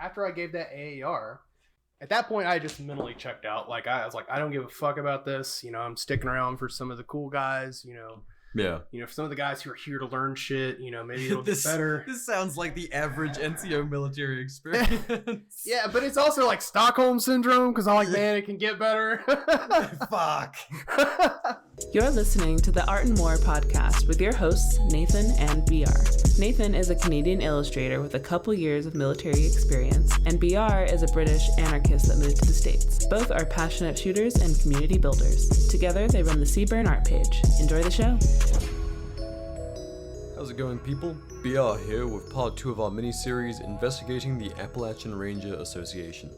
after I gave that AAR, at that point I just mentally checked out. Like I was like, I don't give a fuck about this. You know, I'm sticking around for some of the cool guys. Yeah. You know, for some of the guys who are here to learn shit, you know, maybe it'll get better. This sounds like the average NCO military experience. Yeah, but it's also like Stockholm Syndrome, because I'm like, man, it can get better. Fuck. You're listening to the Art and More podcast with your hosts, Nathan and BR. Nathan is a Canadian illustrator with a couple years of military experience, and BR is a British anarchist that moved to the States. Both are passionate shooters and community builders. Together, they run the Seaburn art page. Enjoy the show. How's it going, people? BR here with part 2 of our mini-series investigating the Appalachian Ranger Association.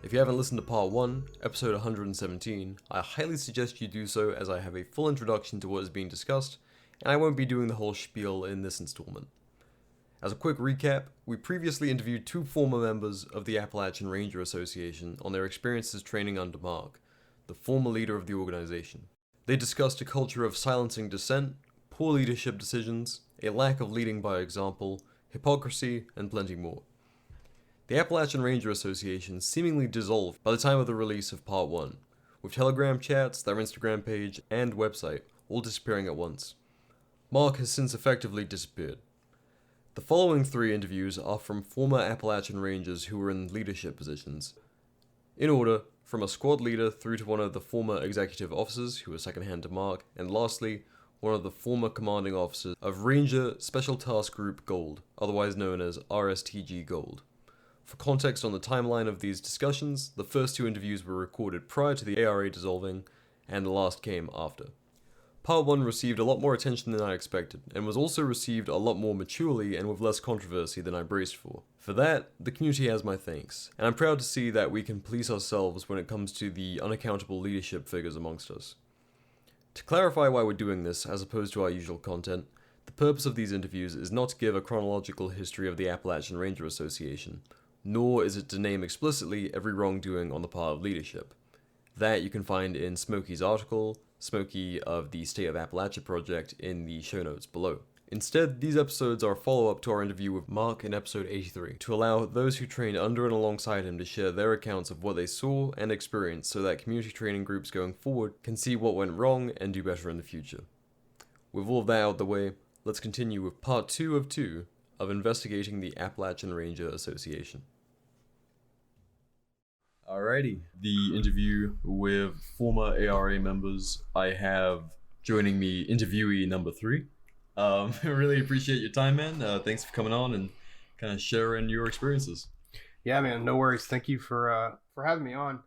If you haven't listened to part 1, episode 117, I highly suggest you do so, as I have a full introduction to what is being discussed, and I won't be doing the whole spiel in this installment. As a quick recap, we previously interviewed 2 former members of the Appalachian Ranger Association on their experiences training under Mark, the former leader of the organization. They discussed a culture of silencing dissent, poor leadership decisions, a lack of leading by example, hypocrisy, and plenty more. The Appalachian Ranger Association seemingly dissolved by the time of the release of Part 1, with Telegram chats, their Instagram page, and website all disappearing at once. Mark has since effectively disappeared. The following 3 interviews are from former Appalachian Rangers who were in leadership positions. In order, from a squad leader through to one of the former executive officers who were secondhand to Mark, and lastly, one of the former commanding officers of Ranger Special Task Group Gold, otherwise known as RSTG Gold. For context on the timeline of these discussions, the first 2 interviews were recorded prior to the ARA dissolving, and the last came after. Part 1 received a lot more attention than I expected, and was also received a lot more maturely and with less controversy than I braced for. For that, the community has my thanks, and I'm proud to see that we can police ourselves when it comes to the unaccountable leadership figures amongst us. To clarify why we're doing this, as opposed to our usual content, the purpose of these interviews is not to give a chronological history of the Appalachian Ranger Association, nor is it to name explicitly every wrongdoing on the part of leadership. That you can find in Smokey's article, Smokey of the State of Appalachia project, in the show notes below. Instead, these episodes are a follow-up to our interview with Mark in episode 83, to allow those who trained under and alongside him to share their accounts of what they saw and experienced, so that community training groups going forward can see what went wrong and do better in the future. With all of that out of the way, let's continue with part 2 of 2 of investigating the Appalachian Ranger Association. Alrighty, the interview with former ARA members. I have joining me interviewee number 3. I really appreciate your time, man. Thanks for coming on and kind of sharing your experiences. Yeah, man, no worries. Thank you for having me on.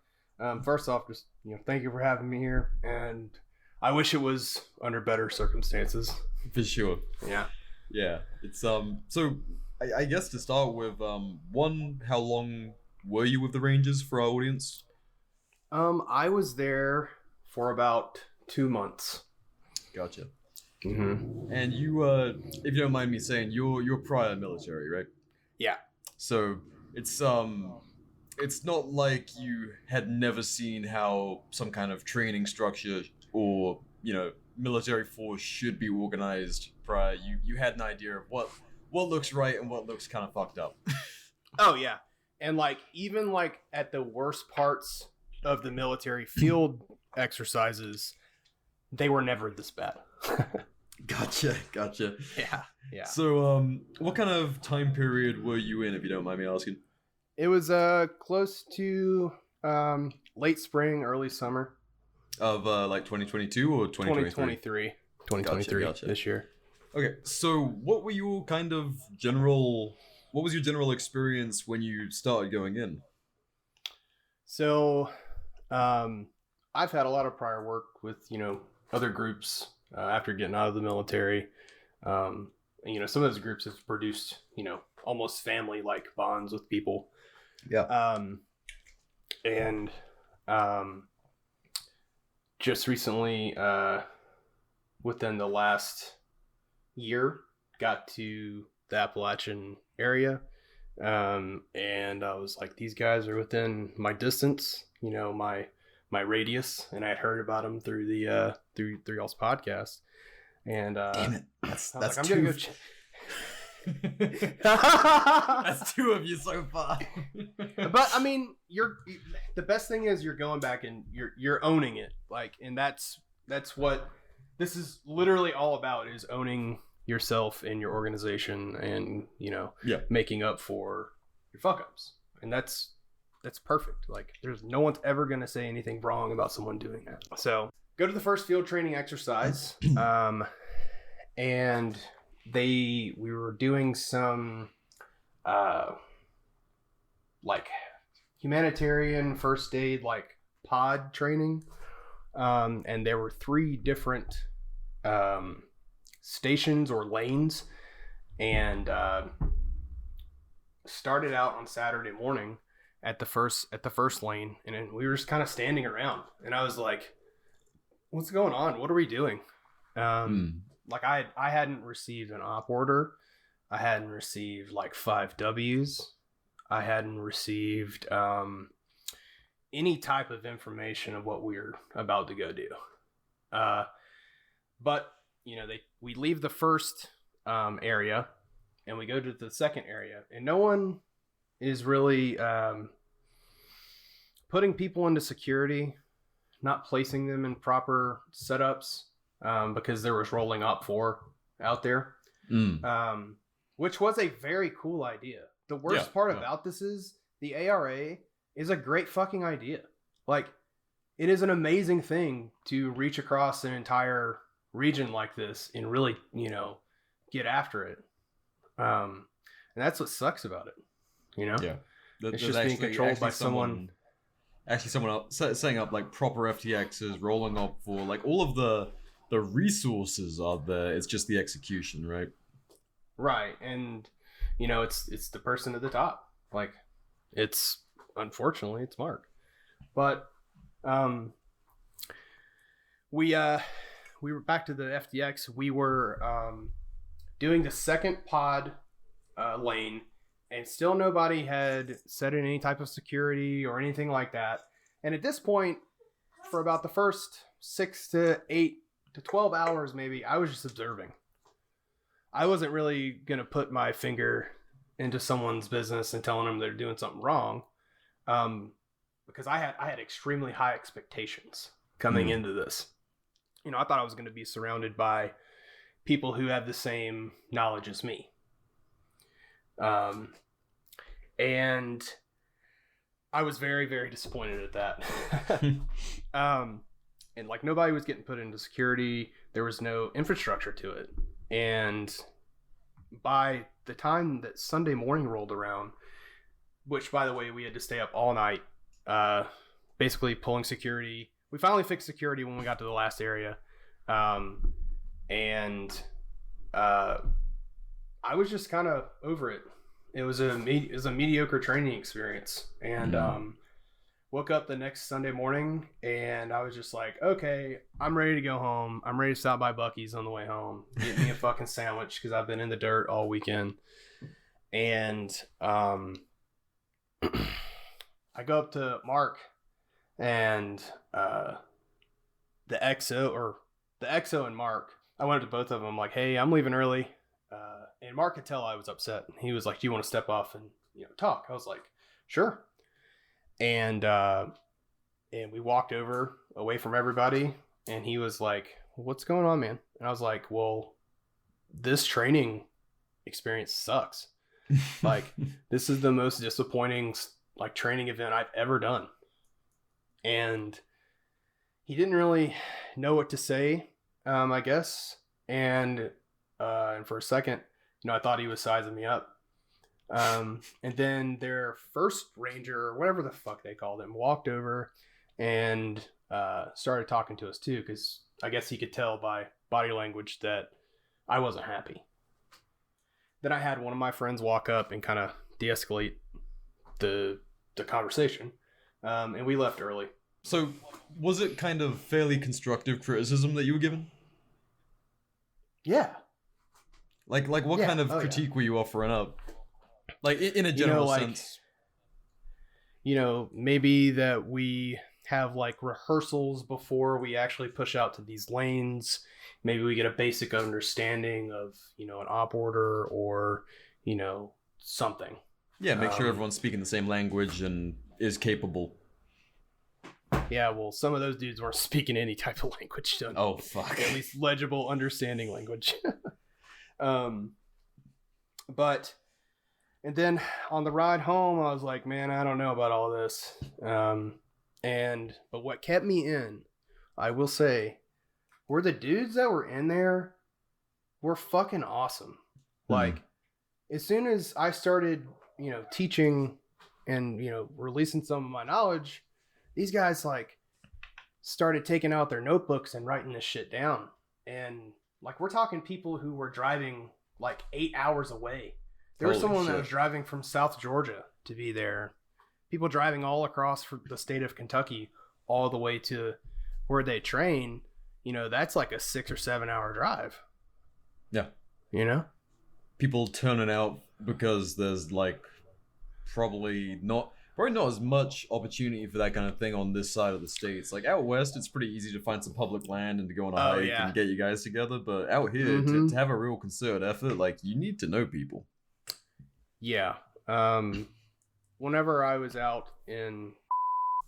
First off, just thank you for having me here, and I wish it was under better circumstances. For sure. Yeah. It's So I guess to start with, one, how long were you with the Rangers for our audience? I was there for about 2 months. Gotcha. Mm-hmm. And you, if you don't mind me saying, you're prior military, right? Yeah. So it's not like you had never seen how some kind of training structure or military force should be organized prior. You had an idea of what looks right and what looks kind of fucked up. Oh yeah. And even at the worst parts of the military field exercises, they were never this bad. Gotcha. Yeah. So, what kind of time period were you in, if you don't mind me asking? It was close to late spring, early summer. Of 2022 or 2023? 2023. Gotcha. This year. Okay, so what was your general experience when you started going in? So, I've had a lot of prior work with, other groups after getting out of the military. Some of those groups have produced, almost family-like bonds with people. Yeah. Just recently, within the last year, got to the Appalachian area. And I was like, these guys are within my distance, my radius, and I'd heard about them through the through y'all's podcast. And damn it, that's I'm too. gonna go That's two of you so far. But I mean, the best thing is you're going back and you're owning it, like, and that's what this is literally all about, is owning yourself and your organization, and making up for your fuck ups, and that's perfect. Like, there's no one's ever gonna say anything wrong about someone doing that. So go to the first field training exercise, and we were doing some like humanitarian first aid, like pod training, and there were 3 different stations or lanes, and started out on Saturday morning at the first lane, and then we were just kind of standing around, and I was like, what's going on? What are we doing? Like, I hadn't received an op order. I hadn't received like 5 W's. I hadn't received any type of information of what we were about to go do. But we leave the first area and we go to the second area, and no one is really putting people into security, not placing them in proper setups, because there was rolling up 4 out there, which was a very cool idea. The worst part about this is the ARA is a great fucking idea. Like, it is an amazing thing to reach across an entire region like this and really, get after it. And that's what sucks about it, Yeah. It's just being controlled by someone. Actually, someone else setting up like proper FTXs, rolling up for like all of the resources are there. It's just the execution, right? Right. And it's the person at the top. Like, unfortunately it's Mark. But we were back to the FTX. We were doing the second pod lane, and still nobody had set in any type of security or anything like that. And at this point, for about the first 6 to 8 to 12 hours, maybe, I was just observing. I wasn't really going to put my finger into someone's business and telling them they're doing something wrong, because I had extremely high expectations coming into this. I thought I was going to be surrounded by people who have the same knowledge as me. And I was very, very disappointed at that. And like, nobody was getting put into security. There was no infrastructure to it. And by the time that Sunday morning rolled around, which, by the way, we had to stay up all night, basically pulling security. We finally fixed security when we got to the last area. And I was just kind of over it. It was a mediocre training experience. And woke up the next Sunday morning, and I was just like, okay, I'm ready to go home. I'm ready to stop by Buc-ee's on the way home, get me a fucking sandwich, because I've been in the dirt all weekend. And I go up to Mark, and the XO and Mark, I went up to both of them like, hey, I'm leaving early. And Mark could tell I was upset. He was like, do you want to step off and talk? I was like, sure. And we walked away from everybody, and he was like, what's going on, man? And I was like, well, this training experience sucks. Like, this is the most disappointing like training event I've ever done. And he didn't really know what to say, I guess. And for a second, I thought he was sizing me up. And then their first ranger, or whatever the fuck they called him, walked over and started talking to us too, because I guess he could tell by body language that I wasn't happy. Then I had one of my friends walk up and kind of de-escalate the conversation, and we left early. So was it kind of fairly constructive criticism that you were given? Yeah. Like what kind of critique were you offering up? Like, in a general sense. Maybe that we have like rehearsals before we actually push out to these lanes. Maybe we get a basic understanding of, you know, an op order or, you know, something. Yeah, make sure everyone's speaking the same language and is capable. Yeah, well, some of those dudes weren't speaking any type of language. Oh, fuck. At least legible, understanding language. But, and then on the ride home, I was like, man, I don't know about all this. But what kept me in, I will say, were the dudes that were in there were fucking awesome. Like, as soon as I started, you know, teaching and, you know, releasing some of my knowledge, these guys like started taking out their notebooks and writing this shit down. And like, we're talking people who were driving like 8 hours away. There was someone that was driving from South Georgia to be there. People driving all across the state of Kentucky, all the way to where they train. You know, that's like a 6 or 7 hour drive. Yeah. You know? People turning out because there's like probably not as much opportunity for that kind of thing on this side of the states. Like out west, it's pretty easy to find some public land and to go on a hike and get you guys together. But out here, to have a real concerted effort, like you need to know people. Yeah. Whenever I was out in,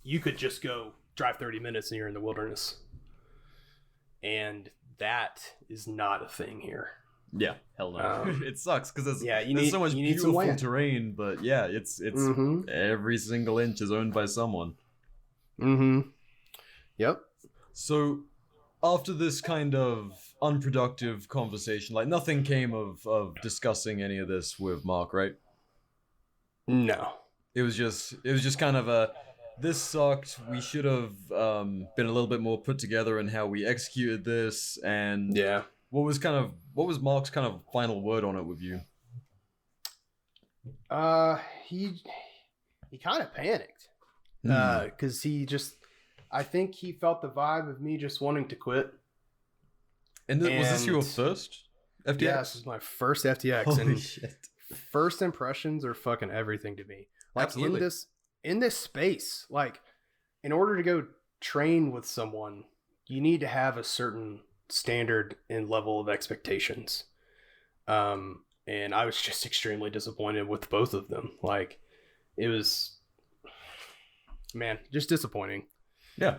you could just go drive 30 minutes and you're in the wilderness. And that is not a thing here. Yeah, hell no. It sucks because there's so much you need beautiful terrain, but yeah, it's every single inch is owned by someone. Yep. So after this kind of unproductive conversation, like nothing came of discussing any of this with Mark, right? No. It was just kind of a, this sucked. We should have been a little bit more put together in how we executed this, and yeah. What was Mark's kind of final word on it with you? He kind of panicked. Cause I think he felt the vibe of me just wanting to quit. And was this your first FTX? Yeah, this is my first FTX. Holy shit. First impressions are fucking everything to me. Like, absolutely. In this space, like, in order to go train with someone, you need to have a certain standard and level of expectations. And I was just extremely disappointed with both of them. Like, it was, man, just disappointing. Yeah.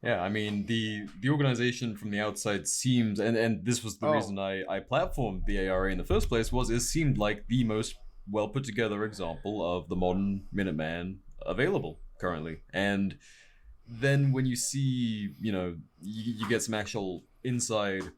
Yeah, I mean, the organization from the outside seems, and this was the reason I platformed the ARA in the first place, was it seemed like the most well put together example of the modern Minuteman available currently. And then when you see, you know, you get some actual insider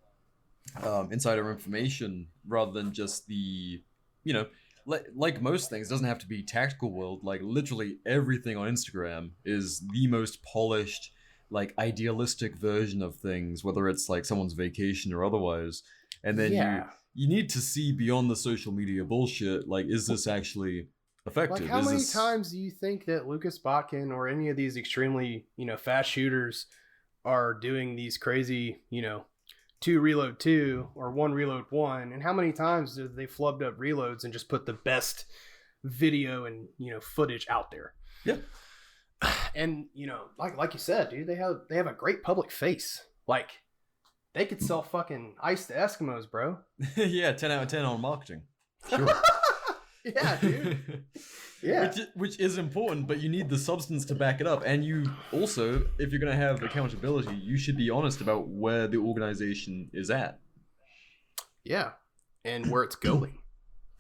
information rather than just the, you know, like most things, it doesn't have to be tactical world. Like literally everything on Instagram is the most polished, like idealistic version of things, whether it's like someone's vacation or otherwise. And then you need to see beyond the social media bullshit. Like, is this actually effective? Like, how many times do you think that Lucas Botkin or any of these extremely, you know, fast shooters are doing these crazy, you know, 2 reload 2 or 1 reload 1? And how many times do they flubbed up reloads and just put the best video and, you know, footage out there? Yeah. And, you know, like you said, dude, they have a great public face. Like, they could sell fucking ice to Eskimos, bro. Yeah, 10 out of 10 on marketing. Sure. Yeah, dude. Yeah. Which is important, but you need the substance to back it up. And you also, if you're going to have accountability, you should be honest about where the organization is at. Yeah. And where it's going.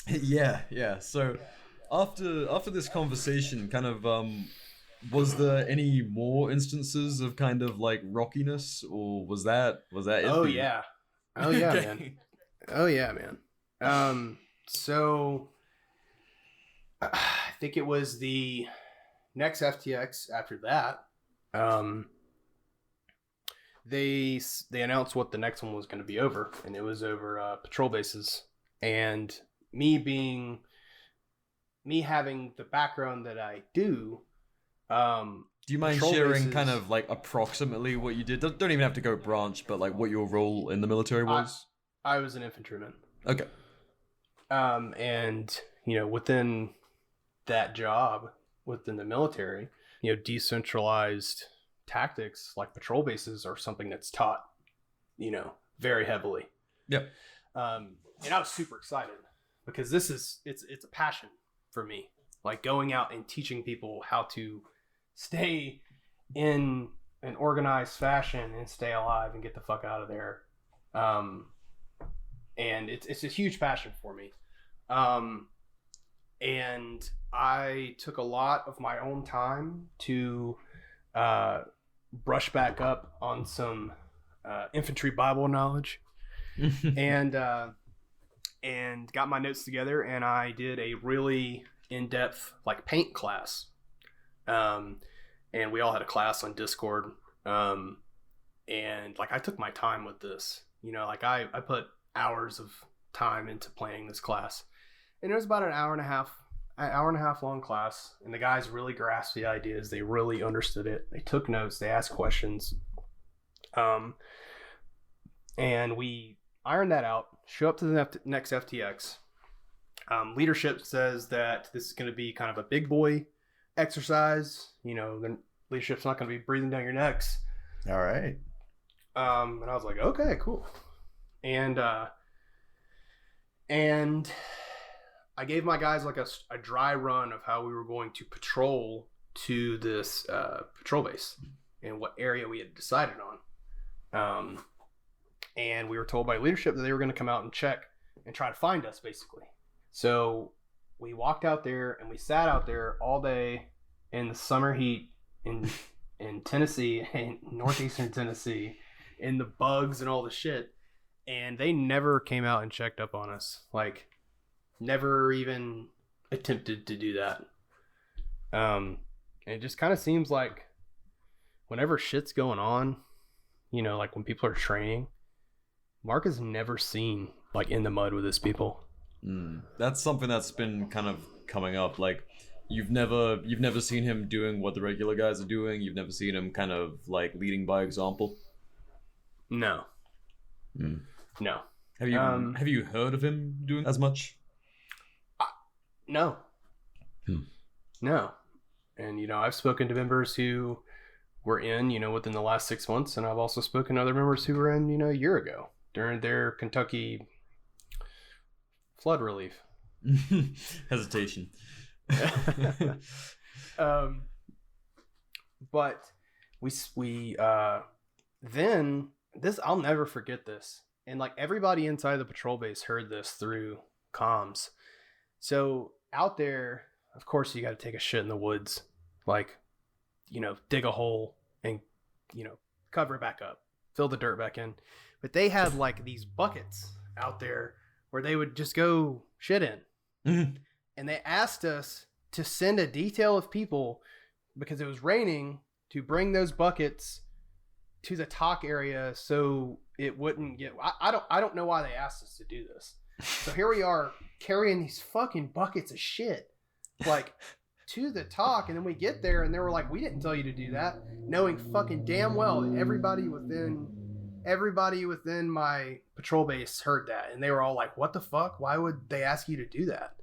Yeah. So after this conversation, kind of, was there any more instances of kind of like rockiness, or was that it? Oh yeah, man. Oh yeah, man. So I think it was the next FTX after that. They announced what the next one was going to be over, and it was over patrol bases. And me having the background that I do. Do you mind sharing kind of like approximately what you did? Don't even have to go branch, but like what your role in the military was? I was an infantryman. Okay. And, you know, within that job, within the military, decentralized tactics like patrol bases are something that's taught, very heavily. Yep. And I was super excited because it's a passion for me, like going out and teaching people how to stay in an organized fashion and stay alive and get the fuck out of there. And it's a huge passion for me. And I took a lot of my own time to brush back up on some infantry Bible knowledge and got my notes together, and I did a really in-depth like paint class. And we all had a class on Discord. And like I took my time with this, like I put hours of time into planning this class. And it was about an hour and a half long class. And the guys really grasped the ideas. They really understood it. They took notes. They asked questions. And we ironed that out. Show up to the next FTX. Leadership says that this is going to be kind of a big boy exercise. The leadership's not going to be breathing down your necks. All right. And I was like, okay, cool. And I gave my guys like a dry run of how we were going to patrol to this patrol base and what area we had decided on. And we were told by leadership that they were going to come out and check and try to find us, basically. So we walked out there and we sat out there all day in the summer heat in Tennessee, in northeastern Tennessee, in the bugs and all the shit. And they never came out and checked up on us. Like, never even attempted to do that. And it just kind of seems like whenever shit's going on, like when people are training, Mark is never seen like in the mud with his people. That's something that's been kind of coming up. Like, you've never seen him doing what the regular guys are doing. You've never seen him kind of like leading by example. No. No. Have you heard of him doing as much? No. No. And I've spoken to members who were in within the last 6 months, and I've also spoken to other members who were in a year ago during their Kentucky flood relief. Hesitation. But we then this, I'll never forget this, and like everybody inside the patrol base heard this through comms. So out there, of course, you got to take a shit in the woods, like dig a hole and cover it back up, fill the dirt back in. But they had like these buckets out there where they would just go shit in. Mm-hmm. And they asked us to send a detail of people, because it was raining, to bring those buckets to the talk area so it wouldn't get... I don't know why they asked us to do this. So here we are carrying these fucking buckets of shit like to the talk, and then we get there and they were like, we didn't tell you to do that, knowing fucking damn well that everybody within my patrol base heard that, and they were all like, what the fuck? Why would they ask you to do that?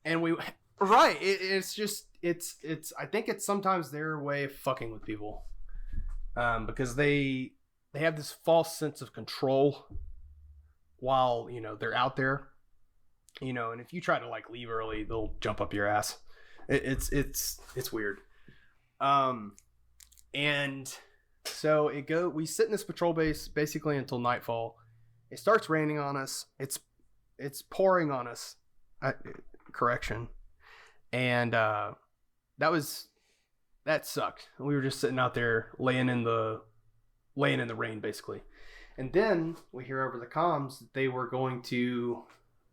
And we, right, it's just I think it's sometimes their way of fucking with people, because they have this false sense of control while they're out there, and if you try to like leave early, they'll jump up your ass. It's weird. And so we sit in this patrol base basically until nightfall. It starts raining on us. It's pouring on us. Correction. And that sucked. We were just sitting out there laying in the rain basically. And then we hear over the comms that they were going to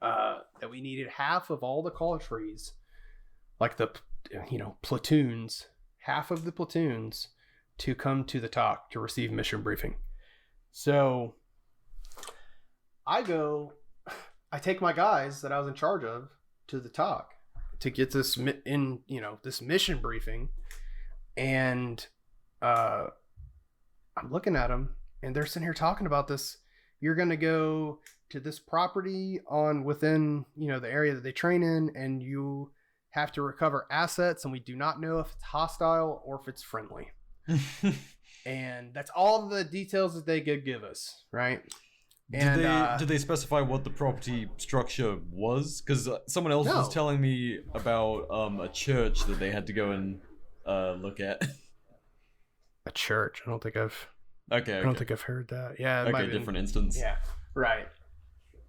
that we needed half of all the call trees, like the platoons, half of the platoons, to come to the talk to receive mission briefing. So I take my guys that I was in charge of to the talk to get this this mission briefing, and I'm looking at them and they're sitting here talking about this. You're going to go to this property within the area that they train in, and you have to recover assets, and we do not know if it's hostile or if it's friendly. And that's all the details that they could give us, right? And did they specify what the property structure was? Because someone else was telling me about a church that they had to go and look at. A church? I don't think I've heard that. Yeah, it okay, different instance. Yeah, right.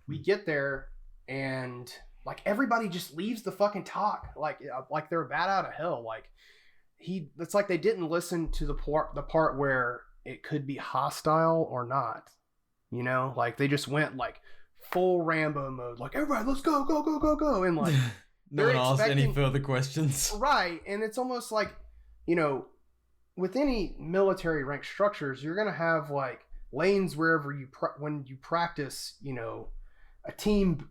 We get there, and like everybody just leaves the fucking talk, like they're bat out of hell. Like it's like they didn't listen to the part where it could be hostile or not. You know, like they just went like full Rambo mode, like everybody, let's go, go, go, go, go, and like no one asked any further questions, right? And it's almost like, you know, with any military rank structures, you're gonna have like lanes wherever when you practice, you know, a team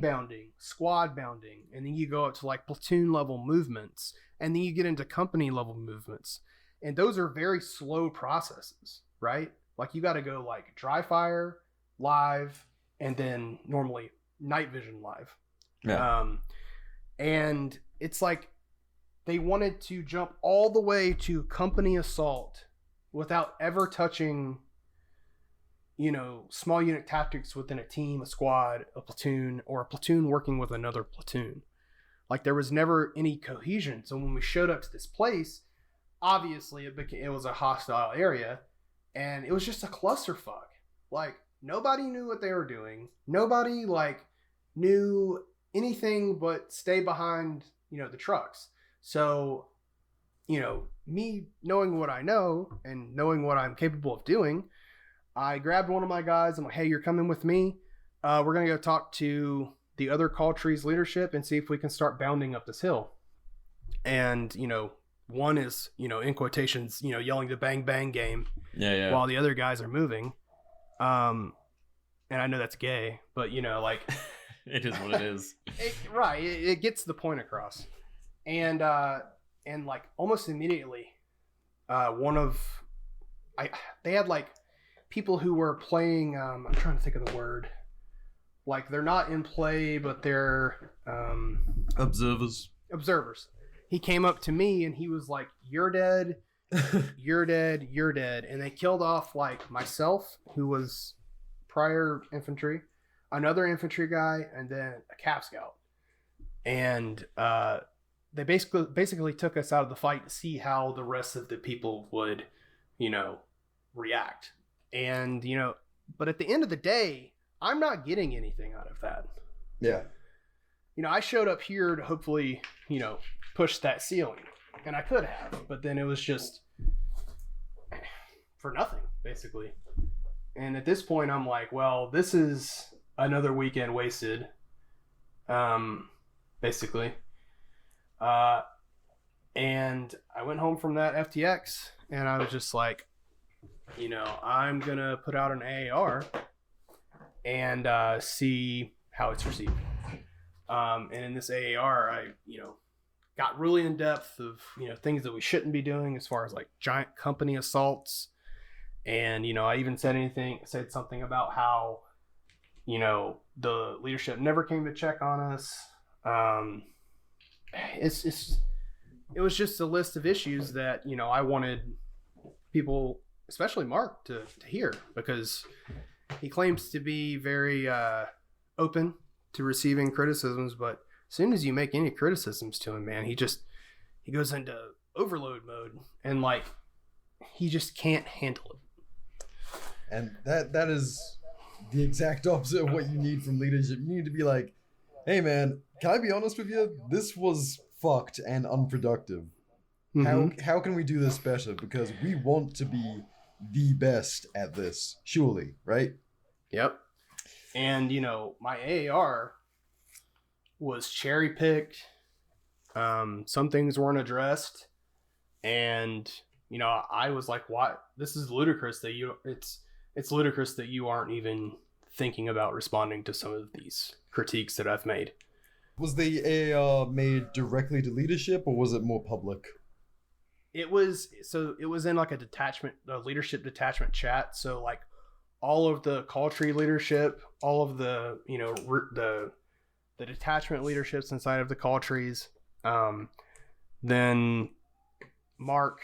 bounding, squad bounding, and then you go up to like platoon level movements, and then you get into company level movements, and those are very slow processes, right? Like you got to go like dry fire, live, and then normally night vision live. Yeah. And it's like they wanted to jump all the way to company assault without ever touching, you know, small unit tactics within a team, a squad, a platoon, or a platoon working with another platoon. Like there was never any cohesion. So when we showed up to this place, obviously it was a hostile area, and it was just a clusterfuck. Like nobody knew what they were doing. Nobody like knew anything but stay behind, you know, the trucks. So, you know, me knowing what I know and knowing what I'm capable of doing, I grabbed one of my guys. I'm like, hey, you're coming with me. We're going to go talk to the other call trees leadership and see if we can start bounding up this hill. And, you know, one is, you know, in quotations, you know, yelling the bang bang game while the other guys are moving. And I know that's gay, but, you know, like it is what it is. It gets the point across. And like almost immediately, they had like people who were playing, I'm trying to think of the word. Like they're not in play, but they're observers. He came up to me and he was like, "You're dead, you're dead, you're dead." And they killed off like myself, who was prior infantry, another infantry guy, and then a Cap Scout. And they basically took us out of the fight to see how the rest of the people would, you know, react. And, you know, but at the end of the day, I'm not getting anything out of that. Yeah. You know, I showed up here to hopefully, you know, push that ceiling. And I could have, but then it was just for nothing, basically. And at this point, I'm like, well, this is another weekend wasted, basically. And I went home from that FTX, and I was just like, you know, I'm going to put out an AAR and see how it's received. And in this AAR, I, you know, got really in depth of, you know, things that we shouldn't be doing as far as like giant company assaults. And, you know, I even said something about how, you know, the leadership never came to check on us. It was just a list of issues that, you know, I wanted people, especially Mark, to hear, because he claims to be very open to receiving criticisms, but as soon as you make any criticisms to him, man, he goes into overload mode, and like he just can't handle it. And that is the exact opposite of what you need from leadership. You need to be like, hey man, can I be honest with you? This was fucked and unproductive. Mm-hmm. How can we do this better? Because we want to be the best at this, surely, right? Yep. And, you know, my AAR was cherry picked. Some things weren't addressed. And, you know, I was like, why? This is ludicrous that it's ludicrous that you aren't even thinking about responding to some of these critiques that I've made. Was the AAR made directly to leadership, or was it more public? It was in like a leadership detachment chat. So like all of the call tree leadership, all of the, you know, the detachment leaderships inside of the call trees, Then Mark,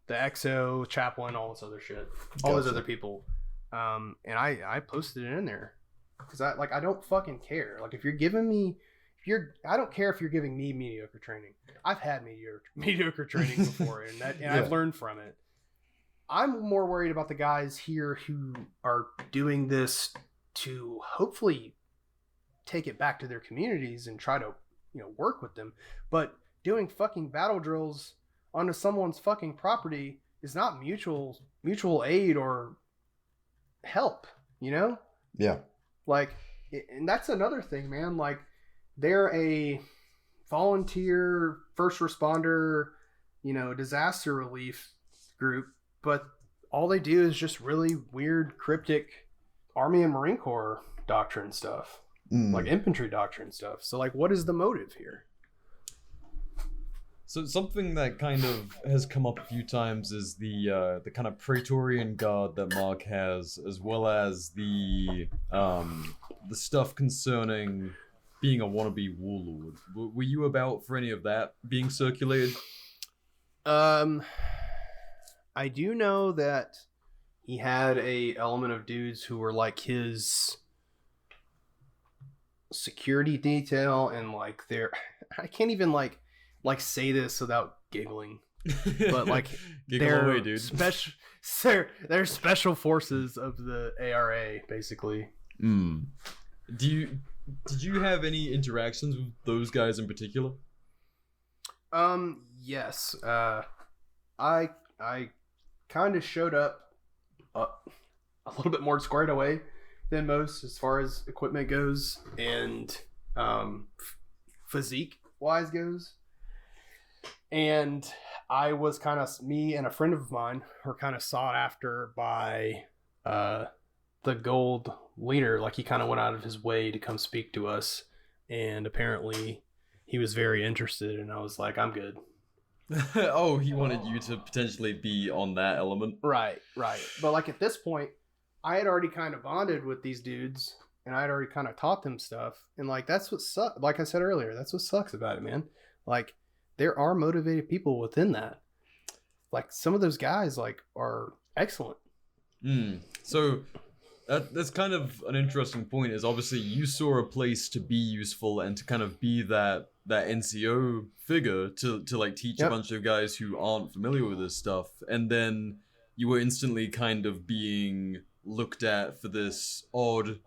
the XO, Chaplain, all this other shit, all those other people. And I posted it in there because I don't fucking care. Like if you're giving me, I don't care if you're giving me mediocre training. I've had mediocre training before, and I've learned from it. I'm more worried about the guys here who are doing this to hopefully take it back to their communities and try to, work with them. But doing fucking battle drills onto someone's fucking property is not mutual aid or help, Yeah. Like, and that's another thing, man. Like, they're a volunteer first responder, disaster relief group, but all they do is just really weird, cryptic Army and Marine Corps doctrine stuff, like infantry doctrine stuff. So, like, what is the motive here? So something that kind of has come up a few times is the kind of Praetorian Guard that Mark has, as well as the stuff concerning being a wannabe warlord. Were you about for any of that being circulated? I do know that he had a element of dudes who were like his security detail, and like I can't even like say this without giggling, but like Giggle away, dude. They're special forces of the ARA, basically. Did you have any interactions with those guys in particular? Yes. I kind of showed up a little bit more squared away than most as far as equipment goes, and physique wise goes. And I was me and a friend of mine were kind of sought after by the gold leader. Like, he kind of went out of his way to come speak to us, and apparently he was very interested, and I was like, I'm good. Oh, he wanted you to potentially be on that element. Right. But like at this point, I had already kind of bonded with these dudes, and I had already kind of taught them stuff. And like, that's what sucks. Like I said earlier, that's what sucks about it, man. Like, there are motivated people within that. Like, some of those guys like are excellent. So that's kind of an interesting point, is obviously you saw a place to be useful and to kind of be that NCO figure to like teach a bunch of guys who aren't familiar with this stuff, and then you were instantly kind of being looked at for this odd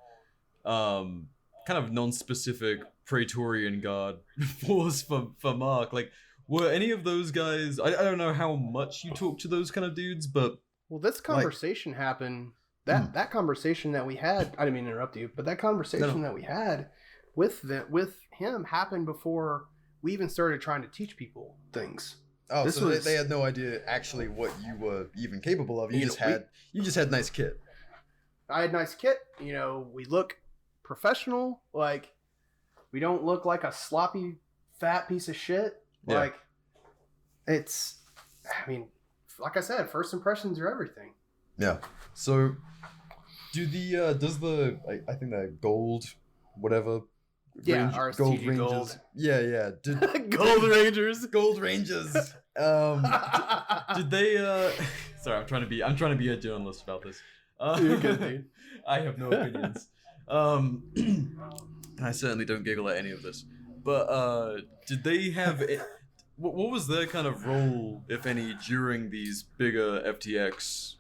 kind of non-specific Praetorian Guard force for Mark. Like, were any of those guys, I don't know how much you talk to those kind of dudes, but this conversation happened, that conversation that we had, I didn't mean to interrupt you, but that conversation that we had with him happened before we even started trying to teach people things. Oh, so they had no idea actually what you were even capable of. You just had nice kit. I had nice kit. We look professional. Like, we don't look like a sloppy, fat piece of shit. Yeah. Like, like I said, first impressions are everything. Yeah. So, does the I think that gold, whatever. Yeah, RSTG Gold Rangers. Gold. Yeah. Gold Rangers. Gold Rangers. Did they? Sorry, I'm trying to be a journalist about this. You're good, dude. I have no opinions. I certainly don't giggle at any of this. But did they have? What was their kind of role, if any, during these bigger FTX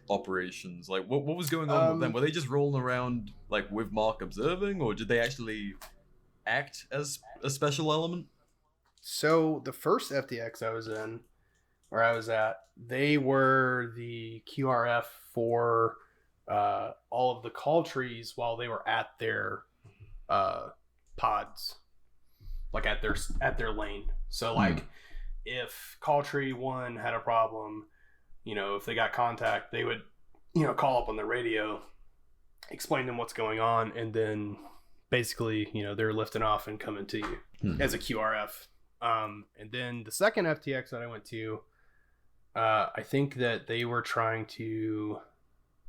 operations? Like, what was going on with them? Were they just rolling around like with Mark observing, or did they actually act as a special element? So the first FTX I was at, they were the QRF for all of the call trees while they were at their pods, like at their lane. So like, if call tree 1 had a problem, if they got contact, they would, call up on the radio, explain to them what's going on, and then basically, they're lifting off and coming to you as a QRF. And then the second FTX that I went to, I think that they were trying to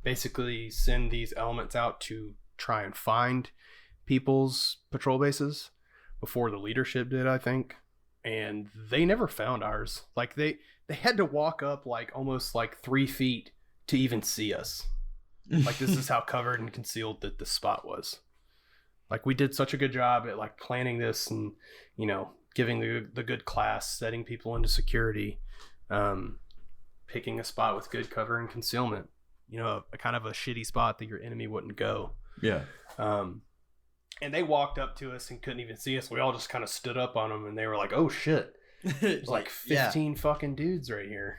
basically send these elements out to try and find people's patrol bases. before the leadership did, I think. And they never found ours. Like they had to walk up like almost like 3 feet to even see us. Like this is how covered and concealed that the spot was. Like we did such a good job at like planning this and, giving the good class, setting people into security, picking a spot with good cover and concealment, a kind of a shitty spot that your enemy wouldn't go. Yeah. And they walked up to us and couldn't even see us. We all just kind of stood up on them and they were like, oh shit. There's like 15 fucking dudes right here.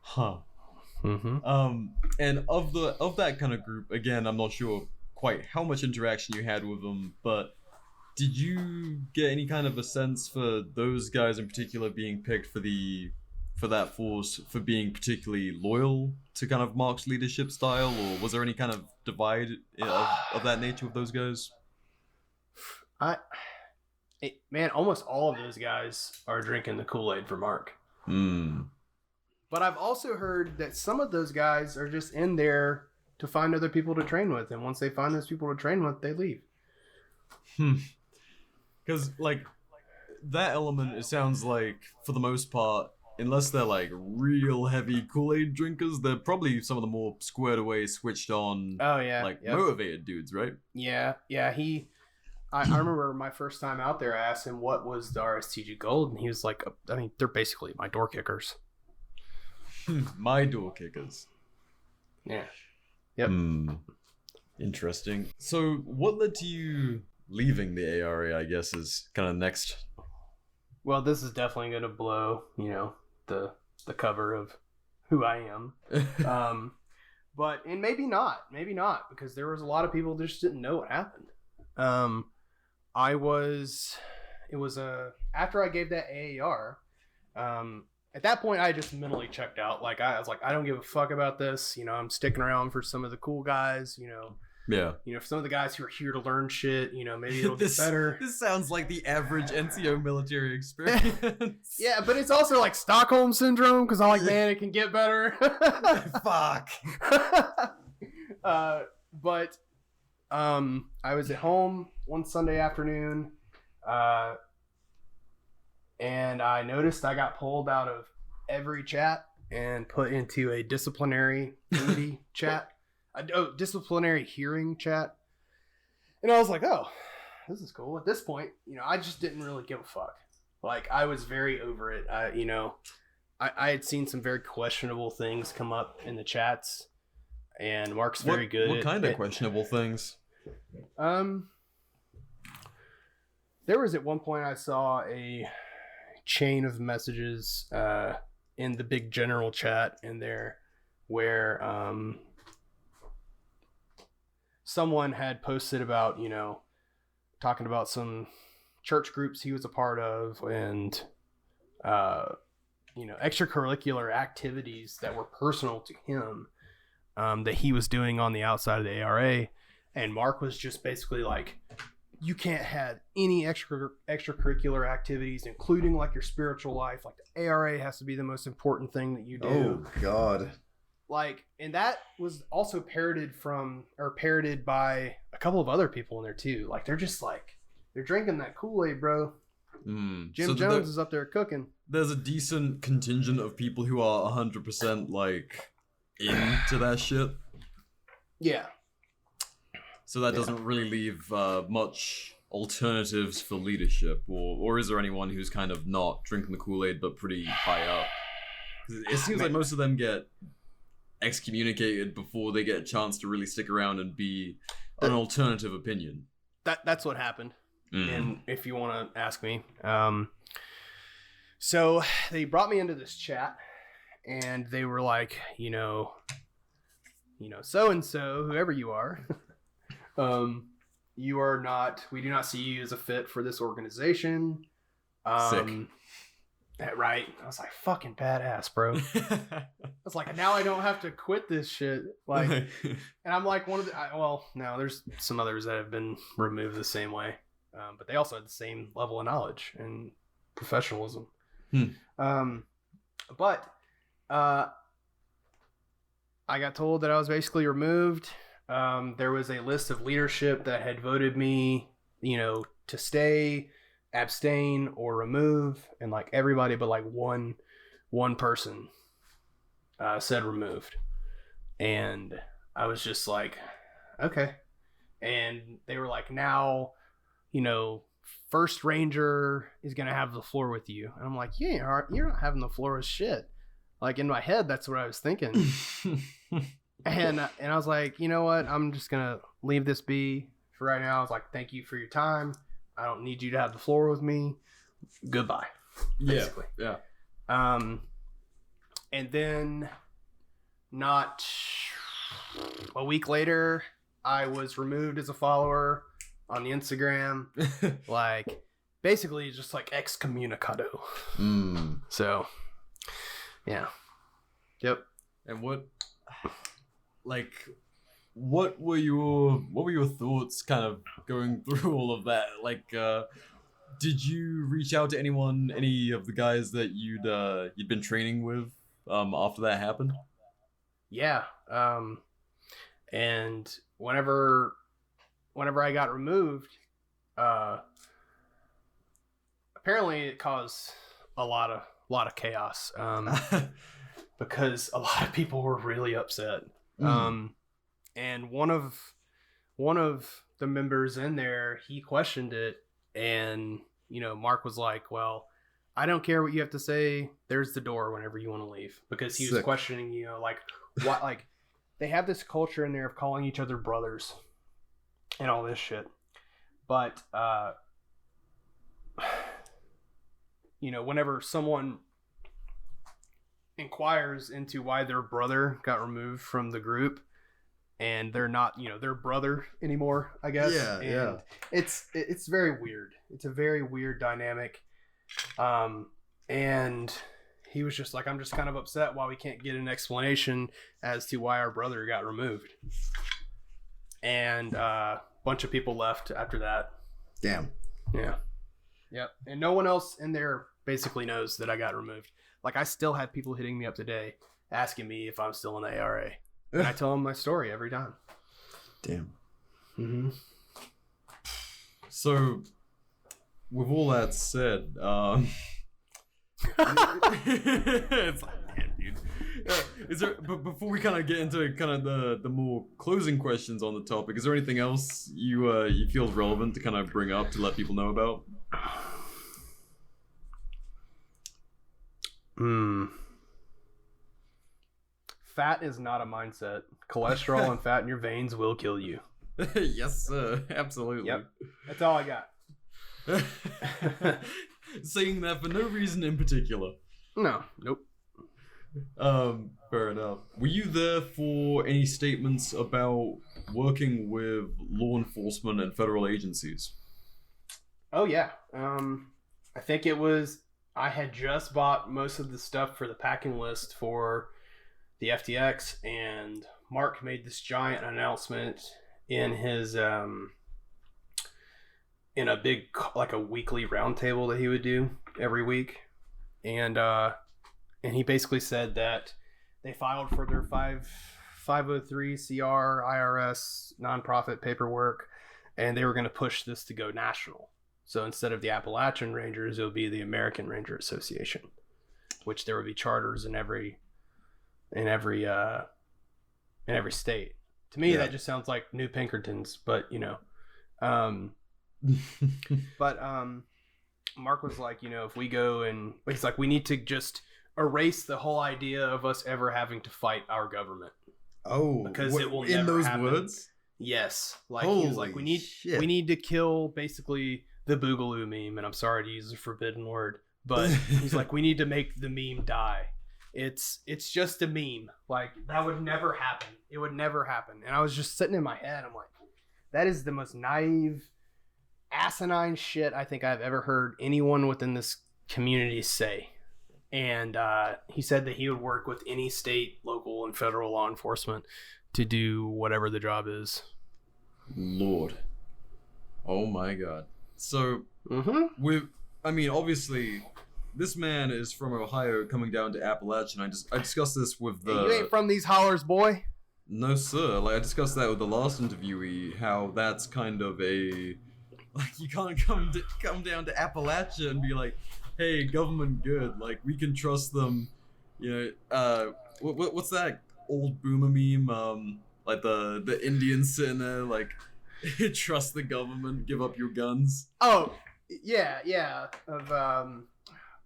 Huh. Mm-hmm. And of that kind of group, again, I'm not sure quite how much interaction you had with them, but did you get any kind of a sense for those guys in particular being picked for that force for being particularly loyal to kind of Mark's leadership style, or was there any kind of divide of that nature with those guys? Man, almost all of those guys are drinking the Kool-Aid for Mark. But I've also heard that some of those guys are just in there to find other people to train with, and once they find those people to train with, they leave. Because like that element, it sounds like for the most part, unless they're like real heavy Kool-Aid drinkers, they're probably some of the more squared away, switched on, motivated dudes, right? Yeah. I remember my first time out there, I asked him what was the RSTG Gold, and he was like, they're basically my door kickers. My door kickers. Yeah. Yep. Interesting. So what led to you leaving the ARA, I guess, is kind of next? Well, this is definitely going to blow, the cover of who I am. And maybe not, because there was a lot of people that just didn't know what happened. After I gave that AAR, at that point I just mentally checked out. Like I was like, I don't give a fuck about this. I'm sticking around for some of the cool guys, Yeah. For some of the guys who are here to learn shit, maybe it'll get better. This sounds like the average NCO military experience. Yeah, but it's also like Stockholm syndrome, because I'm like, man, it can get better. Fuck. But I was at home one Sunday afternoon, and I noticed I got pulled out of every chat and put into a disciplinary duty chat. Disciplinary hearing chat. And I was like, oh, this is cool. At this point, I just didn't really give a fuck. Like, I was very over it. I had seen some very questionable things come up in the chats, and Mark's very good. What kind of questionable things? There was at one point I saw a chain of messages in the big general chat in there where someone had posted about, talking about some church groups he was a part of and, extracurricular activities that were personal to him that he was doing on the outside of the ARA. And Mark was just basically like, you can't have any extracurricular activities, including like your spiritual life. Like the ARA has to be the most important thing that you do. Oh, God. Like, and that was also parroted by a couple of other people in there too. Like, they're just like, they're drinking that Kool-Aid, bro. Jim Jones is up there cooking. There's a decent contingent of people who are 100% like into that shit. Yeah. So that doesn't really leave much alternatives for leadership, or is there anyone who's kind of not drinking the Kool-Aid but pretty high up? It seems like most of them get excommunicated before they get a chance to really stick around and be an alternative opinion. That's what happened. And if you want to ask me, so they brought me into this chat, and they were like, so and so, whoever you are. We do not see you as a fit for this organization. Sick. Right. I was like, fucking badass, bro. I was like, now I don't have to quit this shit. Like, and I'm like no, there's some others that have been removed the same way. But they also had the same level of knowledge and professionalism. But I got told that I was basically removed. There was a list of leadership that had voted me to stay, abstain, or remove, and like everybody but like one person said removed. And I was just like, okay. And they were like, now, first ranger is going to have the floor with you. And I'm like, yeah, you're not having the floor with shit. Like in my head, that's what I was thinking. and I was like, you know what? I'm just going to leave this be for right now. I was like, thank you for your time. I don't need you to have the floor with me. Goodbye. Basically. Yeah. And then not a week later, I was removed as a follower on the Instagram. Like, basically just like excommunicado. So, yeah. Yep. And what were your thoughts kind of going through all of that? Like, did you reach out to any of the guys that you'd been training with after that happened? Yeah. And whenever I got removed, apparently it caused a lot of chaos. Because a lot of people were really upset. And one of the members in there, he questioned it, and Mark was like, well, I don't care what you have to say, there's the door whenever you want to leave. Because he was questioning, like what, like they have this culture in there of calling each other brothers and all this shit. But whenever someone inquires into why their brother got removed from the group, and they're not, their brother anymore, I guess. Yeah. It's very weird. It's a very weird dynamic. And he was just like, I'm just kind of upset why we can't get an explanation as to why our brother got removed. And a bunch of people left after that. Damn. Yeah. Yep. And no one else in there basically knows that I got removed. Like, I still have people hitting me up today asking me if I'm still in the ARA. And I tell them my story every time. Damn. Mm-hmm. So, with all that said, it's like, damn, dude. Is there? But before we kind of get into kind of the more closing questions on the topic, is there anything else you feel is relevant to kind of bring up to let people know about? Fat is not a mindset. Cholesterol and fat in your veins will kill you. Yes, sir. Absolutely. Yep. That's all I got. Saying that for no reason in particular. No. Nope. Fair enough. Were you there for any statements about working with law enforcement and federal agencies? Oh, yeah. I think it was... I had just bought most of the stuff for the packing list for the FTX, and Mark made this giant announcement in his in a big, like a weekly roundtable that he would do every week, and he basically said that they filed for their 503 CR IRS nonprofit paperwork, and they were going to push this to go national. So instead of the Appalachian Rangers, it would be the American Ranger Association, which there would be charters in every state. To me, that just sounds like New Pinkertons, but but Mark was like, if we go and he's like, we need to just erase the whole idea of us ever having to fight our government. Oh, because it will in never those happen. Words? Yes, like he was like, we need to kill basically the Boogaloo meme, and I'm sorry to use a forbidden word, but he's like, we need to make the meme die. It's just a meme. Like, that would never happen. It would never happen. And I was just sitting in my head, I'm like, that is the most naive, asinine shit I think I've ever heard anyone within this community say. And he said that he would work with any state, local, and federal law enforcement to do whatever the job is. Lord. Oh my god. So, obviously, this man is from Ohio coming down to Appalachian. I discussed this with the... Hey, you ain't from these hollers, boy. No, sir. Like, I discussed that with the last interviewee, how that's kind of a Like, you can't come down to Appalachia and be like, hey, government good, like, we can trust them. You know, what's that old boomer meme? Like the Indians sitting there, like, trust the government, give up your guns. Oh, yeah, of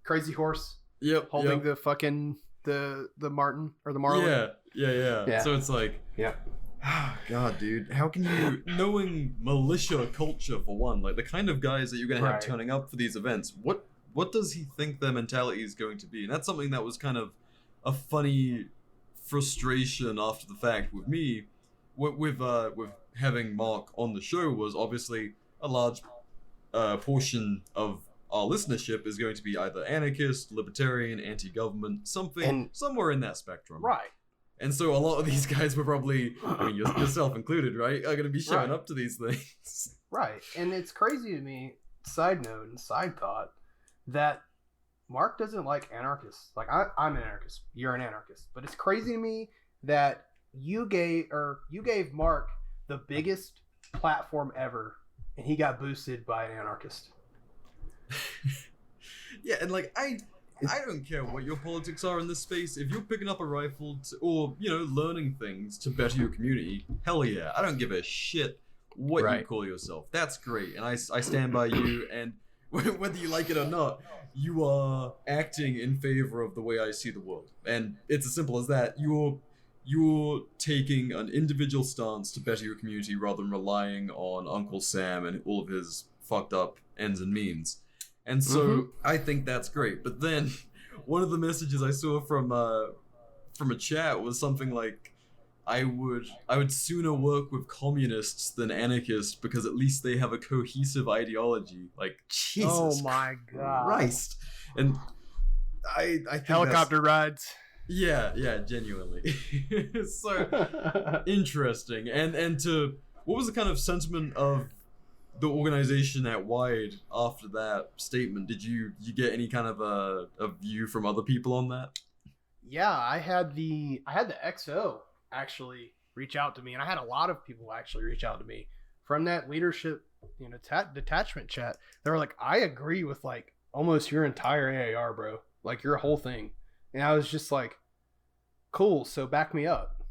Crazy Horse. Yep. Holding the fucking the Martin or the Marlin. Yeah. So it's like, yeah. God, dude, how can you, knowing militia culture for one, like the kind of guys that you're gonna have turning up for these events, what does he think their mentality is going to be? And that's something that was kind of a funny frustration after the fact with me, with having Mark on the show, was obviously a large portion of our listenership is going to be either anarchist, libertarian, anti-government, somewhere in that spectrum. Right. And so a lot of these guys were probably, I mean, yourself included, right, are going to be showing up to these things. Right. And it's crazy to me, side note and side thought, that Mark doesn't like anarchists. Like, I'm an anarchist. You're an anarchist. But it's crazy to me that you gave Mark the biggest platform ever, and he got boosted by an anarchist. Yeah, and like, I don't care what your politics are in this space. If you're picking up a rifle or, you know, learning things to better your community, hell yeah. I don't give a shit what you call yourself. That's great. And I stand by you. And whether you like it or not, you are acting in favor of the way I see the world. And it's as simple as that. You're taking an individual stance to better your community rather than relying on Uncle Sam and all of his fucked up ends and means. And so I think that's great. But then one of the messages I saw from a chat was something like, I would sooner work with communists than anarchists because at least they have a cohesive ideology. Like, Jesus oh my God. Christ. And I think helicopter rides. Yeah, genuinely. So interesting. And what was the kind of sentiment of the organization at wide after that statement? Did you get any kind of a view from other people on that? Yeah, I had the XO actually reach out to me, and I had a lot of people actually reach out to me from that leadership, you know, detachment chat. They were like, I agree with like almost your entire AAR, bro, like your whole thing. And I was just like, cool, so back me up.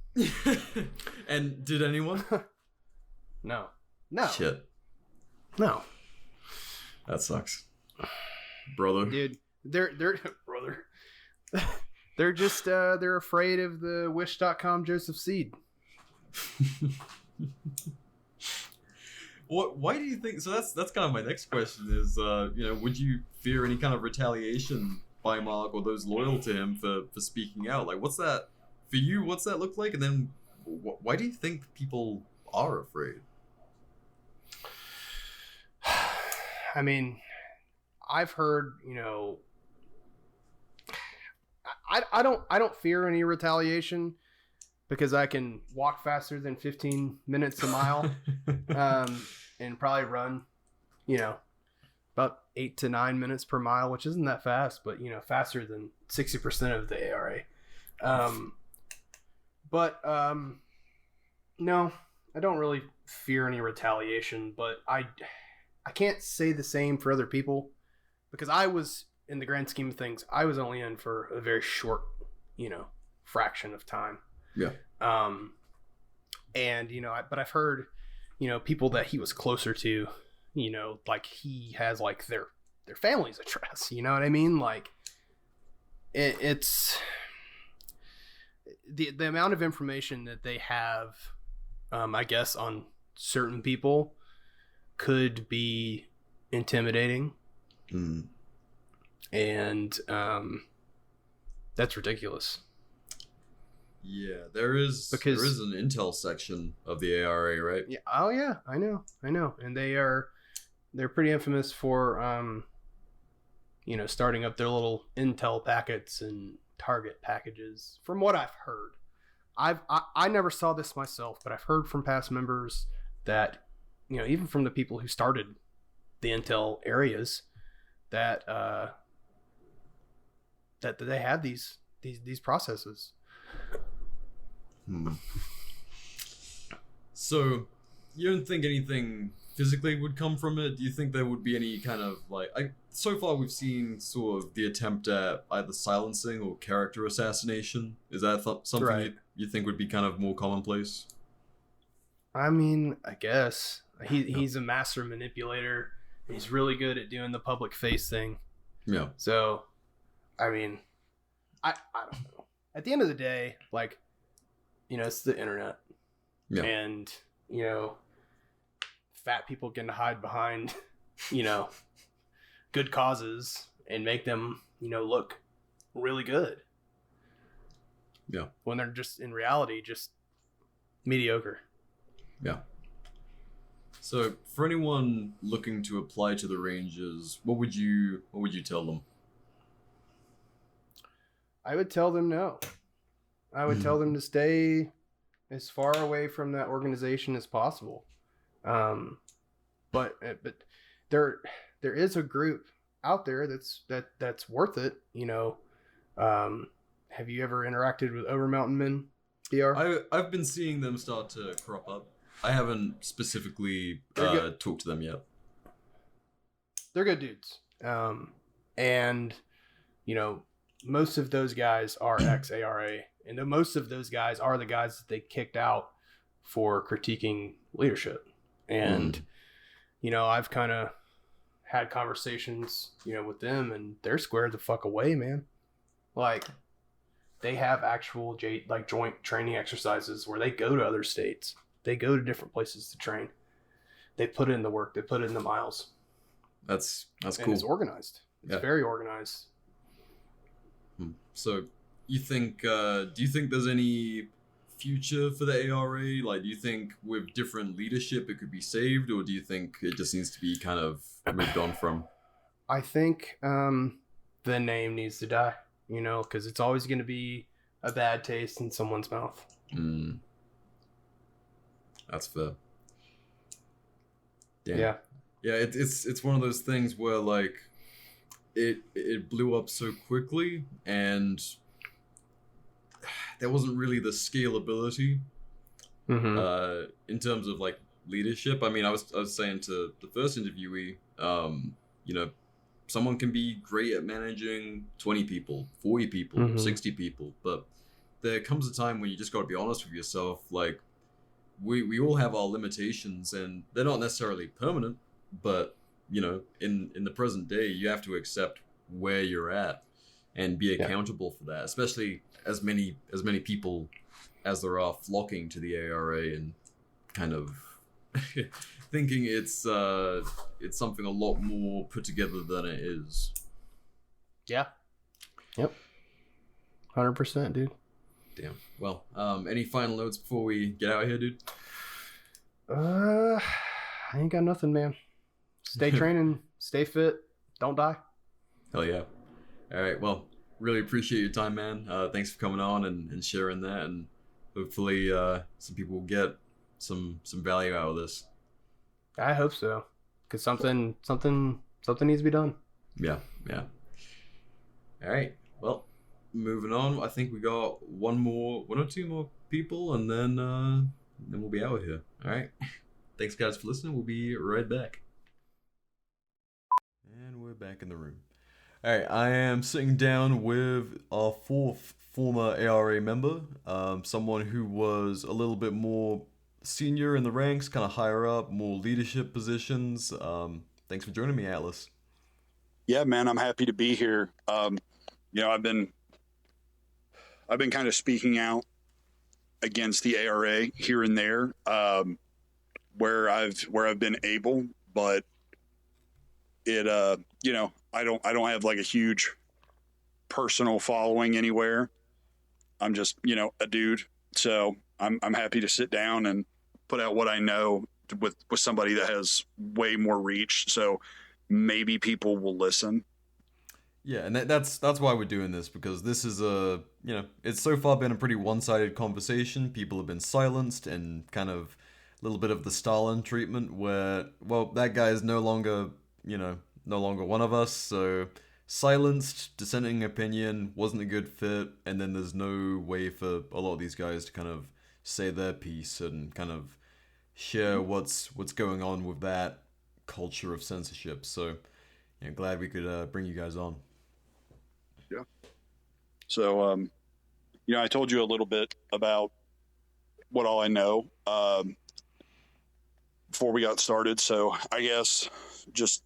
And did anyone? No. Shit. No. That sucks. Brother. Dude, they're brother. They're just they're afraid of the wish.com Joseph Seed. Why do you think so? That's kind of my next question is, you know, would you fear any kind of retaliation by Mark or those loyal to him for speaking out? Like, what's that for you? What's that look like? And then why do you think people are afraid? I mean, I've heard, you know, I don't fear any retaliation because I can walk faster than 15 minutes a mile, and probably run, you know, about 8 to 9 minutes per mile, which isn't that fast, but, you know, faster than 60% of the ARA. No, I don't really fear any retaliation, but I can't say the same for other people because I was, in the grand scheme of things, I was only in for a very short, you know, fraction of time. Yeah. And, you know, but I've heard, you know, people that he was closer to, you know, like he has like their family's address, you know what I mean? Like it's the amount of information that they have, I guess, on certain people could be intimidating. And that's ridiculous. Yeah, there is an intel section of the ARA, right? Yeah. Oh yeah, I know. And they're pretty infamous for you know, starting up their little intel packets and target packages. From what I've heard, I never saw this myself, but I've heard from past members that, you know, even from the people who started the intel areas, that that they had these processes. So you don't think anything physically would come from it? Do you think there would be any kind of like so far we've seen sort of the attempt at either silencing or character assassination. Is that something Right. you think would be kind of more commonplace? I mean, I guess he's a master manipulator. He's really good at doing the public face thing. Yeah. So, I mean, I don't know. At the end of the day, like, it's the internet. Yeah. And, fat people can hide behind, good causes and make them, look really good. Yeah. When they're just in reality, just mediocre. Yeah. So for anyone looking to apply to the Rangers, what would you tell them? I would tell them no. I would tell them to stay as far away from that organization as possible. But there is a group out there that's worth it. Have you ever interacted with Overmountain Men, BR? I've been seeing them start to crop up. I haven't specifically talked to them yet. They're good dudes. And most of those guys are ex-ARA, and most of those guys are the guys that they kicked out for critiquing leadership. And I've kind of had conversations with them, and they're squared the fuck away, man. Like, they have actual joint training exercises where they go to other states, they go to different places to train, they put in the work, they put in the miles. That's and cool. It's organized. It's very organized. So you think do you think there's any future for the ARA? Like, do you think with different leadership it could be saved, or do you think it just needs to be kind of moved on from? I think the name needs to die, because it's always going to be a bad taste in someone's mouth. That's fair. Damn. Yeah. Yeah, it's one of those things where like it blew up so quickly, and there wasn't really the scalability in terms of like leadership. I mean, I was saying to the first interviewee, someone can be great at managing 20 people, 40 people, 60 people, but there comes a time when you just got to be honest with yourself. Like, we all have our limitations, and they're not necessarily permanent, but in the present day, you have to accept where you're at and be accountable for that, especially as many people as there are flocking to the ARA and kind of thinking it's something a lot more put together than it is. Yeah. Yep. 100%, dude. Damn. Well, any final notes before we get out of here, dude? I ain't got nothing, man. Stay training, stay fit, don't die. Hell yeah. All right. Well, really appreciate your time, man. Thanks for coming on and sharing that, and hopefully some people will get some value out of this. I hope so, because something needs to be done. Yeah. All right. Well, moving on. I think we got one or two more people, and then we'll be out of here. All right. Thanks, guys, for listening. We'll be right back. And we're back in the room. All right. I am sitting down with our fourth former ARA member, someone who was a little bit more senior in the ranks, kind of higher up, more leadership positions. Thanks for joining me, Atlas. Yeah, man, I'm happy to be here. I've been kind of speaking out against the ARA here and there, where I've been able, but it I don't have like a huge personal following anywhere. I'm just a dude, so I'm happy to sit down and put out what I know with somebody that has way more reach, so maybe people will listen. Yeah, and that's why we're doing this, because this is it's so far been a pretty one-sided conversation. People have been silenced, and kind of a little bit of the Stalin treatment where, well, that guy is no longer one of us, so silenced, dissenting opinion, wasn't a good fit, and then there's no way for a lot of these guys to kind of say their piece and kind of share what's going on with that culture of censorship. So, glad we could bring you guys on. Yeah. So, I told you a little bit about what all I know before we got started. So I guess just,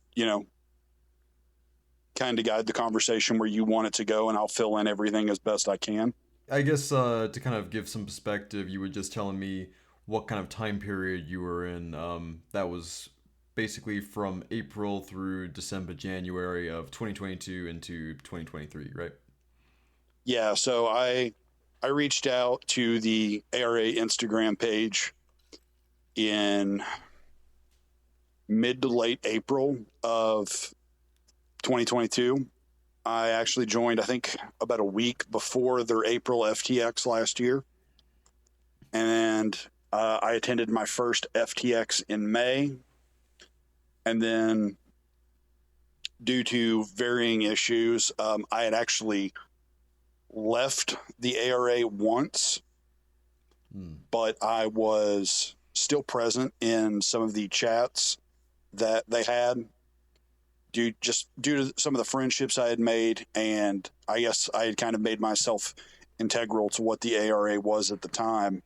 kind of guide the conversation where you want it to go, and I'll fill in everything as best I can. I guess to kind of give some perspective, you were just telling me what kind of time period you were in. That was basically from April through December, January of 2022 into 2023, right? Yeah, so I reached out to the ARA Instagram page in mid to late April of 2022. I actually joined, I think, about a week before their April FTX last year. And I attended my first FTX in May. And then, due to varying issues, I had actually left the ARA once, but I was still present in some of the chats that they had due to some of the friendships I had made, and I guess I had kind of made myself integral to what the ARA was at the time.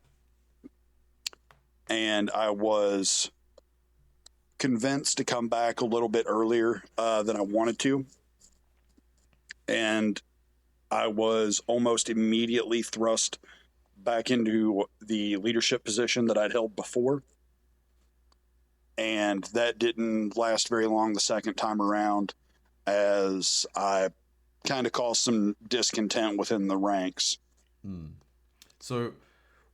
And I was convinced to come back a little bit earlier than I wanted to. And I was almost immediately thrust back into the leadership position that I'd held before. And that didn't last very long the second time around, as I kind of caused some discontent within the ranks. So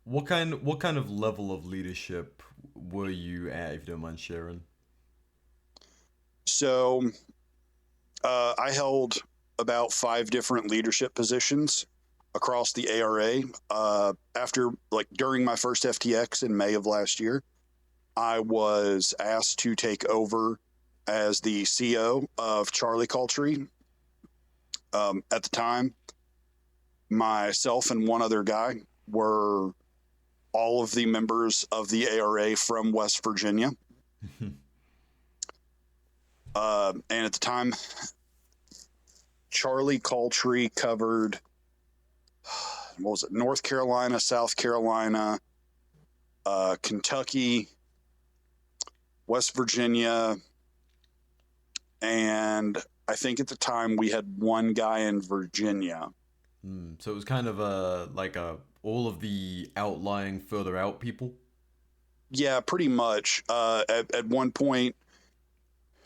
what kind of level of leadership were you at, if you don't mind sharing? So I held about 5 different leadership positions across the ARA. During my first FTX in May of last year, I was asked to take over as the CEO of Charlie Culture. At the time, myself and one other guy were all of the members of the ARA from West Virginia. And at the time, Charlie Culture covered, what was it, North Carolina, South Carolina, Kentucky, West Virginia, and I think at the time we had one guy in Virginia. So it was kind of all of the outlying further out people? Yeah, pretty much. At one point,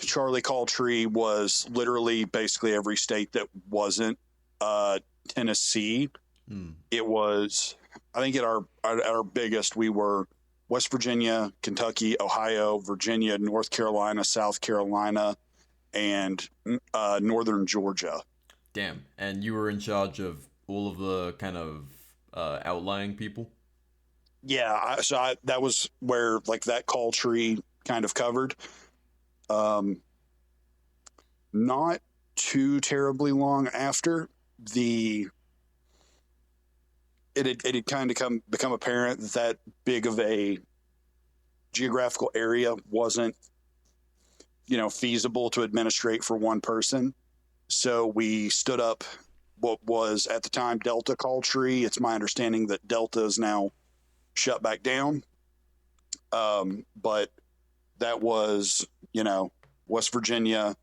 Charlie Culture was literally basically every state that wasn't Tennessee. It was, I think at our biggest, we were West Virginia, Kentucky, Ohio, Virginia, North Carolina, South Carolina, and northern Georgia. Damn. And you were in charge of all of the kind of outlying people? Yeah, that was where that culture kind of covered. Not too terribly long after, it had kind of become apparent that big of a geographical area wasn't, feasible to administrate for one person. So we stood up what was at the time Delta Culture. It's my understanding that Delta is now shut back down. But that was, West Virginia,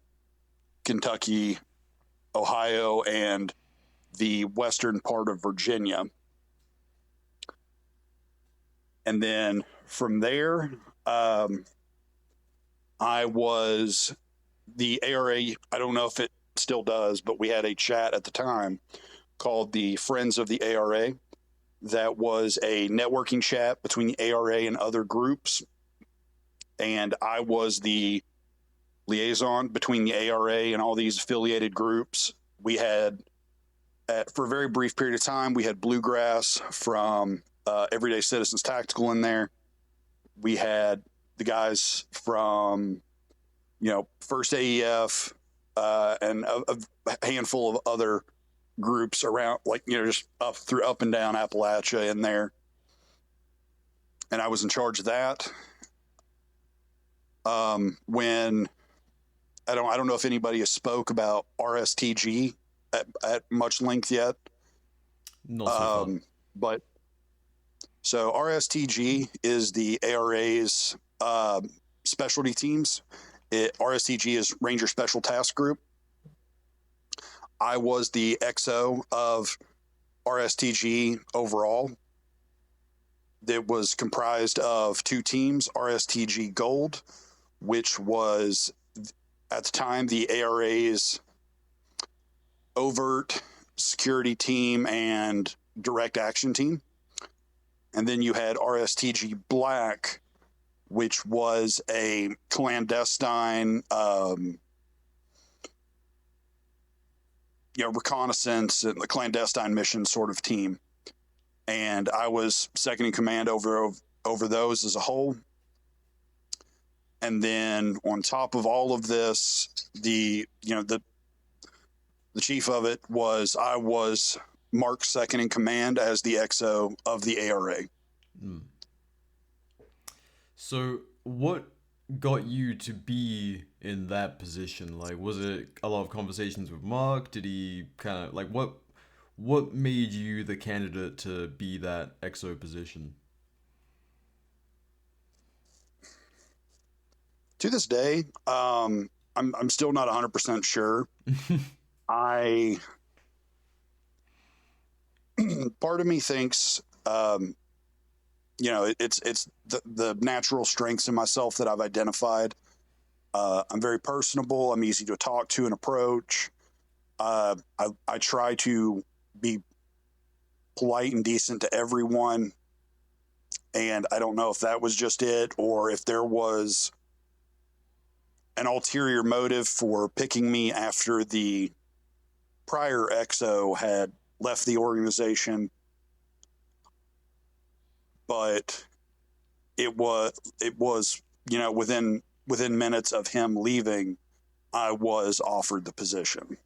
Kentucky, Ohio, and the western part of Virginia. And then from there, I was the ARA. I don't know if it still does, but we had a chat at the time called the Friends of the ARA. That was a networking chat between the ARA and other groups. And I was the liaison between the ARA and all these affiliated groups. We had, for a very brief period of time, we had Bluegrass from Everyday Citizens Tactical in there. We had the guys from, First AEF and a handful of other groups around, just up and down Appalachia in there. And I was in charge of that. When I don't know if anybody has spoke about RSTG at much length yet. Not so far. But so RSTG is the ARA's specialty teams. RSTG is Ranger Special Task Group. I was the XO of RSTG overall. It was comprised of two teams, RSTG Gold, which was at the time the ARA's overt security team and direct action team. And then you had RSTG Black, which was a clandestine reconnaissance and the clandestine mission sort of team. And I was second in command over those as a whole. And then on top of all of this, the chief of it was I was Mark's second in command as the XO of the ARA. So what got you to be in that position? Like, was it a lot of conversations with Mark? Did he kind of like what made you the candidate to be that XO position? To this day, I'm still not 100% sure. Part of me thinks, it's the natural strengths in myself that I've identified. I'm very personable. I'm easy to talk to and approach. I try to be polite and decent to everyone. And I don't know if that was just it or if there was an ulterior motive for picking me after the prior XO had left the organization. But it was within minutes of him leaving, I was offered the position.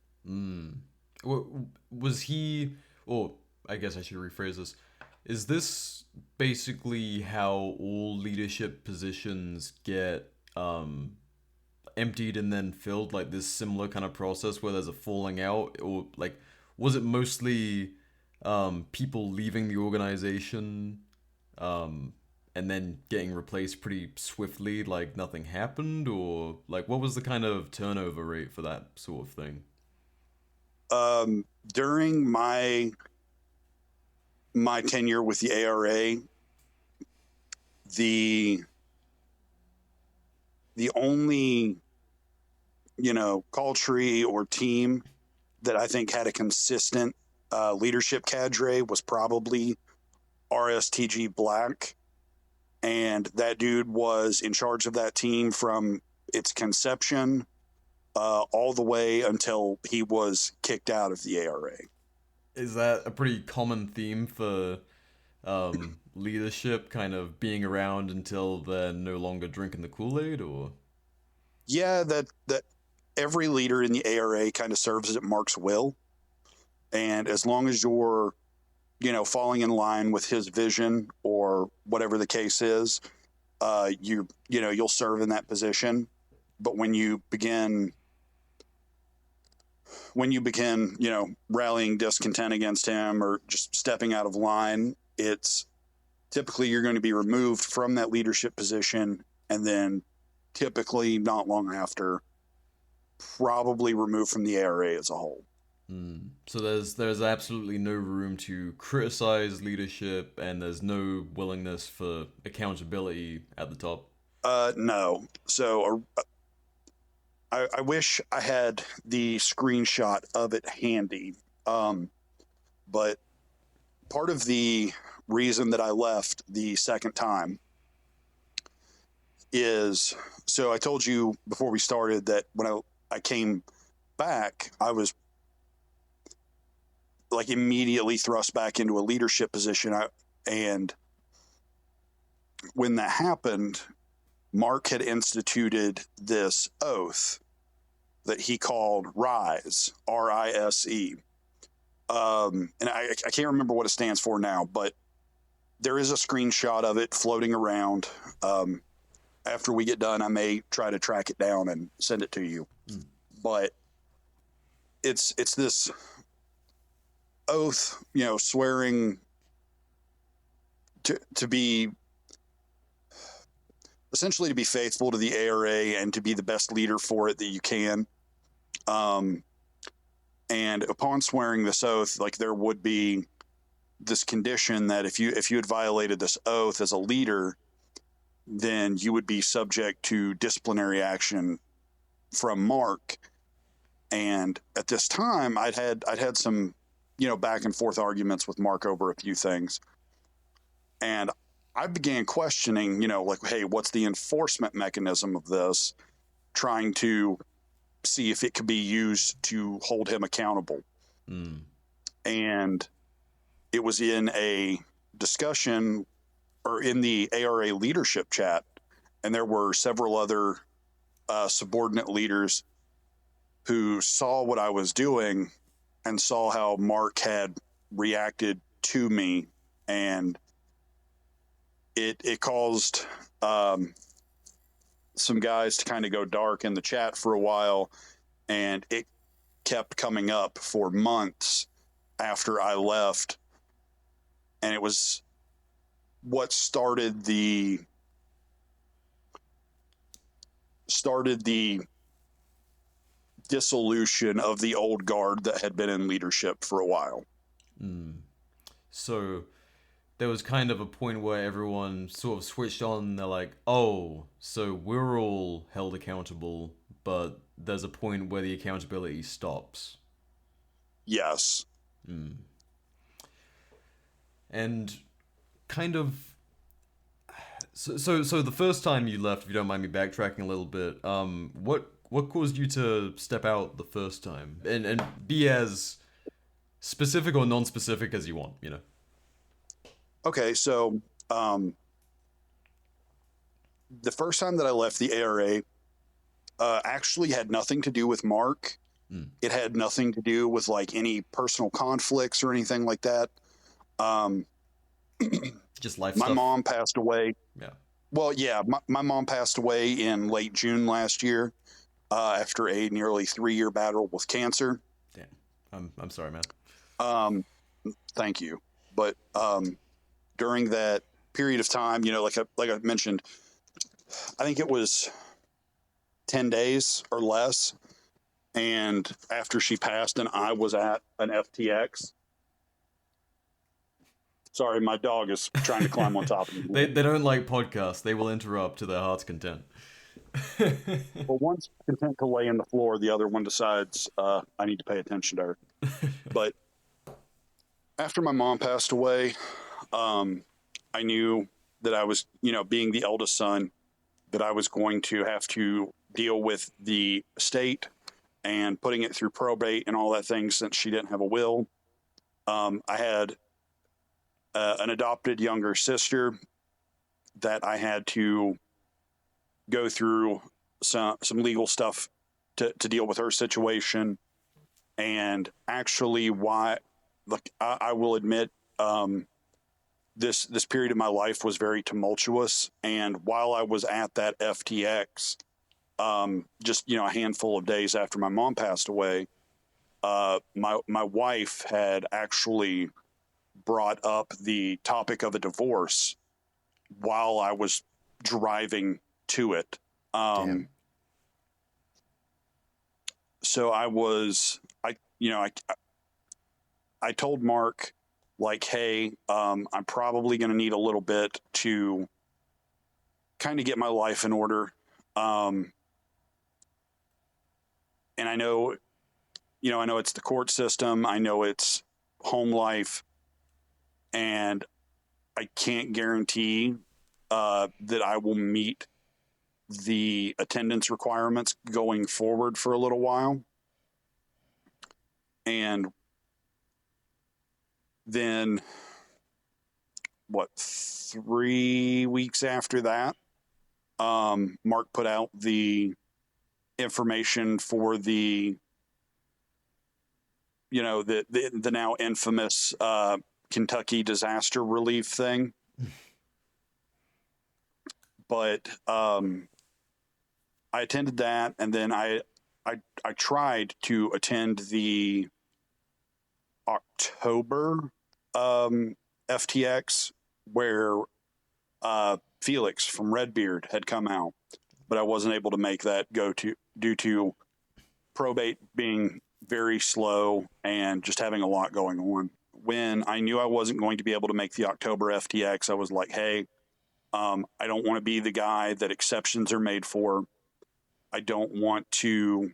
Was he, or I guess I should rephrase this, is this basically how all leadership positions get emptied and then filled, like this similar kind of process where there's a falling out? Or like, was it mostly people leaving the organization and then getting replaced pretty swiftly, like nothing happened? Or like, what was the kind of turnover rate for that sort of thing? During my tenure with the ARA, the only call tree or team that I think had a consistent leadership cadre was probably RSTG Black, and that dude was in charge of that team from its conception all the way until he was kicked out of the ARA. Is that a pretty common theme for leadership, kind of being around until they're no longer drinking the Kool-Aid? Or yeah, that every leader in the ARA kind of serves at Mark's will, and as long as you're falling in line with his vision or whatever the case is, you'll serve in that position. But when you begin rallying discontent against him or just stepping out of line, it's typically you're going to be removed from that leadership position, and then typically not long after, probably removed from the ARA as a whole. So there's absolutely no room to criticize leadership, and there's no willingness for accountability at the top. No. So I wish I had the screenshot of it handy. But part of the reason that I left the second time is, so I told you before we started that when I came back, I was like immediately thrust back into a leadership position. And when that happened, Mark had instituted this oath that he called RISE, R-I-S-E. And I can't remember what it stands for now, but there is a screenshot of it floating around. after we get done, I may try to track it down and send it to you. But it's this oath, swearing to be essentially to be faithful to the ARA and to be the best leader for it that you can. And upon swearing this oath, like, there would be this condition that if you had violated this oath as a leader, then you would be subject to disciplinary action from Mark. And at this time, I'd had some, back and forth arguments with Mark over a few things. And I began questioning, like, hey, what's the enforcement mechanism of this? Trying to see if it could be used to hold him accountable. And it was in a discussion, or in the ARA leadership chat, and there were several other subordinate leaders who saw what I was doing and saw how Mark had reacted to me, and it caused some guys to kind of go dark in the chat for a while, and it kept coming up for months after I left. And it was what started the dissolution of the old guard that had been in leadership for a while. So there was kind of a point where everyone sort of switched on. They're like, oh, so we're all held accountable, but there's a point where the accountability stops. Yes. And kind of, so the first time you left, if you don't mind me backtracking a little bit, what caused you to step out the first time? And be as specific or non-specific as you want, Okay, so the first time that I left the ARA actually had nothing to do with Mark. It had nothing to do with like any personal conflicts or anything like that. Just life my stuff. mom passed away. Yeah. Well, yeah, my mom passed away in late June last year after a nearly 3-year battle with cancer. Damn. I'm sorry, man. Thank you. But during that period of time, like I mentioned, I think it was 10 days or less. And after she passed and I was at an FTX. Sorry, my dog is trying to climb on top of me. They don't like podcasts. They will interrupt to their heart's content. Well, one's content to lay in the floor. The other one decides I need to pay attention to her. But after my mom passed away, I knew that I was, being the eldest son, that I was going to have to deal with the estate and putting it through probate and all that thing, since she didn't have a will. I had an adopted younger sister that I had to go through some legal stuff to deal with her situation. And actually, I will admit, this period of my life was very tumultuous. And while I was at that FTX, just, a handful of days after my mom passed away, my wife had actually brought up the topic of a divorce while I was driving to it. So I told Mark, like, hey, I'm probably going to need a little bit to kind of get my life in order. And I know it's the court system. I know it's home life. And I can't guarantee that I will meet the attendance requirements going forward for a little while. And then, 3 weeks after that, Mark put out the information for the now infamous Kentucky disaster relief thing. but I attended that, and then I tried to attend the October FTX where Felix from Redbeard had come out, but I wasn't able to make that due to probate being very slow and just having a lot going on. When I knew I wasn't going to be able to make the October FTX, I was like, hey, I don't want to be the guy that exceptions are made for. I don't want to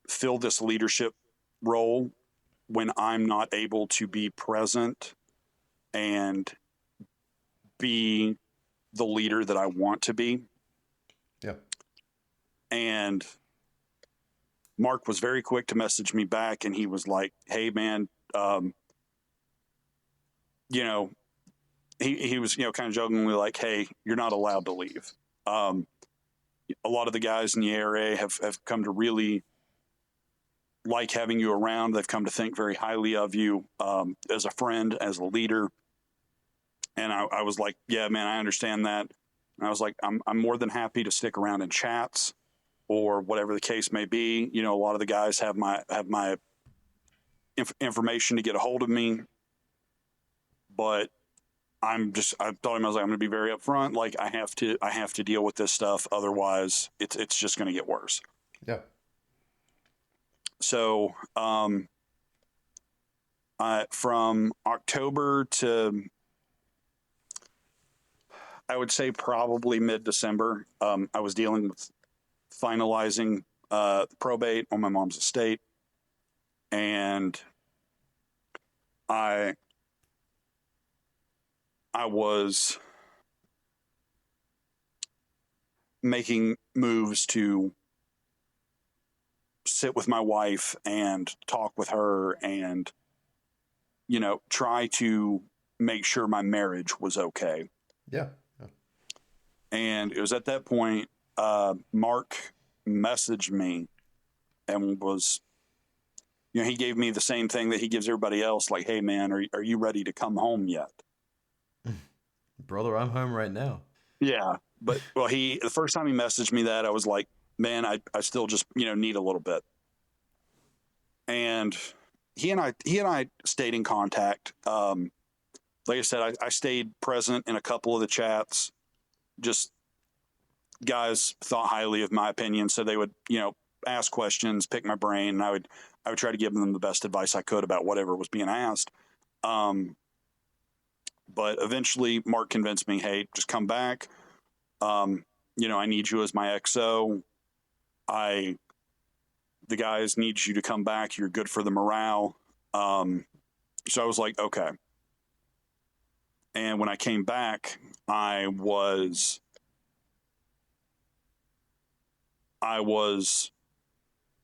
fill this leadership role when I'm not able to be present and be the leader that I want to be. Yeah. And Mark was very quick to message me back, and he was like, hey, man, he was, kind of jokingly like, hey, you're not allowed to leave. A lot of the guys in the ARA have come to really like having you around. They've come to think very highly of you as a friend, as a leader. And I was like, yeah, man, I understand that. And I was like, I'm more than happy to stick around in chats or whatever the case may be. A lot of the guys have my information to get a hold of me, but I told him, I was like, I'm going to be very upfront. Like I have to deal with this stuff. Otherwise it's just going to get worse. Yeah. So, from October to, I would say probably mid-December, I was dealing with finalizing probate on my mom's estate, and I was making moves to sit with my wife and talk with her and, try to make sure my marriage was okay. Yeah. And it was at that point, Mark messaged me and was, he gave me the same thing that he gives everybody else. Like, hey man, are you ready to come home yet? Brother, I'm home right now. Yeah. But the first time he messaged me that, I was like, man, I still just, need a little bit. And he and I stayed in contact. Like I said, I stayed present in a couple of the chats. Just guys thought highly of my opinion. So they would, ask questions, pick my brain, and I would try to give them the best advice I could about whatever was being asked. But eventually Mark convinced me, hey, just come back. I need you as my XO. The guys need you to come back. You're good for the morale. So I was like, okay. And when I came back, I was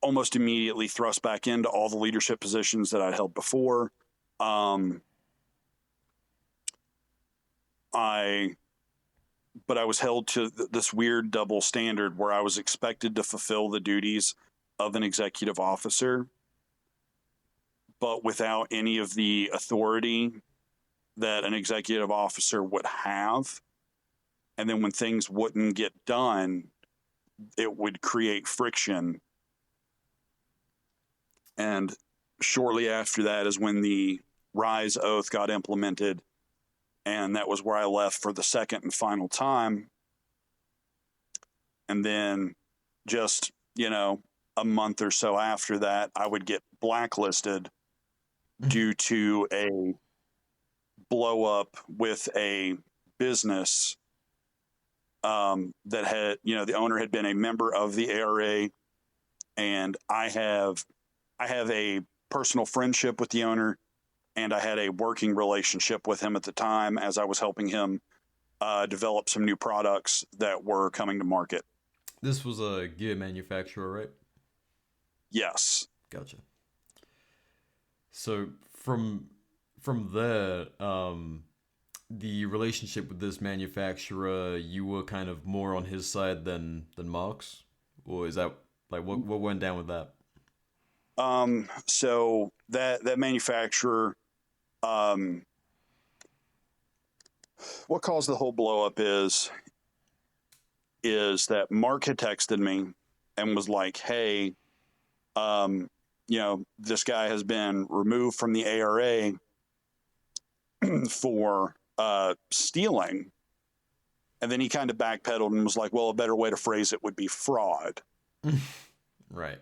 almost immediately thrust back into all the leadership positions that I'd held before. But I was held to this weird double standard where I was expected to fulfill the duties of an executive officer, but without any of the authority that an executive officer would have. And then when things wouldn't get done, it would create friction. And shortly after that is when the Rise Oath got implemented. And that was where I left for the second and final time. And then just, a month or so after that, I would get blacklisted due to a blow up with a business that had, the owner had been a member of the ARA, and I have a personal friendship with the owner, and I had a working relationship with him at the time as I was helping him develop some new products that were coming to market. This was a gear manufacturer, right? Yes. Gotcha. So from there, the relationship with this manufacturer, you were kind of more on his side than Mark's? Or is that, like, what went down with that? So that manufacturer, what caused the whole blow up is that Mark had texted me and was like, "Hey, this guy has been removed from the ARA for stealing." And then he kind of backpedaled and was like, "Well, a better way to phrase it would be fraud." Right.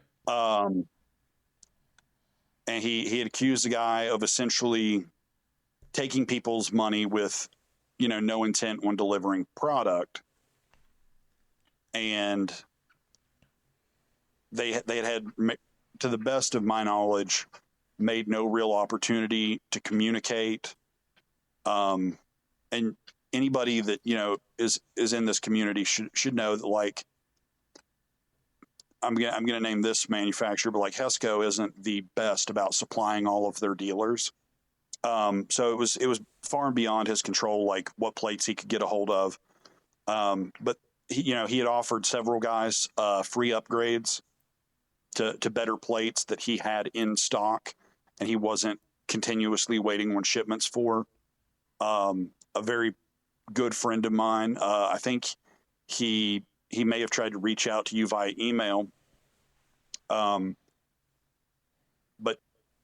And he had accused the guy of essentially taking people's money with, no intent on delivering product. And they had, to the best of my knowledge, made no real opportunity to communicate. And anybody that, is in this community should know that, like, I'm gonna name this manufacturer, but like Hesco isn't the best about supplying all of their dealers. So it was far and beyond his control, like what plates he could get a hold of. But he had offered several guys free upgrades to better plates that he had in stock, and he wasn't continuously waiting on shipments for. A very good friend of mine, I think he may have tried to reach out to you via email. But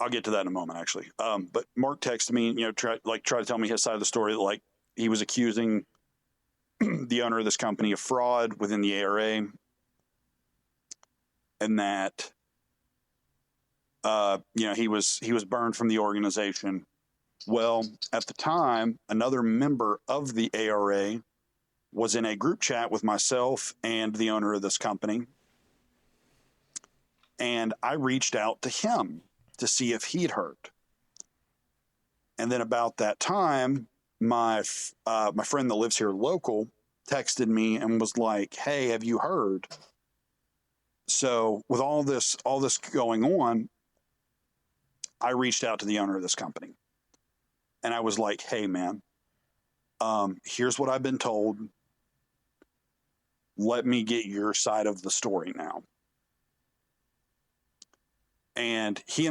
I'll get to that in a moment, actually. But Mark texted me, try to tell me his side of the story. That, like, he was accusing the owner of this company of fraud within the ARA, and that, he was burned from the organization. Well, at the time, another member of the ARA was in a group chat with myself and the owner of this company. And I reached out to him to see if he'd heard. And then about that time, my friend that lives here local texted me and was like, "Hey, have you heard?" So with all this going on, I reached out to the owner of this company. And I was like, "Hey, man, here's what I've been told. Let me get your side of the story now." And he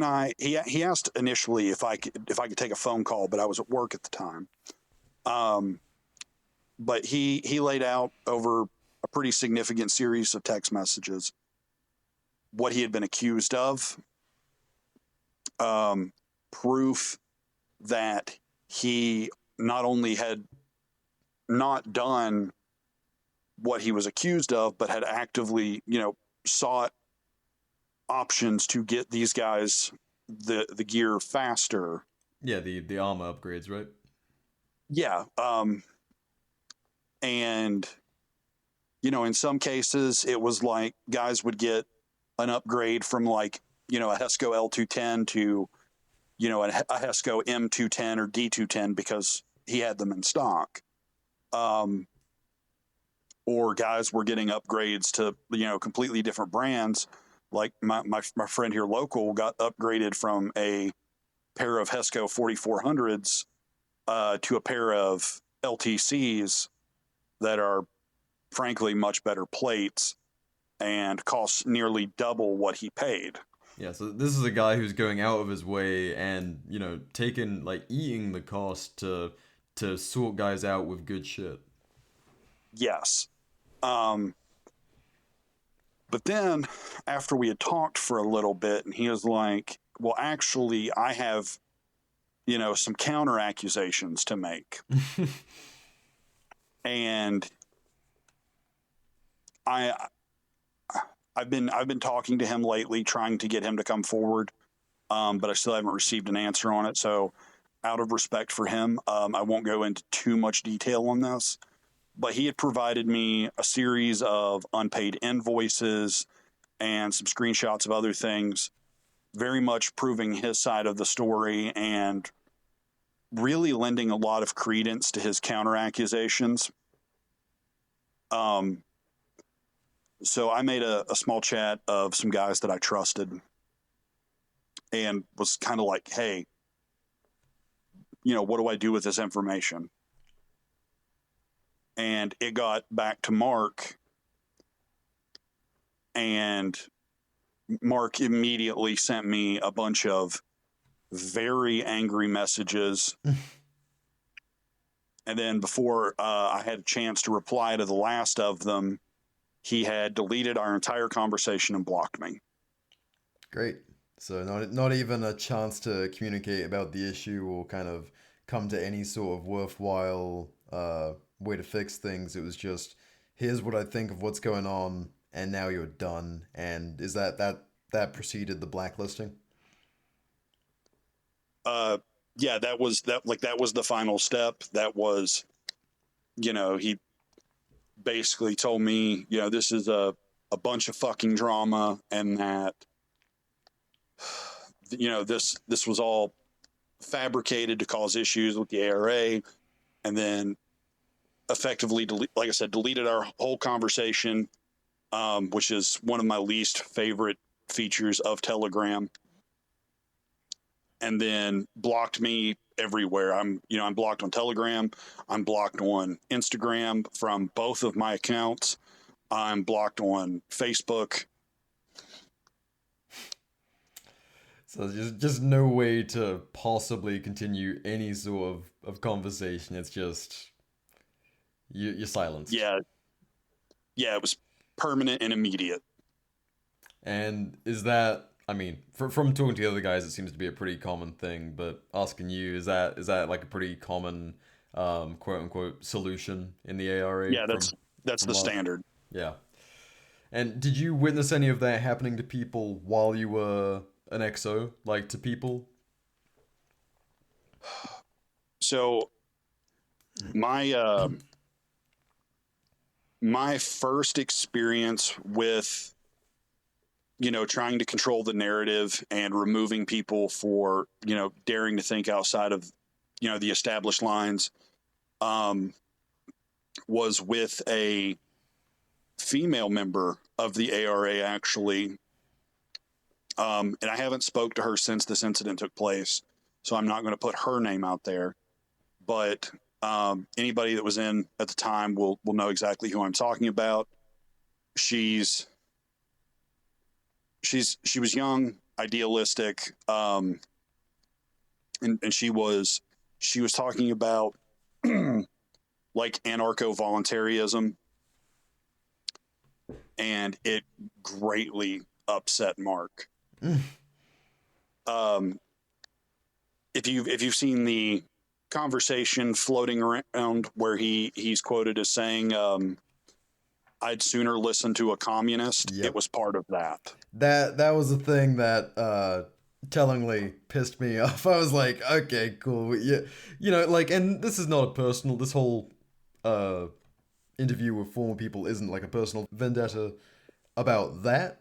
asked initially if I could take a phone call, but I was at work at the time. But he laid out over a pretty significant series of text messages what he had been accused of, proof that he not only had not done what he was accused of, but had actively, sought options to get these guys the gear faster. Yeah, the armor upgrades, right? Yeah. And, in some cases, it was like guys would get an upgrade from, like, a Hesco L210 to, a Hesco M210 or D210 because he had them in stock. Or guys were getting upgrades to, completely different brands. Like my friend here local got upgraded from a pair of Hesco 4400s to a pair of LTCs that are, frankly, much better plates and cost nearly double what he paid. Yeah, so this is a guy who's going out of his way and, taking, like, eating the cost to sort guys out with good shit. Yes. But then after we had talked for a little bit, and he was like, "Well, actually, I have, some counter accusations to make." And I've been talking to him lately, trying to get him to come forward, but I still haven't received an answer on it. So, out of respect for him, I won't go into too much detail on this. But he had provided me a series of unpaid invoices and some screenshots of other things, very much proving his side of the story and really lending a lot of credence to his counter accusations. So I made a small chat of some guys that I trusted and was kind of like, "Hey, what do I do with this information?" And it got back to Mark, and Mark immediately sent me a bunch of very angry messages And then before I had a chance to reply to the last of them, he had deleted our entire conversation and blocked me. Great. So not even a chance to communicate about the issue or kind of come to any sort of worthwhile way to fix things. It was just, here's what I think of what's going on, and now you're done. And is that preceded the blacklisting? Yeah, that was the final step. That was, he basically told me, this is a bunch of fucking drama, and that, this was all fabricated to cause issues with the ARA, and then effectively, deleted our whole conversation, which is one of my least favorite features of Telegram, and then blocked me everywhere. I'm blocked on Telegram. I'm blocked on Instagram from both of my accounts. I'm blocked on Facebook. So there's just no way to possibly continue any sort of conversation. It's just you're silenced. Yeah, it was permanent and immediate. And is that, I mean, from talking to the other guys, it seems to be a pretty common thing. But asking you, is that like a pretty common quote unquote solution in the ARA? Yeah, that's the standard. Yeah. And did you witness any of that happening to people while you were an XO, like to people? So my first experience with trying to control the narrative and removing people for daring to think outside of the established lines was with a female member of the ARA, actually. And I haven't spoke to her since this incident took place, so I'm not going to put her name out there. But anybody that was in at the time will know exactly who I'm talking about. She was young, idealistic, and she was talking about like anarcho-voluntarism, and it greatly upset Mark. If you've seen the conversation floating around where he's quoted as saying, I'd sooner listen to a communist. Yep. It was part of that. That was the thing that tellingly pissed me off. I was like, okay, cool. Yeah, and this is not a personal, this whole interview with former people isn't like a personal vendetta about that.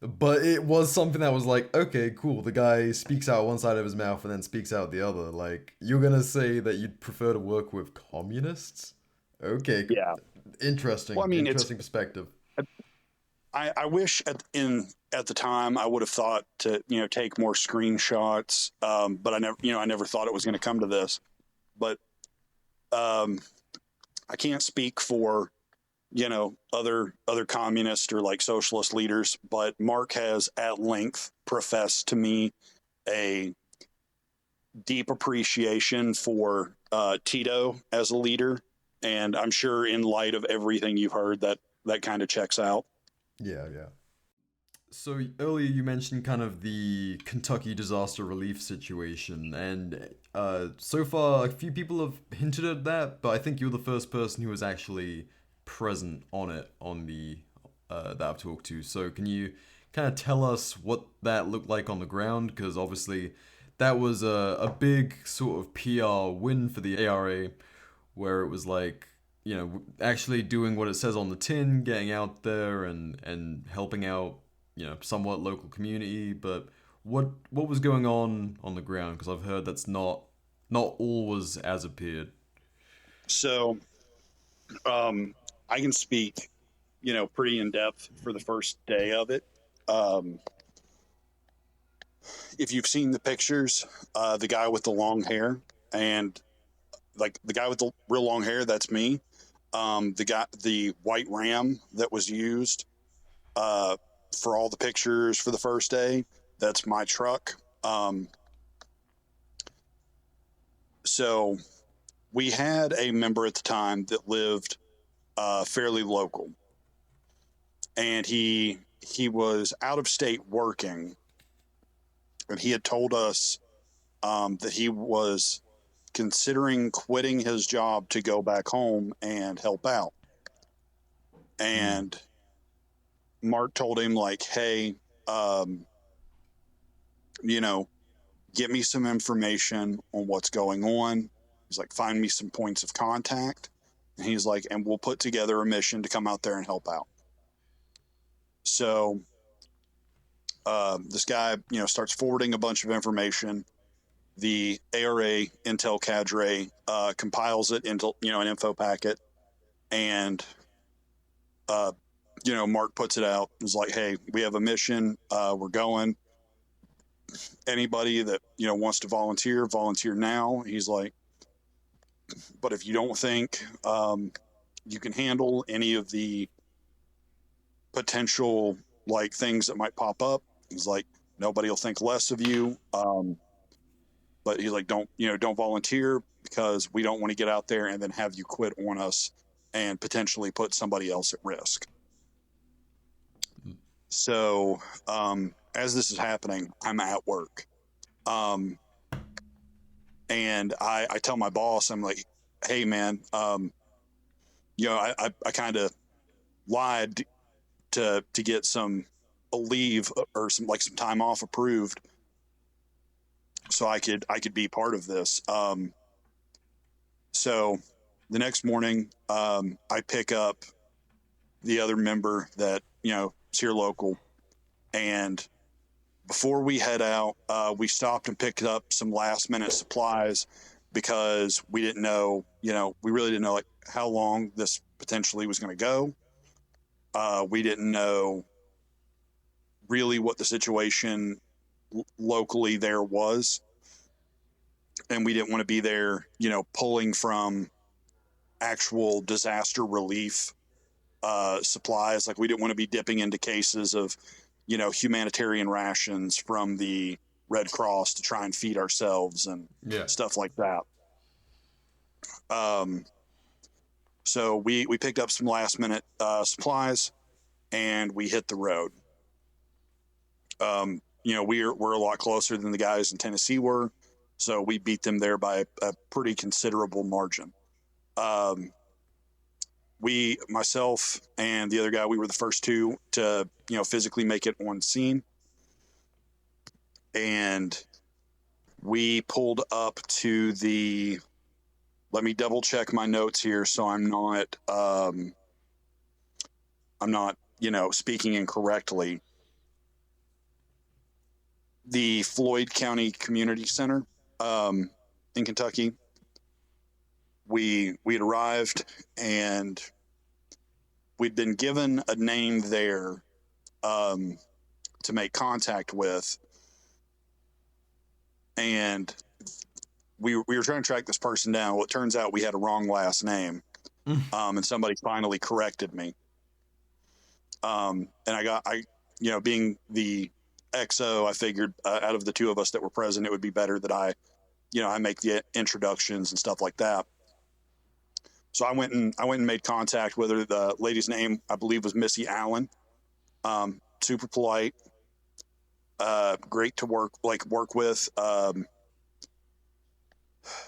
But it was something that was like, okay, cool. The guy speaks out one side of his mouth and then speaks out the other. Like, you're gonna say that you'd prefer to work with communists? Okay, Yeah. Interesting. Well, I mean, interesting perspective. I wish at the time I would have thought to take more screenshots, but I never thought it was going to come to this. But I can't speak for other communist or like socialist leaders, but Mark has at length professed to me a deep appreciation for Tito as a leader, and I'm sure in light of everything you've heard that kind of checks out. Yeah. So earlier you mentioned kind of the Kentucky disaster relief situation, and so far a few people have hinted at that, but I think you're the first person who was actually present on it on the that I've talked to. So can you kind of tell us what that looked like on the ground? Because obviously that was a big sort of PR win for the ARA, where it was like, actually doing what it says on the tin, getting out there and helping out, somewhat local community. But what was going on the ground? Because I've heard that's not all was as appeared. So I can speak, pretty in depth for the first day of it. If you've seen the pictures, the guy with the long hair, and like the guy with the real long hair, that's me. The white Ram that was used for all the pictures for the first day, that's my truck. So we had a member at the time that lived fairly local, and he was out of state working, and he had told us that he was considering quitting his job to go back home and help out. And Mark told him, like, hey, you know, get me some information on what's going on. He's like, find me some points of contact. And he's like, and we'll put together a mission to come out there and help out. So this guy, starts forwarding a bunch of information. The ARA Intel cadre compiles it into, an info packet. And, Mark puts it out. He's like, hey, we have a mission. We're going. Anybody that, wants to volunteer now. He's like, but if you don't think you can handle any of the potential like things that might pop up, he's like, nobody will think less of you. But he's like, don't volunteer, because we don't want to get out there and then have you quit on us and potentially put somebody else at risk. So as this is happening, I'm at work. And I tell my boss, I'm like, hey man, I kind of lied to get a leave or some time off approved so I could be part of this. So the next morning, I pick up the other member that, is here local. And before we head out, we stopped and picked up some last minute supplies, because we didn't know, we really didn't know like how long this potentially was going to go. We didn't know really what the situation locally there was. And we didn't want to be there, pulling from actual disaster relief supplies. Like, we didn't want to be dipping into cases of, humanitarian rations from the Red Cross to try and feed ourselves and stuff like that. So we picked up some last minute supplies, and we hit the road. We're a lot closer than the guys in Tennessee were, so we beat them there by a pretty considerable margin. Myself and the other guy, we were the first two to, physically make it on scene. And we pulled up to let me double check my notes here so I'm not, speaking incorrectly. The Floyd County Community Center in Kentucky. We had arrived, and we'd been given a name there to make contact with, and we were trying to track this person down. Well, it turns out we had a wrong last name, and somebody finally corrected me. And I being the XO, I figured out of the two of us that were present, it would be better that I make the introductions and stuff like that. So I went and made contact with her. The lady's name, I believe, was Missy Allen. Super polite, great to work with.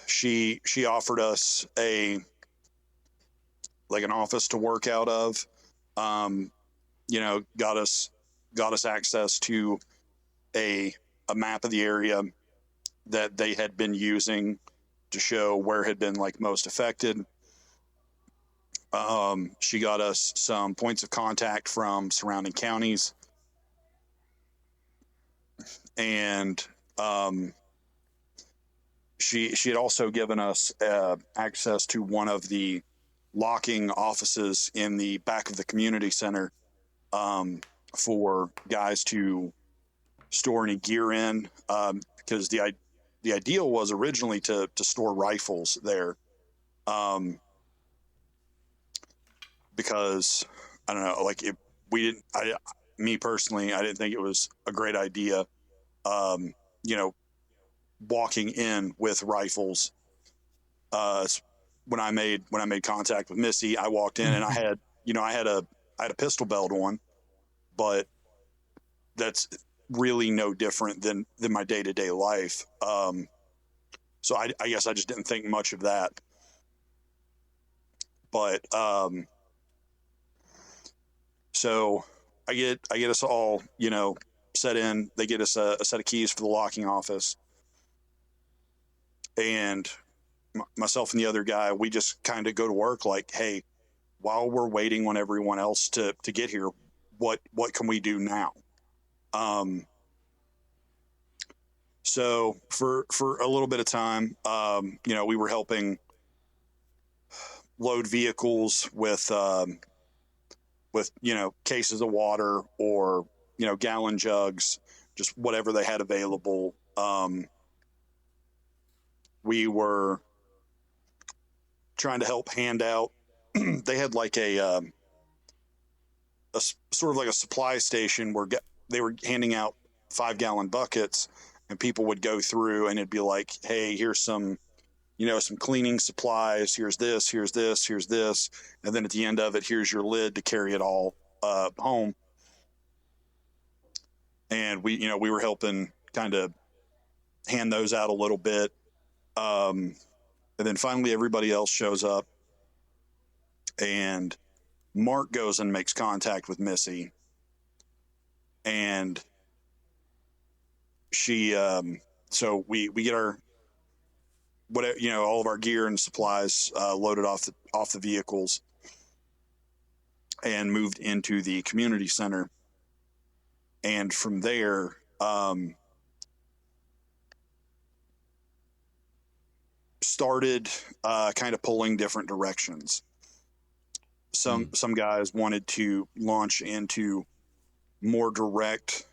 She offered us an office to work out of. Got us access to a map of the area that they had been using to show where had been most affected. She got us some points of contact from surrounding counties, and she had also given us access to one of the locking offices in the back of the community center for guys to store any gear in, because the ideal was originally to store rifles there. Because I don't know, me personally, I didn't think it was a great idea, walking in with rifles, when I made contact with Missy, I walked in and I had a pistol belt on, but that's really no different than my day-to-day life. So I guess I just didn't think much of that. But so I get us all, set in. They get us a set of keys for the locking office, and myself and the other guy, we just kind of go to work like, hey, while we're waiting on everyone else to get here, what can we do now? So for a little bit of time, we were helping load vehicles with cases of water or, gallon jugs, just whatever they had available. We were trying to help hand out. They had like a sort of like a supply station where they were handing out 5-gallon buckets, and people would go through and it'd be like, hey, here's some cleaning supplies. Here's this, here's this, here's this. And then at the end of it, here's your lid to carry it all home. And we were helping kind of hand those out a little bit. And then finally everybody else shows up, and Mark goes and makes contact with Missy, and she, so we get our, whatever, all of our gear and supplies, loaded off the vehicles and moved into the community center. And from there, started kind of pulling different directions. Some guys wanted to launch into more direct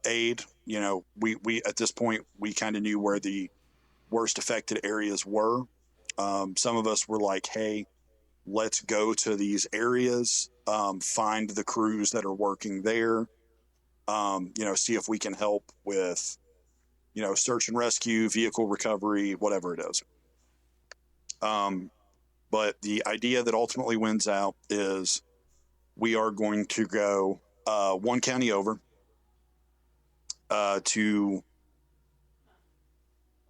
aid. We at this point, we kind of knew where the worst affected areas were. Some of us were like, hey, let's go to these areas, find the crews that are working there, see if we can help with, search and rescue, vehicle recovery, whatever it is. But the idea that ultimately wins out is we are going to go one county over to,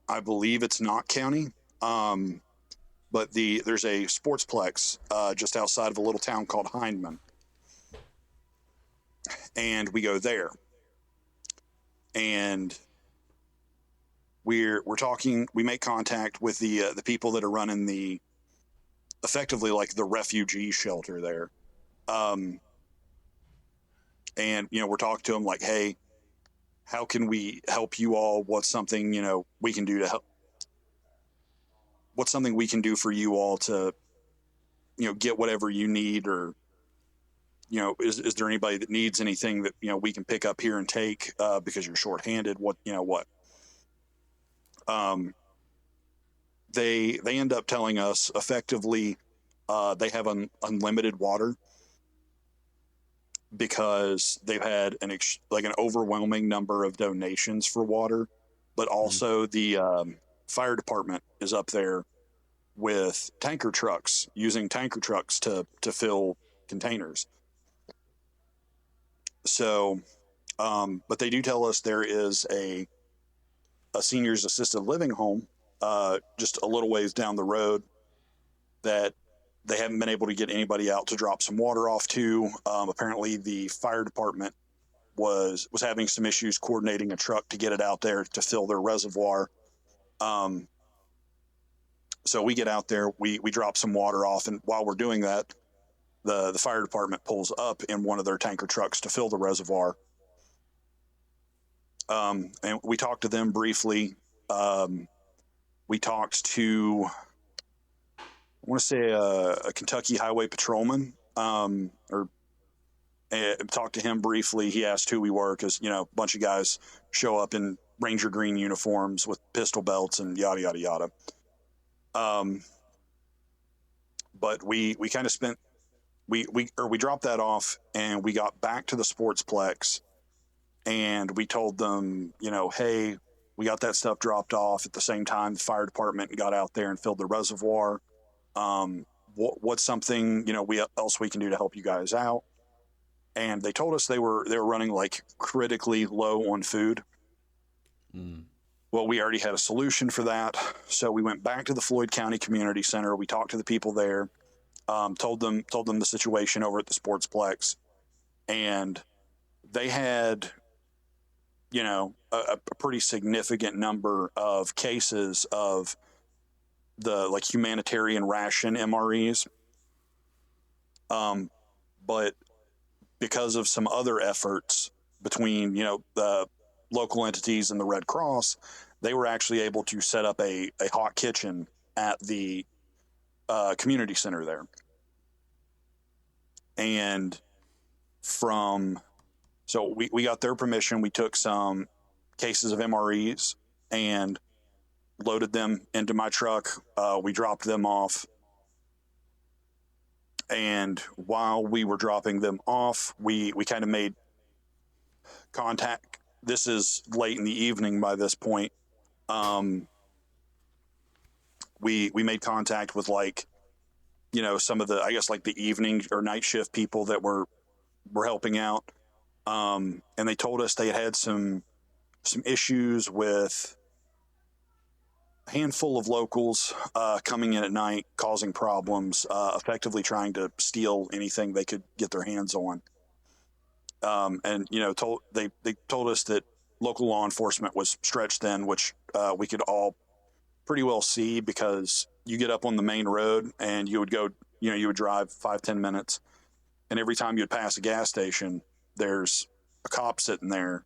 I believe it's Knott County, but there's a sportsplex just outside of a little town called Hindman, and we go there, and we're talking. We make contact with the people that are running the, effectively like the refugee shelter there, and we're talking to them like, hey, how can we help you all? What's something we can do to help? What's something we can do for you all to get whatever you need, or is there anybody that needs anything that we can pick up here and take because you're shorthanded? What they end up telling us effectively they have unlimited water because they've had an overwhelming number of donations for water, but also the fire department is up there with using tanker trucks to fill containers. So, but they do tell us there is a seniors assisted living home just a little ways down the road that they haven't been able to get anybody out to drop some water off to. Apparently the fire department was having some issues coordinating a truck to get it out there to fill their reservoir. So we get out there, we drop some water off, and while we're doing that, the fire department pulls up in one of their tanker trucks to fill the reservoir. And we talked to them briefly. We talked to, I want to say a Kentucky highway patrolman, or talked to him briefly. He asked who we were because, a bunch of guys show up in Ranger green uniforms with pistol belts and yada, yada, yada. But we kind of spent, we dropped that off and we got back to the sportsplex and we told them, hey, we got that stuff dropped off at the same time the fire department got out there and filled the reservoir. What's something, else we can do to help you guys out? And they told us they were running like critically low on food. Well, we already had a solution for that. So we went back to the Floyd County Community Center. We talked to the people there, told them the situation over at the Sportsplex, and they had, a pretty significant number of cases of the like humanitarian ration MREs. But because of some other efforts between, the local entities and the Red Cross, they were actually able to set up a hot kitchen at the community center there. And so we got their permission. We took some cases of MREs and loaded them into my truck. We dropped them off. And while we were dropping them off, we kind of made contact. This is late in the evening by this point. We made contact with some of the, I guess, like the evening or night shift people that were helping out. And they told us they had some issues with a handful of locals coming in at night, causing problems, effectively trying to steal anything they could get their hands on. And they told us that local law enforcement was stretched thin, which we could all pretty well see, because you get up on the main road and you would go, you would drive 5-10 minutes, and every time you'd pass a gas station, there's a cop sitting there,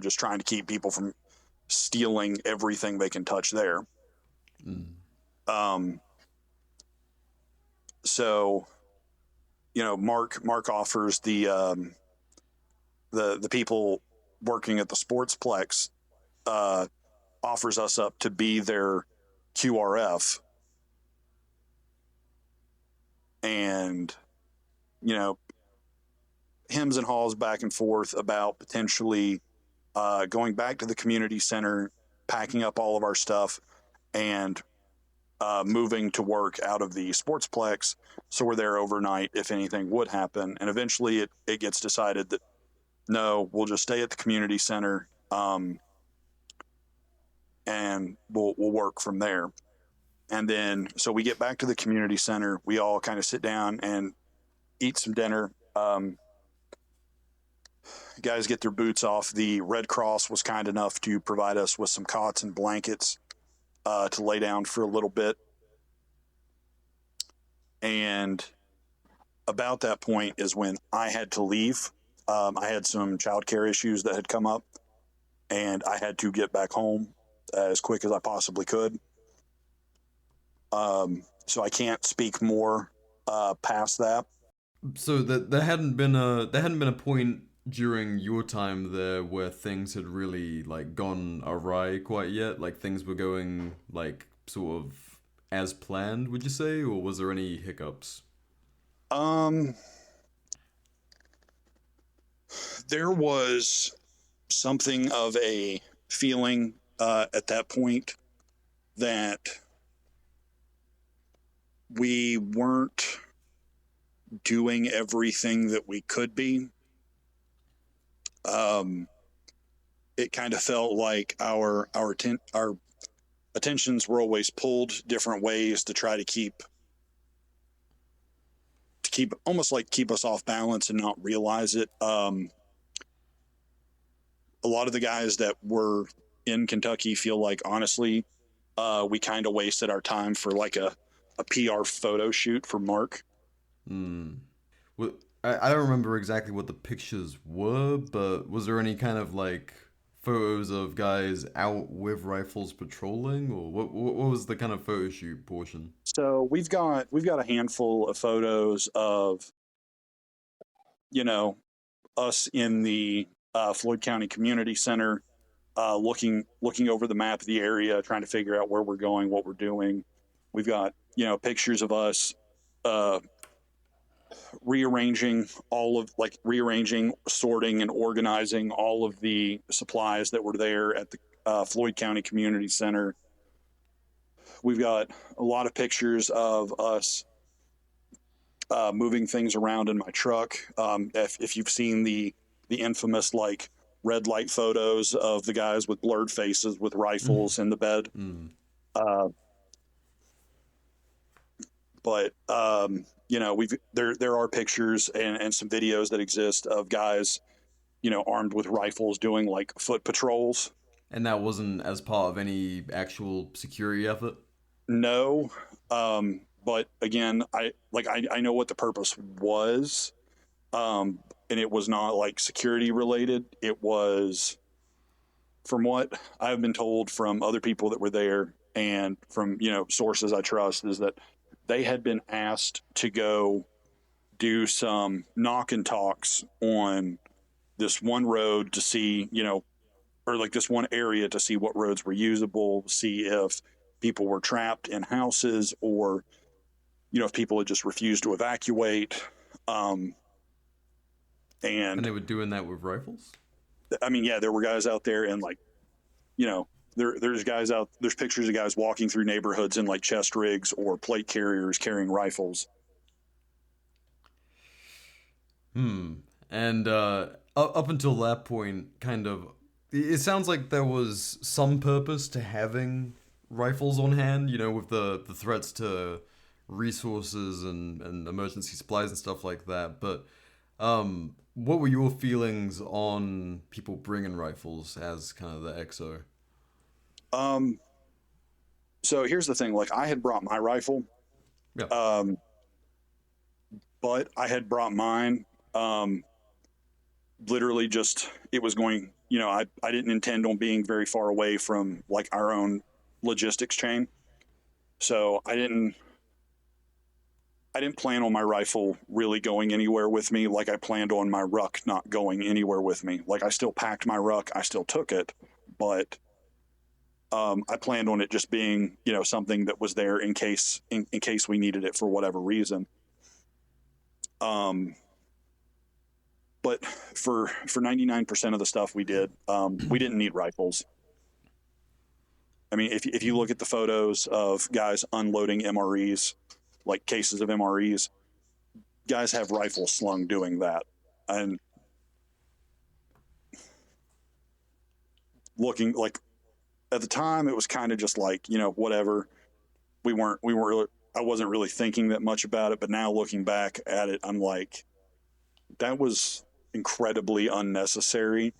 just trying to keep people from stealing everything they can touch there. So, Mark offers the people working at the Sportsplex, offers us up to be their QRF. And, hems and haws back and forth about potentially going back to the community center, packing up all of our stuff, and moving to work out of the Sportsplex, so we're there overnight if anything would happen. And eventually it gets decided that no, we'll just stay at the community center, and we'll work from there. And then so we get back to the community center, we all kind of sit down and eat some dinner. Guys get their boots off. The Red Cross was kind enough to provide us with some cots and blankets to lay down for a little bit. And about that point is when I had to leave. I had some childcare issues that had come up, and I had to get back home as quick as I possibly could. So I can't speak more past that. So that there hadn't been a point during your time there where things had really gone awry quite yet? Like things were going sort of as planned, would you say, or was there any hiccups? There was something of a feeling at that point that we weren't doing everything that we could be. It kind of felt like our attentions were always pulled different ways to try to keep us off balance and not realize it. A lot of the guys that were in Kentucky feel like, honestly, we kind of wasted our time for a PR photo shoot for Mark. Well, I don't remember exactly what the pictures were, but was there any kind of photos of guys out with rifles patrolling, or what was the kind of photo shoot portion? So we've got a handful of photos of us in the Floyd County Community Center, looking over the map of the area, trying to figure out where we're going, what we're doing. We've got pictures of us rearranging, sorting, and organizing all of the supplies that were there at the Floyd County Community Center. we've got a lot of pictures of us moving things around in my truck. If you've seen the infamous like red light photos of the guys with blurred faces with rifles in the bed. But you know, there are pictures and some videos that exist of guys, you know, armed with rifles doing like foot patrols. And that wasn't as part of any actual security effort? No. But again, I know what the purpose was. And it was not like security related. It was, from what I've been told from other people that were there and from, you know, sources I trust, is that they had been asked to go do some knock and talks on this one road to see, you know, or like this one area to see what roads were usable, see if people were trapped in houses or, you know, if people had just refused to evacuate. And they were doing that with rifles? I mean, yeah, there were guys out there and like, you know, there's pictures of guys walking through neighborhoods in like chest rigs or plate carriers carrying rifles. And up until that point, kind of, it sounds like there was some purpose to having rifles on hand, you know, with the threats to resources and emergency supplies and stuff like that. But what were your feelings on people bringing rifles as kind of the XO? So here's the thing, like I had brought my rifle, Yeah. but I had brought mine, literally just, it was going, you know, I didn't intend on being very far away from like our own logistics chain. So I didn't plan on my rifle really going anywhere with me like I planned on my ruck not going anywhere with me. Like I still packed my ruck, I still took it, but I planned on it just being, you know, something that was there in case we needed it for whatever reason. But for 99% of the stuff we did, we didn't need rifles. I mean, if you look at the photos of guys unloading MREs, like cases of MREs, guys have rifles slung doing that. And looking like at the time, it was kind of just like, you know, whatever. We weren't really, I wasn't really thinking that much about it, but now looking back at it, I'm like, that was incredibly unnecessary.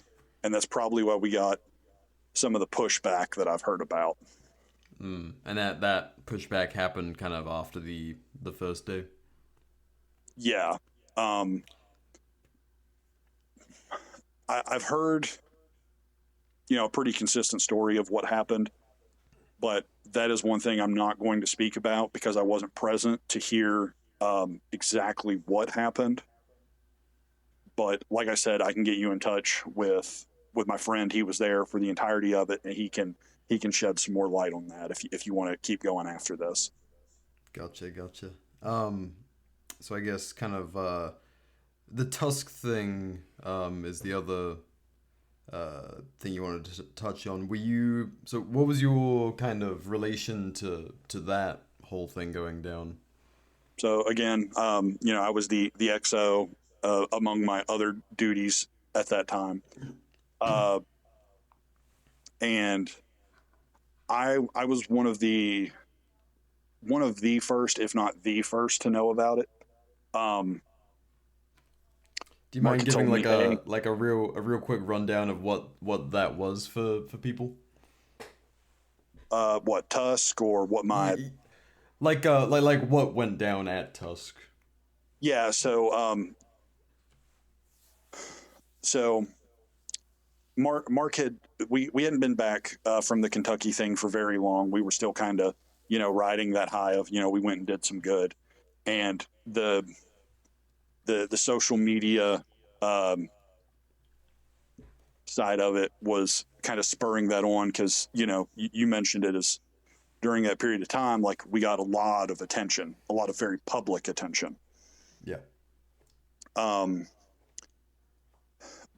And that's probably why we got some of the pushback that I've heard about. And that pushback happened kind of after the first day. Yeah. I've heard, you know, a pretty consistent story of what happened, but that is one thing I'm not going to speak about because I wasn't present to hear exactly what happened. But like I said, I can get you in touch with my friend. He was there for the entirety of it, and he can shed some more light on that if you want to keep going after this. Gotcha. So I guess kind of the Tusk thing is the other thing you wanted to touch on. So what was your kind of relation to that whole thing going down? So again, you know, I was the XO among my other duties at that time. And I was one of the first, if not the first, to know about it. Do you mind giving like a real quick rundown of what that was for people? What, Tusk, or what my like what went down at Tusk? Yeah, so Mark had we hadn't been back from the Kentucky thing for very long. We were still kind of, you know, riding that high of, you know, we went and did some good, and the social media side of it was kind of spurring that on because, you know, you mentioned it as during that period of time, like we got a lot of attention, a lot of very public attention. Yeah.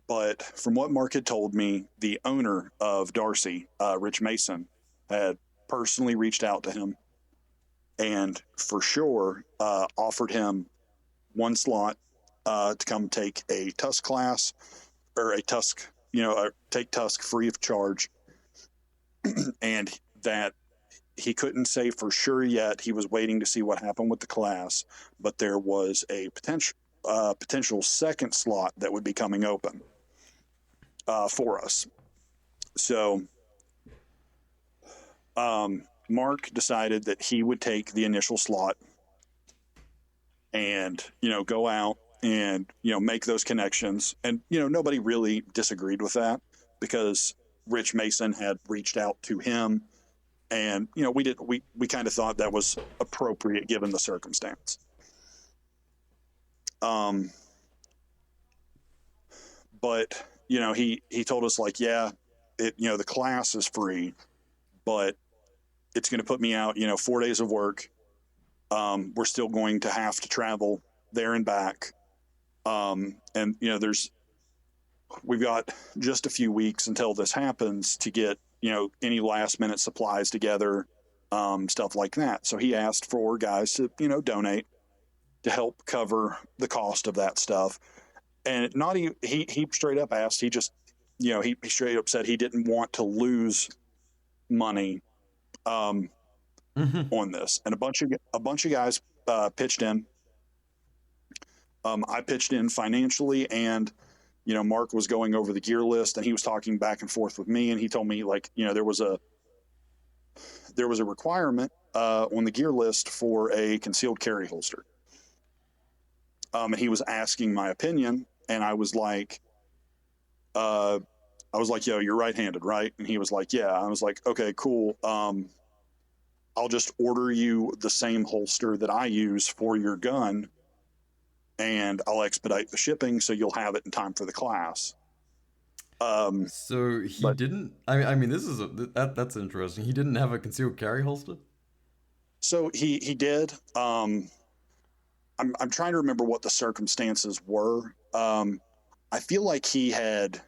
But from what Mark had told me, the owner of Darcy, Rich Mason, had personally reached out to him and for sure offered him one slot to come take a Tusk class, or a Tusk, take Tusk free of charge. And that he couldn't say for sure yet. He was waiting to see what happened with the class, but there was a potential second slot that would be coming open for us. So Mark decided that he would take the initial slot and, go out and, make those connections. And, nobody really disagreed with that because Rich Mason had reached out to him. And, we kind of thought that was appropriate given the circumstance. But, he told us like, yeah, the class is free, but it's going to put me out, 4 days of work. We're still going to have to travel there and back. And, we've got just a few weeks until this happens to get, any last minute supplies together, stuff like that. So he asked for guys to, donate to help cover the cost of that stuff. And not even, he straight up asked, he just, he straight up said he didn't want to lose money on this. And a bunch of guys pitched in. I pitched in financially, and Mark was going over the gear list, and he was talking back and forth with me, and he told me like, there was a requirement on the gear list for a concealed carry holster. And he was asking my opinion, and I was like, yo, you're right-handed, right? And he was like, yeah. I was like, okay, cool. I'll just order you the same holster that I use for your gun, and I'll expedite the shipping so you'll have it in time for the class. So he didn't. I mean, this is that's interesting. He didn't have a concealed carry holster. So he did. I'm trying to remember what the circumstances were. I feel like he had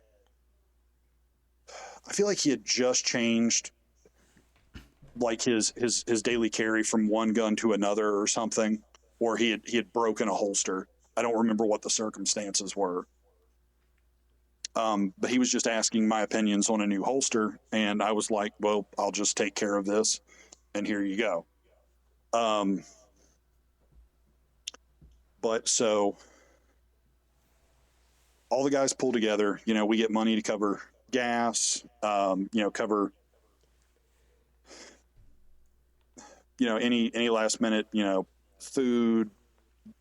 just changed like his daily carry from one gun to another or something, or he had broken a holster. I don't remember what the circumstances were. But he was just asking my opinions on a new holster, and I was like, well, I'll just take care of this, and here you go. But so all the guys pull together, we get money to cover gas, cover, any last minute, food,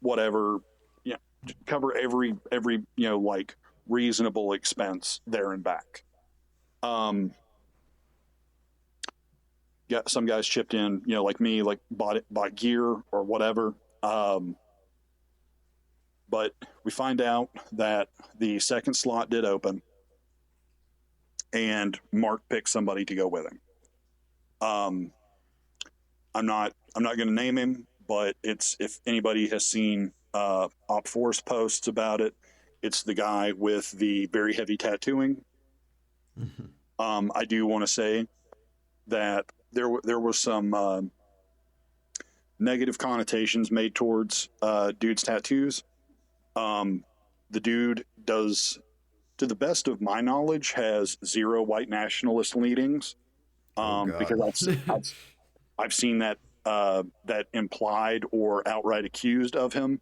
whatever, cover every, like reasonable expense there and back. Got some guys chipped in, like me, like bought gear or whatever. But we find out that the second slot did open, and Mark picked somebody to go with him. I'm not going to name him, but it's, if anybody has seen Op Force posts about it, it's the guy with the very heavy tattooing. I do want to say that there was some negative connotations made towards dude's tattoos. The dude does, to the best of my knowledge, has zero white nationalist leanings. Because I've seen that that implied or outright accused of him.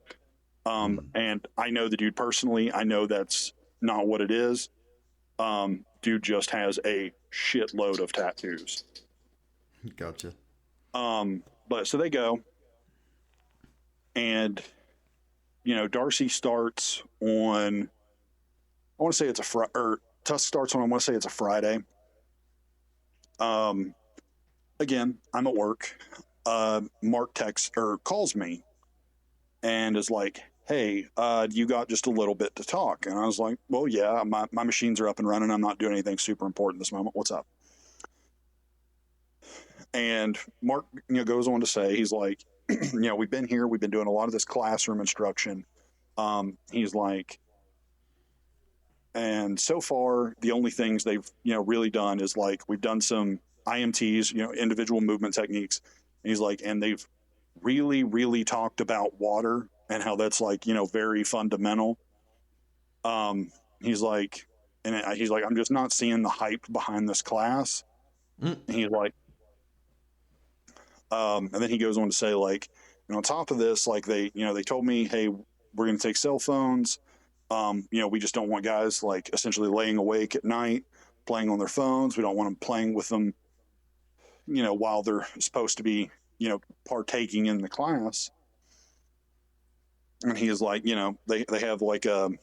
And I know the dude personally. I know that's not what it is. Dude just has a shitload of tattoos. Gotcha. But so they go, and Darcy starts on, I want to say it's Tusk starts on, I want to say it's a Friday. Again, I'm at work. Mark texts or calls me and is like, hey, you got just a little bit to talk? And I was like, well, yeah, my machines are up and running. I'm not doing anything super important this moment. What's up? And Mark, goes on to say, he's like, we've been here, we've been doing a lot of this classroom instruction. He's like, and so far the only things they've, really done is like, we've done some IMTs, individual movement techniques. And he's like, and they've really, really talked about water and how that's like, very fundamental. He's like, I'm just not seeing the hype behind this class. And he's like, and then he goes on to say, like, on top of this, like they told me, hey, we're going to take cell phones. We just don't want guys like essentially laying awake at night, playing on their phones. We don't want them playing with them, while they're supposed to be, partaking in the class. And he is like, they have like an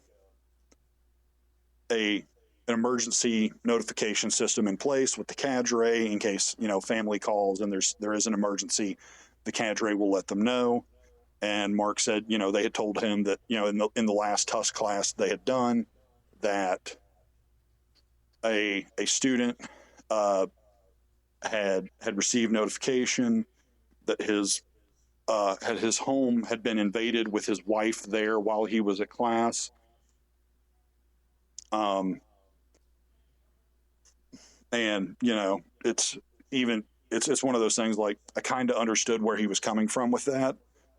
emergency notification system in place with the cadre in case, family calls and there is an emergency, the cadre will let them know. And Mark said, they had told him that, in the last TUS class they had done, that a student had received notification that his home had been invaded with his wife there while he was at class. And it's one of those things, like, I kind of understood where he was coming from with that,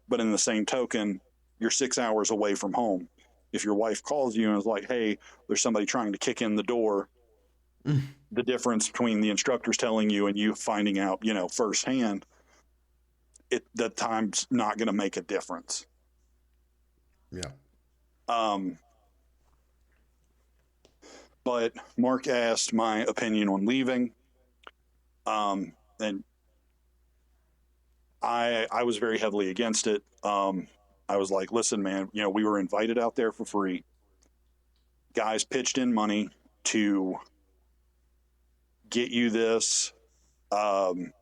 but in the same token, you're 6 hours away from home. If your wife calls you and is like, hey, there's somebody trying to kick in the door, the difference between the instructors telling you and you finding out, firsthand, that time's not going to make a difference. Yeah. But Mark asked my opinion on leaving. And I was very heavily against it. I was like, listen, man, we were invited out there for free. Guys pitched in money to get you this, to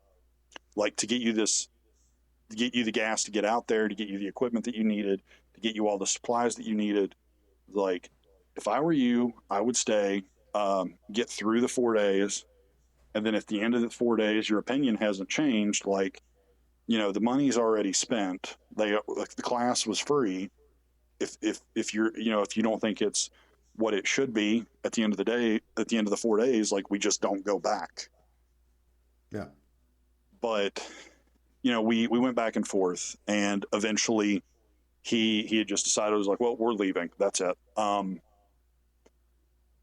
get you the gas to get out there, to get you the equipment that you needed, to get you all the supplies that you needed. Like, if I were you, I would stay, get through the 4 days. And then at the end of the 4 days, your opinion hasn't changed. Like, the money's already spent. The class was free. If you're, if you don't think it's what it should be at the end of the day, at the end of the 4 days, like, we just don't go back. Yeah. But, we went back and forth, and eventually he had just decided, was like, well, we're leaving. That's it.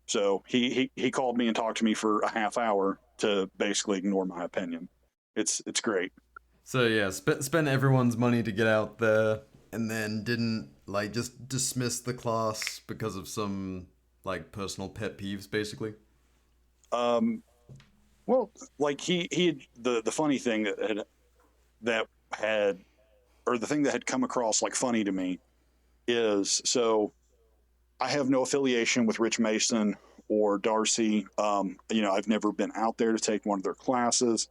So he called me and talked to me for a half hour to basically ignore my opinion. It's great. So yeah, spent everyone's money to get out there, and then didn't just dismiss the class because of some personal pet peeves, basically. Well, like he the funny thing the thing that had come across like funny to me is, so I have no affiliation with Rich Mason or Darcy. I've never been out there to take one of their classes,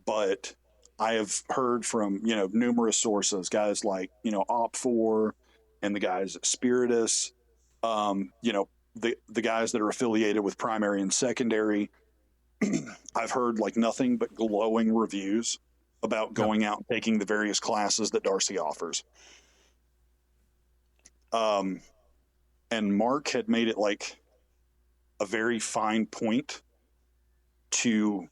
but I have heard from, numerous sources, guys like, Op4 and the guys at Spiritus, the guys that are affiliated with primary and secondary. I've heard nothing but glowing reviews about going out and taking the various classes that Darcy offers. And Mark had made it a very fine point to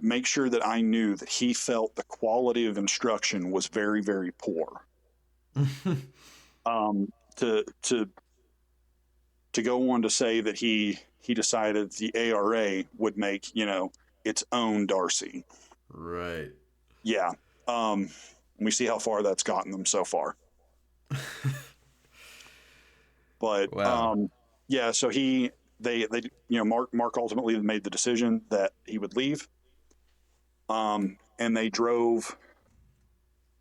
make sure that I knew that he felt the quality of instruction was very, very poor. To go on to say that he decided the ARA would make, its own Darcy. Right. Yeah. We see how far that's gotten them so far. But wow. Yeah, so Mark ultimately made the decision that he would leave. And they drove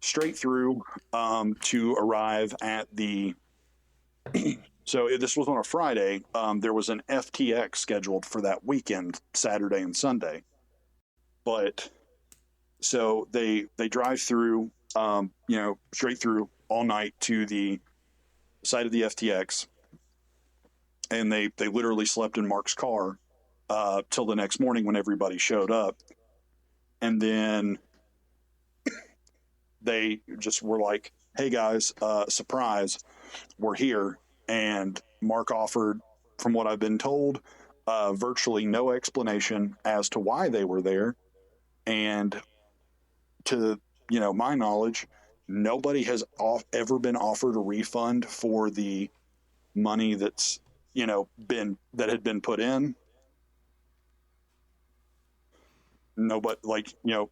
straight through to arrive at the so this was on a Friday. There was an FTX scheduled for that weekend, Saturday and Sunday. But so they drive through, straight through all night to the site of the FTX. And they literally slept in Mark's car till the next morning when everybody showed up. And then they just were like, hey guys, surprise, we're here. And Mark offered, from what I've been told, virtually no explanation as to why they were there. And to, my knowledge, nobody has ever been offered a refund for the money that had been put in. Nobody,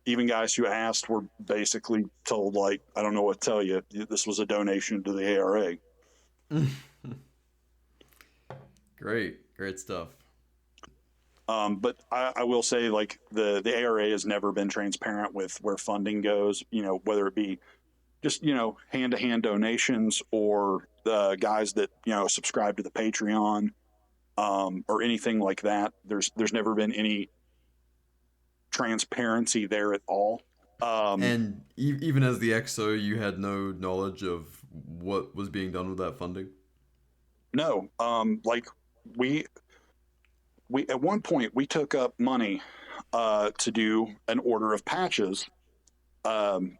even guys who asked were basically told, like, I don't know what to tell you. This was a donation to the ARA. Great stuff. But I will say, like, the ARA has never been transparent with where funding goes, whether it be just, hand-to-hand donations or the guys that, subscribe to the Patreon, or anything like that. There's never been any transparency there at all. And even as the XO, you had no knowledge of what was being done with that funding? No. We at one point we took up money to do an order of patches, because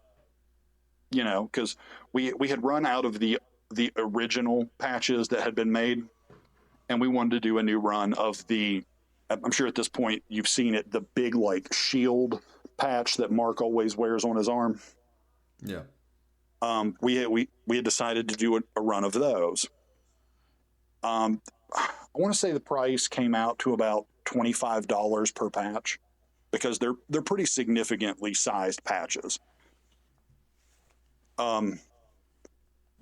we had run out of the original patches that had been made, and we wanted to do a new run of the, I'm sure at this point you've seen it, the big, like, shield patch that Mark always wears on his arm. Yeah. We had decided to do a run of those. I want to say the price came out to about $25 per patch, because they're pretty significantly sized patches.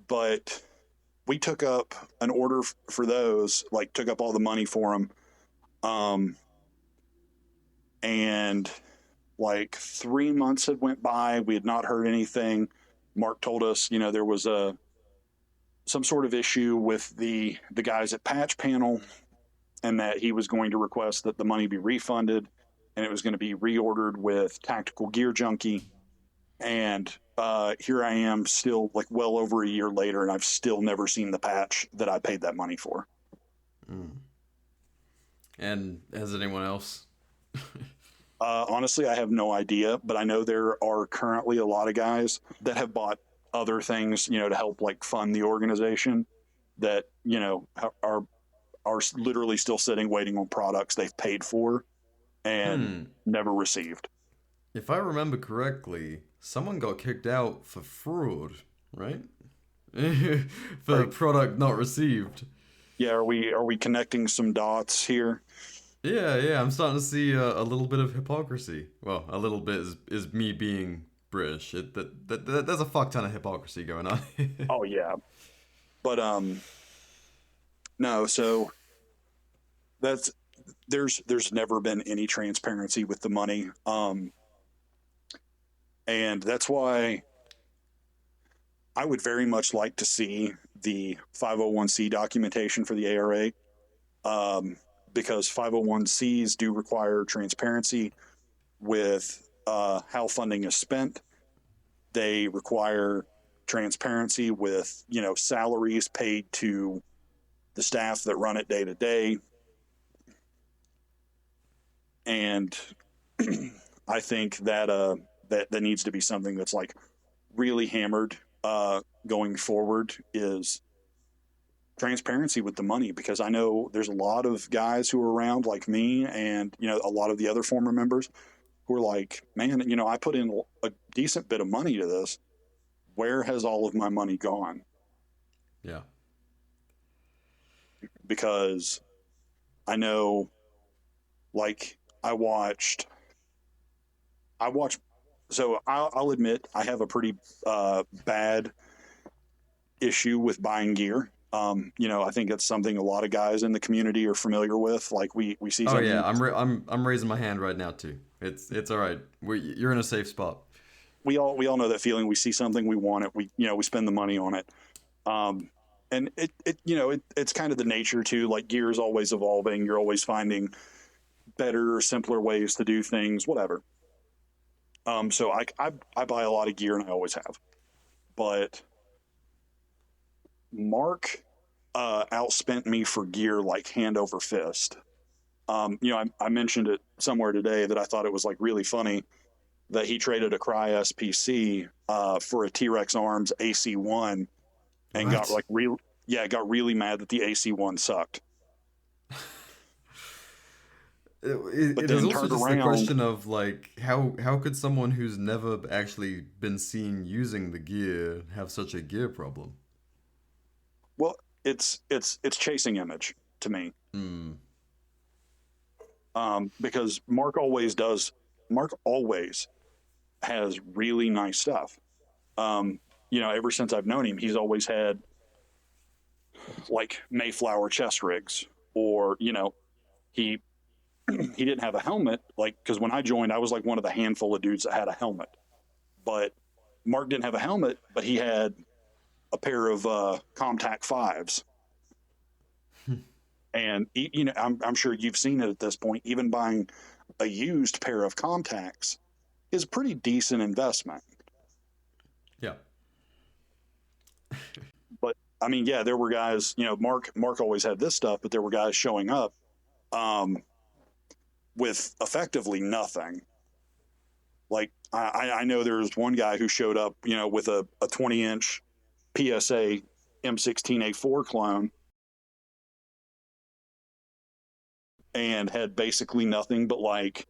But we took up an order for those, like, took up all the money for them. And like 3 months had went by. We had not heard anything. Mark told us, there was some sort of issue with the guys at Patch Panel, and that he was going to request that the money be refunded, and it was going to be reordered with Tactical Gear Junkie. And here I am, still, like, well over a year later, and I've still never seen the patch that I paid that money for. And has anyone else? Honestly, I have no idea, but I know there are currently a lot of guys that have bought other things, to help, like, fund the organization, that, are literally still sitting waiting on products they've paid for and never received. If I remember correctly, someone got kicked out for fraud, right? For product not received. Yeah, are we connecting some dots here? Yeah, I'm starting to see a little bit of hypocrisy. Well, a little bit is me being British. There's a fuck ton of hypocrisy going on. Oh yeah, but no. So there's never been any transparency with the money, and that's why I would very much like to see the 501c documentation for the ARA. Because 501c's do require transparency with how funding is spent. They require transparency with, salaries paid to the staff that run it day to day. And I think that that needs to be something that's, like, really hammered going forward, is transparency with the money, because I know there's a lot of guys who are around, like me, and a lot of the other former members, who are like, man, I put in a decent bit of money to this. Where has all of my money gone? Yeah. Because I know, like, I watched, so I'll admit I have a pretty bad issue with buying gear. I think it's something a lot of guys in the community are familiar with. Like, we see. Oh yeah, I'm raising my hand right now too. It's all right. You're in a safe spot. We all know that feeling. We see something, we want it. We spend the money on it. And it's kind of the nature too. Like, gear is always evolving. You're always finding better or simpler ways to do things. Whatever. So I buy a lot of gear, and I always have. But Mark outspent me for gear like hand over fist. I mentioned it somewhere today that I thought it was, like, really funny that he traded a Cry SPC for a T-Rex Arms AC1 and got really mad that the AC1 sucked. But there's then also turned just the around. question of like how could someone who's never actually been seen using the gear have such a gear problem? Well, it's chasing image to me. Hmm. Because Mark always has really nice stuff. Ever since I've known him, he's always had like Mayflower chest rigs, or he he didn't have a helmet, like, because when I joined, I was like one of the handful of dudes that had a helmet. But Mark didn't have a helmet, but he had a pair of Comtac fives. And I'm sure you've seen it at this point. Even buying a used pair of Comtacs is a pretty decent investment. Yeah. But I mean, yeah, there were guys. Mark always had this stuff, but there were guys showing up with effectively nothing. Like I know there was one guy who showed up, with a 20-inch PSA M16A4 clone, and had basically nothing but like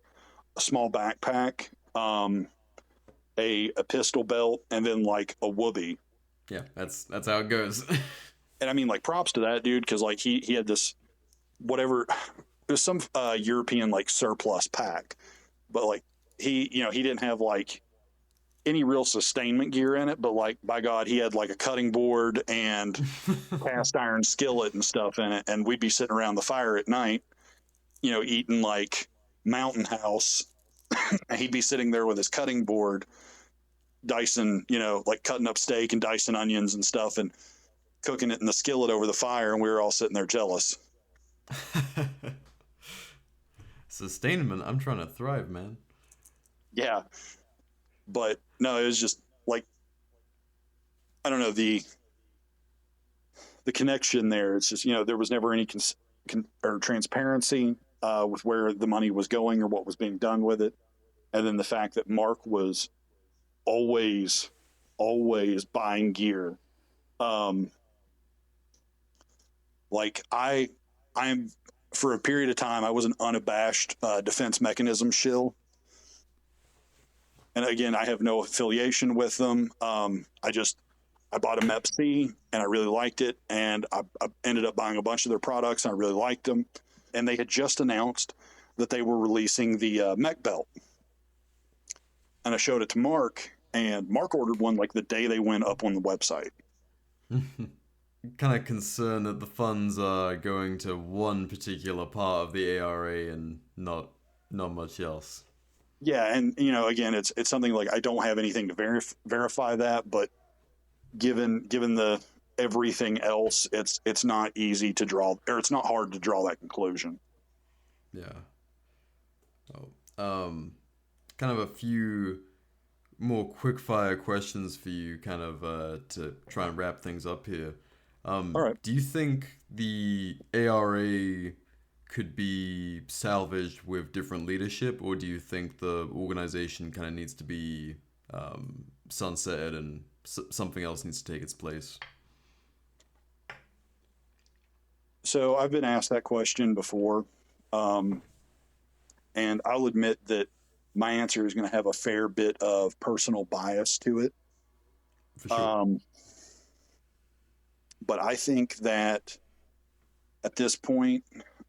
a small backpack, a pistol belt, and then like a whoopee. Yeah, that's how it goes. And I mean, like, props to that dude, because like he had this whatever, it was some European like surplus pack, but like he didn't have like any real sustainment gear in it, but like, by God, he had like a cutting board and cast iron skillet and stuff in it, and we'd be sitting around the fire at night, eating like Mountain House, and he'd be sitting there with his cutting board, dicing, like cutting up steak and dicing onions and stuff, and cooking it in the skillet over the fire, and we were all sitting there jealous. Sustainment. I'm trying to thrive, man. Yeah, but no, it was just like, I don't know, the connection there. It's just, there was never any or transparency with where the money was going or what was being done with it, and then the fact that Mark was always buying gear. Like I'm for a period of time, I was an unabashed defense mechanism shill. And again, I have no affiliation with them. I bought a MEP-C and I really liked it. And I ended up buying a bunch of their products and I really liked them. And they had just announced that they were releasing the mech belt. And I showed it to Mark, and Mark ordered one like the day they went up on the website. Kind of concerned that the funds are going to one particular part of the ARA and not much else. Yeah, and again, it's something like, I don't have anything to verify that, but given the everything else, it's not easy to draw, or it's not hard to draw that conclusion. Yeah. Kind of a few more quick-fire questions for you, kind of to try and wrap things up here. All right. Do you think the ARA could be salvaged with different leadership, or do you think the organization kind of needs to be sunsetted and something else needs to take its place? So I've been asked that question before, and I'll admit that my answer is going to have a fair bit of personal bias to it. For sure. But I think that at this point,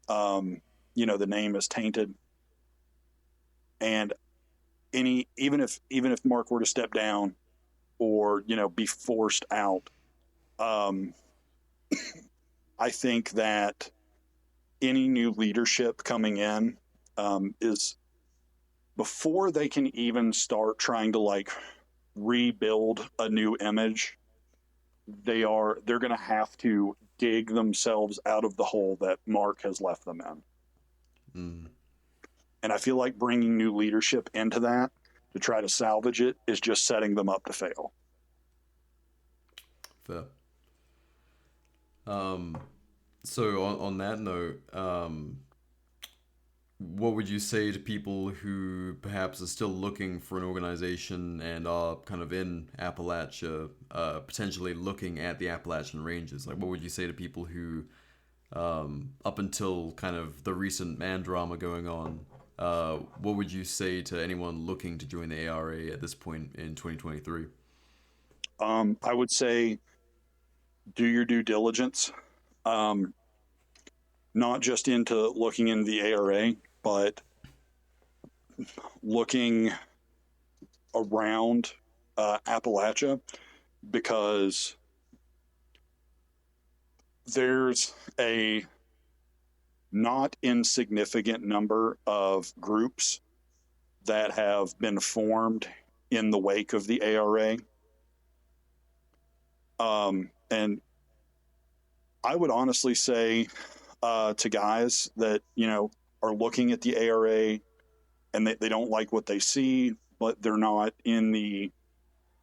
the name is tainted, and even if Mark were to step down or be forced out, I think that any new leadership coming in is, before they can even start trying to like rebuild a new image, they're going to have to dig themselves out of the hole that Mark has left them in. And I feel like bringing new leadership into that to try to salvage it is just setting them up to fail. Fair. So on that note, what would you say to people who perhaps are still looking for an organization and are kind of in Appalachia, potentially looking at the Appalachian ranges? Like, what would you say to people who up until kind of the recent man drama going on. What would you say to anyone looking to join the ARA at this point in 2023? I would say do your due diligence, not just into looking in the ARA, but looking around Appalachia, because there's a not insignificant number of groups that have been formed in the wake of the ARA. And I would honestly say to guys that, are looking at the ARA and they don't like what they see, but they're not in the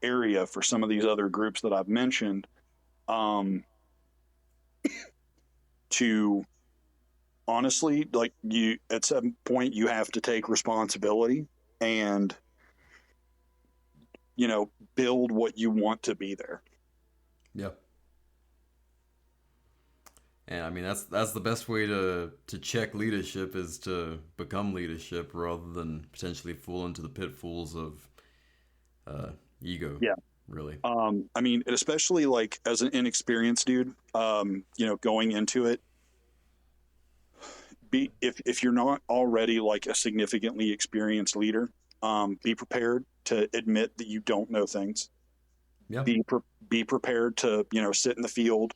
area for some of these other groups that I've mentioned, to honestly, like, you at some point you have to take responsibility and build what you want to be there. Yeah. And I mean, that's the best way to check leadership, is to become leadership rather than potentially fall into the pitfalls of ego. Yeah. Really. I mean, especially like as an inexperienced dude, going into it, if you're not already like a significantly experienced leader, be prepared to admit that you don't know things. Yeah. Be prepared to sit in the field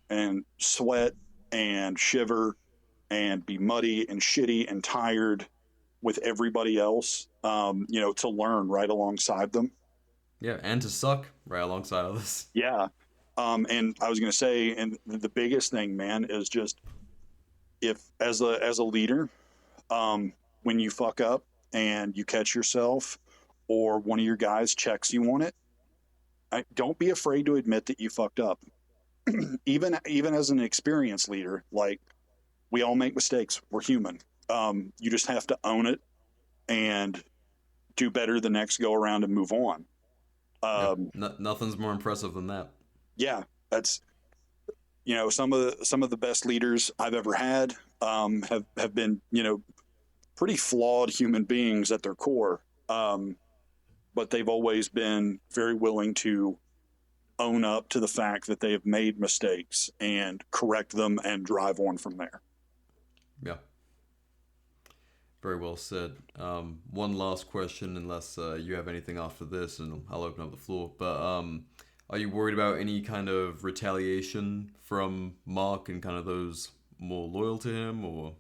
and sweat and shiver and be muddy and shitty and tired with everybody else, to learn right alongside them. Yeah, and to suck right alongside others. Yeah. And I was going to say, and the biggest thing, man, is just, if as a leader, when you fuck up and you catch yourself, or one of your guys checks you on it, don't be afraid to admit that you fucked up. even as an experienced leader, like, we all make mistakes. We're human. You just have to own it and do better the next go around and move on. Nothing's more impressive than that. Yeah, that's some of the best leaders I've ever had have been pretty flawed human beings at their core, but they've always been very willing to own up to the fact that they have made mistakes and correct them and drive on from there. Yeah. Very well said. One last question, unless you have anything after this, and I'll open up the floor. But are you worried about any kind of retaliation from Mark and kind of those more loyal to him, or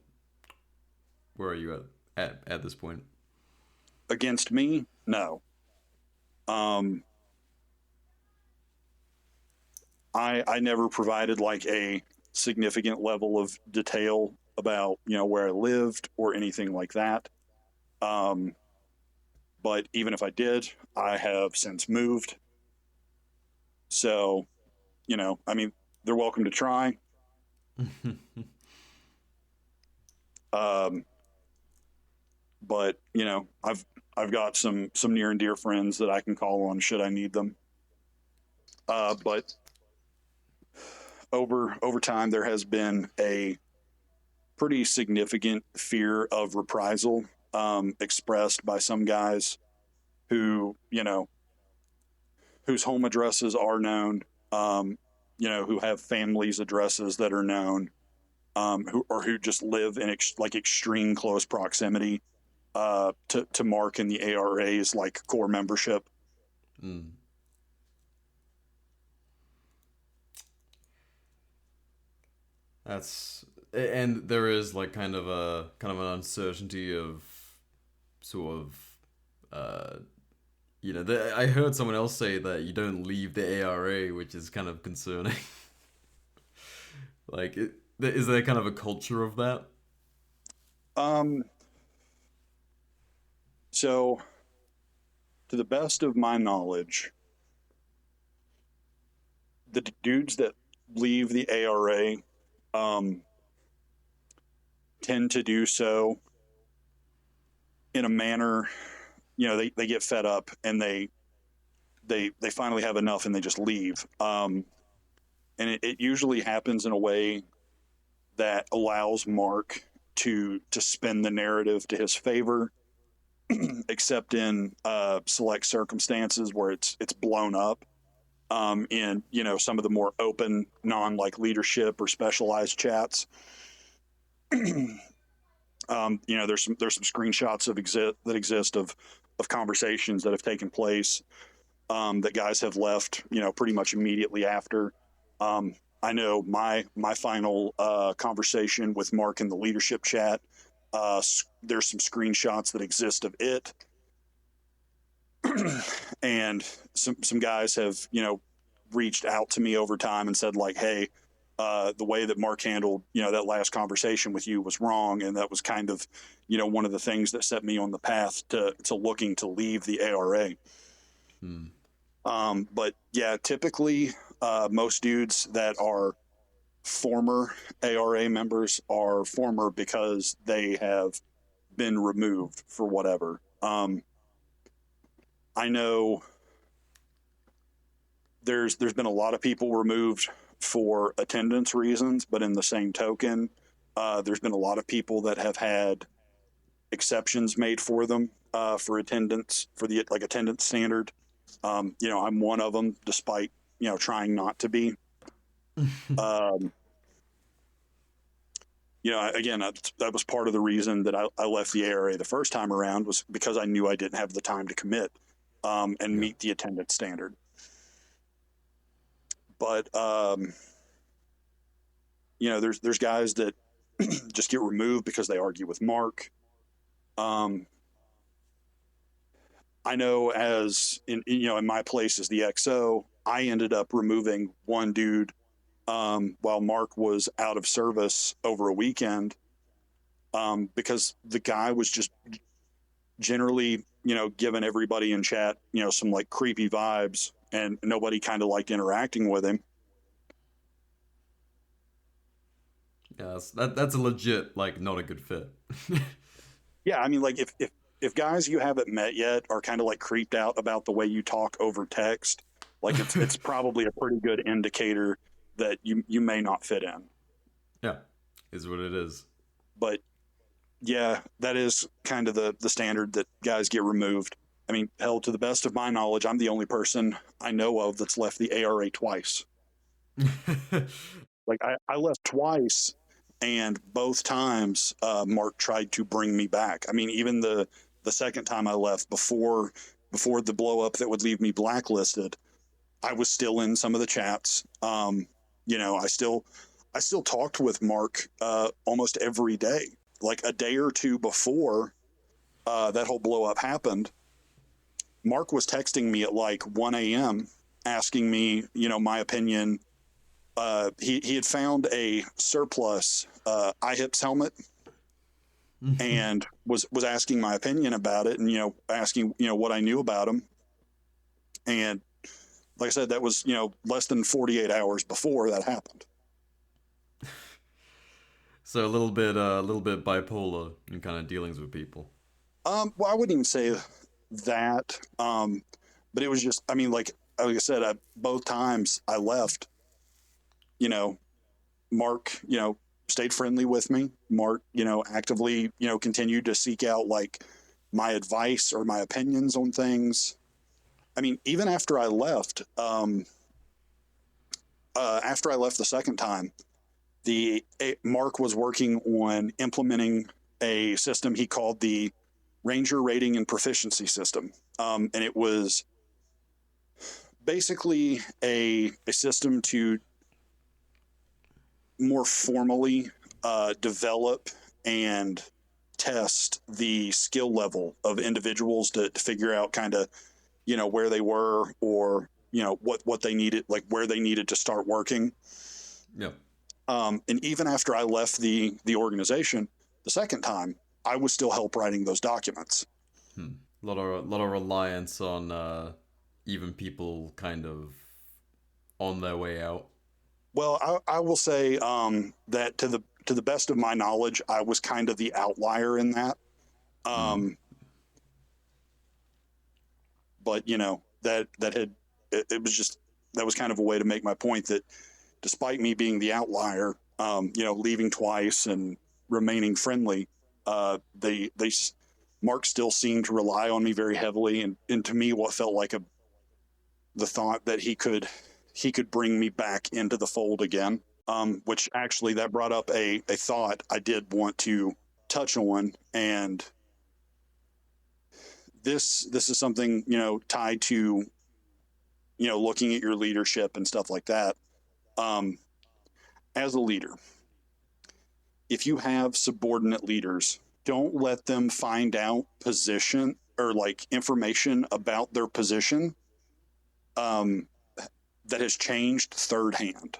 where are you at this point? Against me? No. I never provided like a significant level of detail about where I lived or anything like that. But even if I did, I have since moved. So, I mean, they're welcome to try. But I've got some near and dear friends that I can call on should I need them. But over time, there has been a pretty significant fear of reprisal expressed by some guys who, whose home addresses are known, who have families' addresses that are known, who just live in extreme close proximity to Mark and the ARA's like core membership. Mm. And there is like kind of an uncertainty of sort of I heard someone else say that you don't leave the ARA, which is kind of concerning. Like, is there kind of a culture of that? So, to the best of my knowledge, the dudes that leave the ARA tend to do so in a manner, they get fed up and they finally have enough and they just leave. And it usually happens in a way that allows Mark to spin the narrative to his favor, except in select circumstances where it's blown up. In some of the more open, non-like leadership or specialized chats. There's some screenshots that exist of conversations that have taken place that guys have left pretty much immediately after. I know my final conversation with Mark in the leadership chat. There's some screenshots that exist of it. And some guys have, reached out to me over time and said like, hey, the way that Mark handled, that last conversation with you was wrong. And that was kind of, one of the things that set me on the path to looking to leave the ARA. But yeah, typically most dudes that are former ARA members are former because they have been removed for whatever. I know there's been a lot of people removed for attendance reasons, but in the same token, there's been a lot of people that have had exceptions made for them for attendance, for the attendance standard. I'm one of them, despite trying not to be. Again, that was part of the reason that I left the ARA the first time around, was because I knew I didn't have the time to commit and meet the attendance standard. But there's guys that just get removed because they argue with Mark. I know, as in my place as the XO, I ended up removing one dude while Mark was out of service over a weekend because the guy was just generally, giving everybody in chat, some like creepy vibes, and nobody kind of liked interacting with him. Yeah, that's a legit, not a good fit. Yeah, I mean, like if guys you haven't met yet are kind of like creeped out about the way you talk over text, like it's probably a pretty good indicator that you may not fit in. Yeah, is what it is. But yeah, that is kind of the standard that guys get removed. I mean, hell, to the best of my knowledge, I'm the only person I know of that's left the ARA twice. Like I left twice, and both times Mark tried to bring me back. I mean, even the second time I left before the blow up that would leave me blacklisted, I was still in some of the chats. I still talked with Mark almost every day. Like a day or two before that whole blow up happened, Mark was texting me at like 1 a.m. asking me, my opinion. He had found a surplus iHips helmet and was asking my opinion about it, and asking what I knew about him. And like I said, that was less than 48 hours before that happened. So a little bit bipolar in kind of dealings with people. Well, I wouldn't even say that. But it was just, I mean, like I said, both times I left, Mark, stayed friendly with me. Mark, actively, continued to seek out like my advice or my opinions on things. I mean, even after I left, the second time, Mark was working on implementing a system he called the Ranger Rating and Proficiency System. And it was basically a system to more formally develop and test the skill level of individuals to figure out kind of, where they were, or, what they needed, like where they needed to start working. Yeah. And even after I left the organization the second time, I was still help writing those documents. A lot of reliance on even people kind of on their way out. Well, I will say that to the best of my knowledge, I was kind of the outlier in that. But that was kind of a way to make my point that despite me being the outlier, leaving twice and remaining friendly, Mark still seemed to rely on me very heavily, and to me, what felt like the thought that he could bring me back into the fold again. Which actually that brought up a thought I did want to touch on, and this is something tied to looking at your leadership and stuff like that. As a leader, if you have subordinate leaders, don't let them find out position or like information about their position that has changed third hand.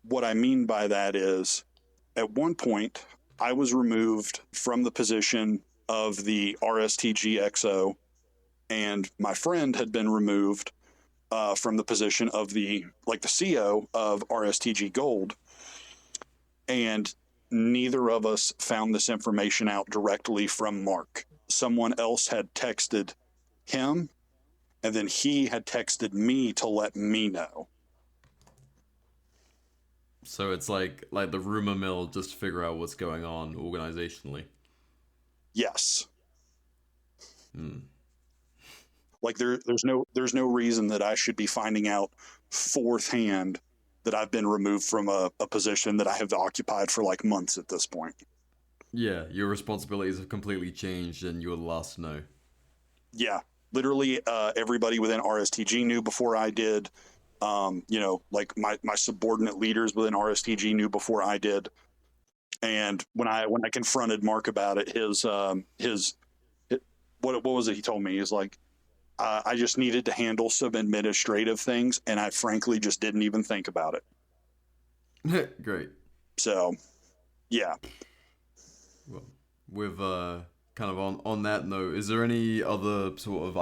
What I mean by that is, at one point, I was removed from the position of the RSTG XO, and my friend had been removed from the position of the CO of RSTG Gold. And neither of us found this information out directly from Mark. Someone else had texted him, and then he had texted me to let me know. So it's like the rumor mill just to figure out what's going on organizationally. Yes. Like there's no reason that I should be finding out fourth hand that I've been removed from a position that I have occupied for like months at this point. Yeah, your responsibilities have completely changed and you're the last to know. Yeah, literally everybody within RSTG knew before I did. Like my subordinate leaders within RSTG knew before I did. And when I confronted Mark about it, what was it he told me? He's like, I just needed to handle some administrative things, and I frankly just didn't even think about it. Great. So, yeah. Well, with kind of on that note, is there any other sort of,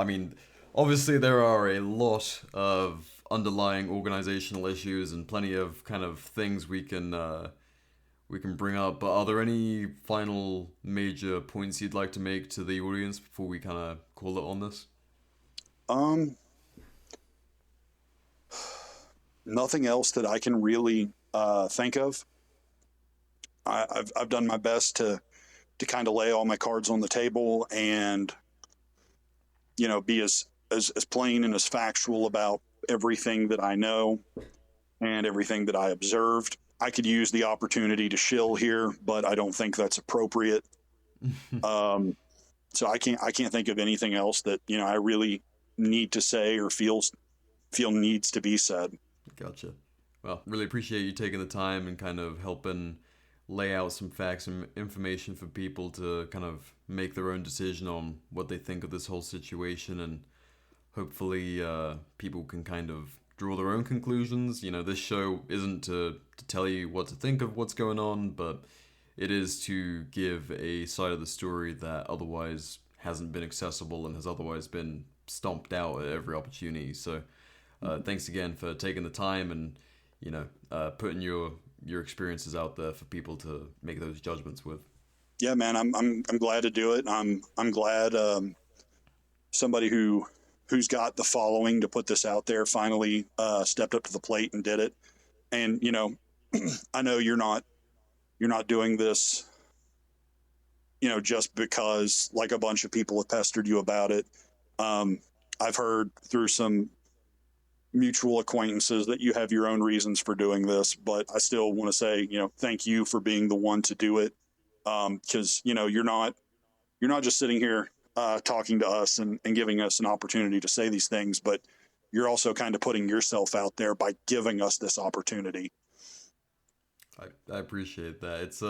obviously there are a lot of underlying organizational issues and plenty of kind of things we can bring up, but are there any final major points you'd like to make to the audience before we kind of call it on this? Nothing else that I can really think of. I've done my best to kind of lay all my cards on the table and be as plain and as factual about everything that I know and everything that I observed. I could use the opportunity to shill here, but I don't think that's appropriate. So I can't think of anything else that I really need to say or feel needs to be said. Gotcha. Well, really appreciate you taking the time and kind of helping lay out some facts and information for people to kind of make their own decision on what they think of this whole situation, and hopefully people can kind of draw their own conclusions. This show isn't to tell you what to think of what's going on, but it is to give a side of the story that otherwise hasn't been accessible and has otherwise been stomped out at every opportunity. So thanks again for taking the time and putting your experiences out there for people to make those judgments with. Yeah, man, I'm glad to do it. I'm glad somebody who's got the following to put this out there finally stepped up to the plate and did it. And I know you're not doing this just because like a bunch of people have pestered you about it. I've heard through some mutual acquaintances that you have your own reasons for doing this, but I still want to say, thank you for being the one to do it. Because you're not just sitting here talking to us and giving us an opportunity to say these things, but you're also kind of putting yourself out there by giving us this opportunity. I appreciate that. It's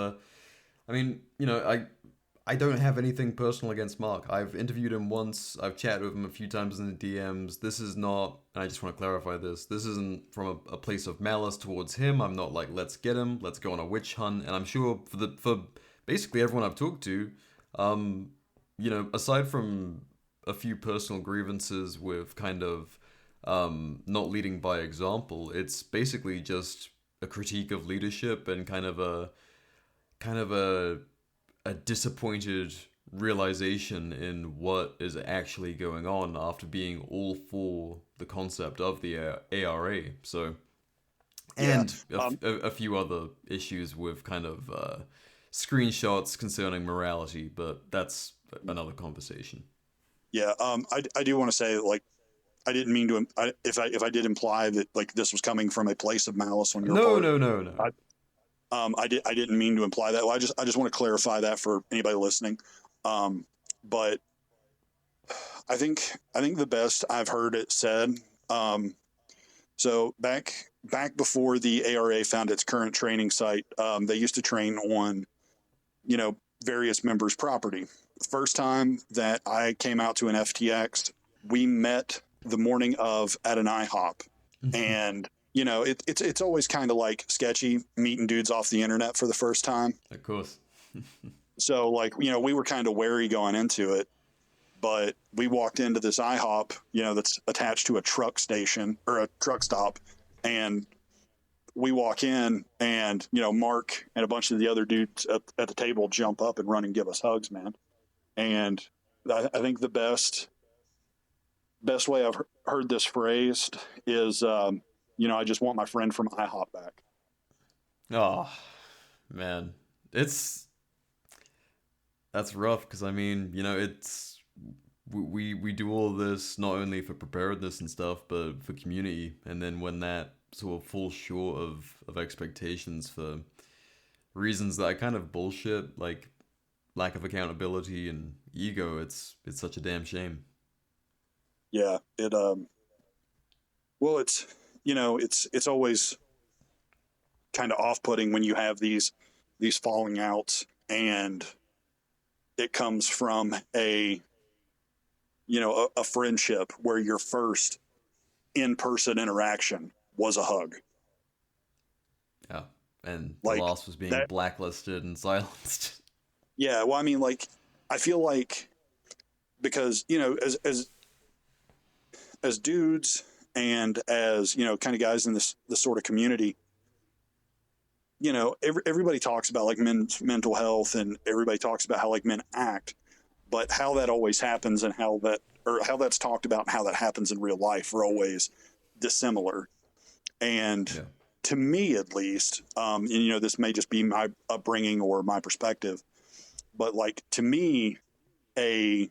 I don't have anything personal against Mark. I've interviewed him once. I've chatted with him a few times in the DMs. This is not, and I just want to clarify this isn't from a place of malice towards him. I'm not like, let's get him, let's go on a witch hunt. And I'm sure for basically everyone I've talked to, aside from a few personal grievances with kind of not leading by example, it's basically just a critique of leadership and kind of a disappointed realization in what is actually going on after being all for the concept of the ARA. So And a few other issues with kind of screenshots concerning morality, but that's another conversation. Yeah, I do want to say, like, I didn't mean to. If I did imply that like this was coming from a place of malice on your part. No. I didn't mean to imply that. Well, I just want to clarify that for anybody listening. But I think the best I've heard it said. So back before the ARA found its current training site, they used to train on, various members' property. The first time that I came out to an FTX, we met the morning of at an IHOP, and it's always kind of like sketchy meeting dudes off the internet for the first time. Of course. So like, we were kind of wary going into it, but we walked into this IHOP, that's attached to a truck station or a truck stop. And we walk in and, Mark and a bunch of the other dudes at the table jump up and run and give us hugs, man. And I think the best way I've heard this phrased is, I just want my friend from IHOP back. Oh, man. That's rough because, I mean, we do all this not only for preparedness and stuff, but for community. And then when that sort of falls short of expectations for reasons that are kind of bullshit, like lack of accountability and ego, it's such a damn shame. Yeah, well, it's always kind of off-putting when you have these falling outs, and it comes from a friendship where your first in-person interaction was a hug. Yeah, and like, the loss was being blacklisted and silenced. Yeah, well, I mean, like, I feel like because as dudes and as kind of guys in this sort of community, everybody talks about like men's mental health, and everybody talks about how like men act, but how that always happens and how that's talked about and how that happens in real life are always dissimilar. And to me, at least, and this may just be my upbringing or my perspective, but like to me, a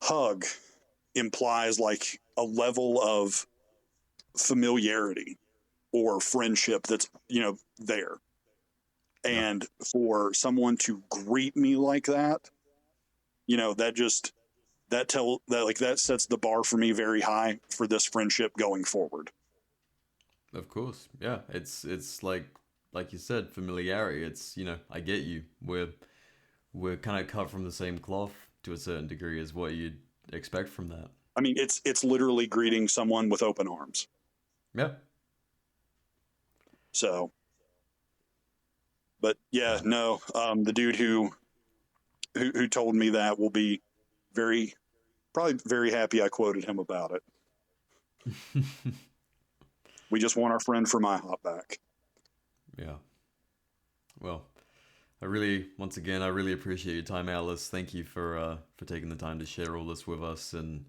hug implies like a level of familiarity or friendship that's there. And for someone to greet me like that, that sets the bar for me very high for this friendship going forward. Of course, yeah. It's like you said, familiarity. It's I get you. We're kind of cut from the same cloth to a certain degree, is what you'd expect from that. I mean, it's literally greeting someone with open arms. Yeah. So, but yeah, no, the dude who told me that will be probably very happy I quoted him about it. We just want our friend from IHOP back. Yeah. Well, I really appreciate your time, Alice. Thank you for taking the time to share all this with us, and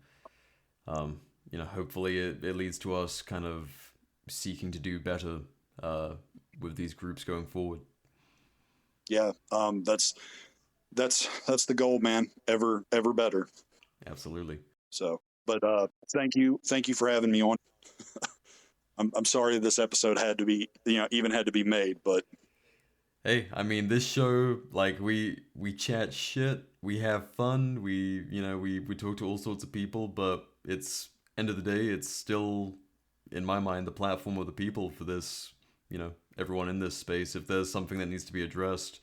hopefully it leads to us kind of seeking to do better with these groups going forward. Yeah, that's the goal, man. Ever better. Absolutely. So, but thank you for having me on. I'm sorry this episode had to be made, but hey, I mean, this show, like, we chat shit, we have fun, we talk to all sorts of people, but it's end of the day, it's still, in my mind, the platform of the people for this, everyone in this space. If there's something that needs to be addressed,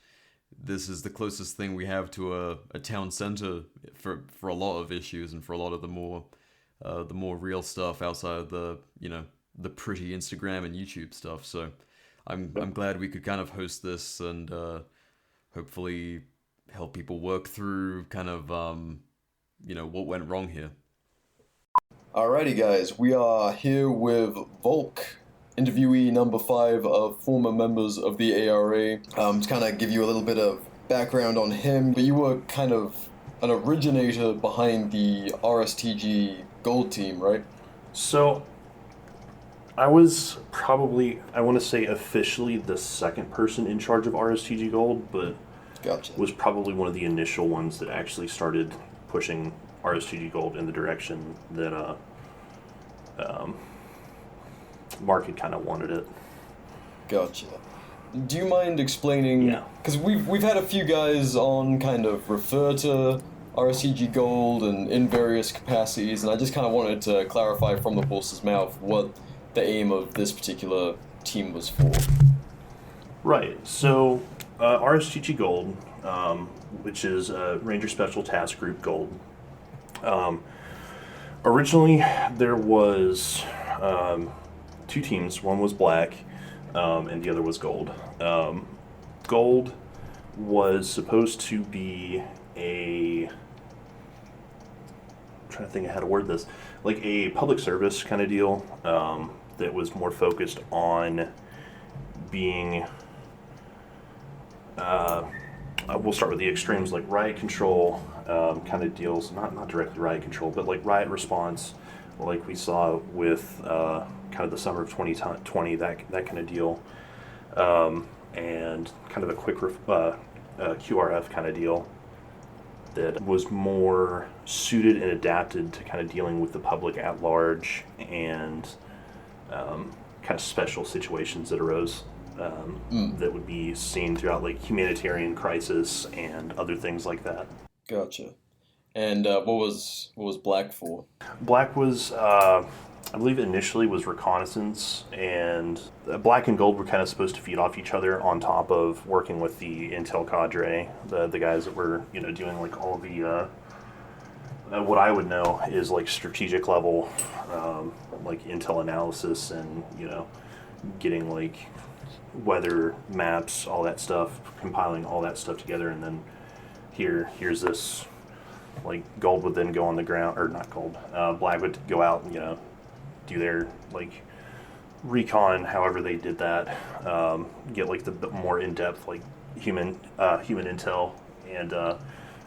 this is the closest thing we have to a town center for a lot of issues and for a lot of the more real stuff outside of the pretty Instagram and YouTube stuff. So I'm glad we could kind of host this and hopefully help people work through kind of what went wrong here. Alrighty guys, we are here with Volk, interviewee number 5 of former members of the ARA. To kind of give you a little bit of background on him, but you were kind of an originator behind the RSTG Gold team, right? So I was probably, I want to say officially the second person in charge of RSTG Gold, but Gotcha. was probably one of the initial ones that actually started pushing RSTG Gold in the direction that Mark had kind of wanted it. Gotcha. Do you mind explaining? Yeah. Because we've had a few guys on kind of refer to RSTG Gold and in various capacities, and I just kind of wanted to clarify from the horse's mouth what the aim of this particular team was for. Right. So RSTG Gold, which is Ranger Special Task Group Gold. Originally, there was two teams. One was black, and the other was gold. Gold was supposed to be I'm trying to think of how to word this, like a public service kind of deal that was more focused on being, we'll start with the extremes, like riot control kind of deals, not directly riot control, but like riot response, like we saw with kind of the summer of 2020, that kind of deal, and kind of a quick QRF kind of deal that was more suited and adapted to kind of dealing with the public at large and kind of special situations that arose that would be seen throughout like humanitarian crisis and other things like that. Gotcha. And what was black for? Black was, I believe initially was reconnaissance, and black and gold were kind of supposed to feed off each other on top of working with the intel cadre, the guys that were, doing like all the, what I would know is like strategic level, like intel analysis and, getting like weather maps, all that stuff, compiling all that stuff together, and then here's this, like gold would then go on the ground, or not gold, black would go out and, do their like recon, however they did that, get like the more in-depth like human intel, and I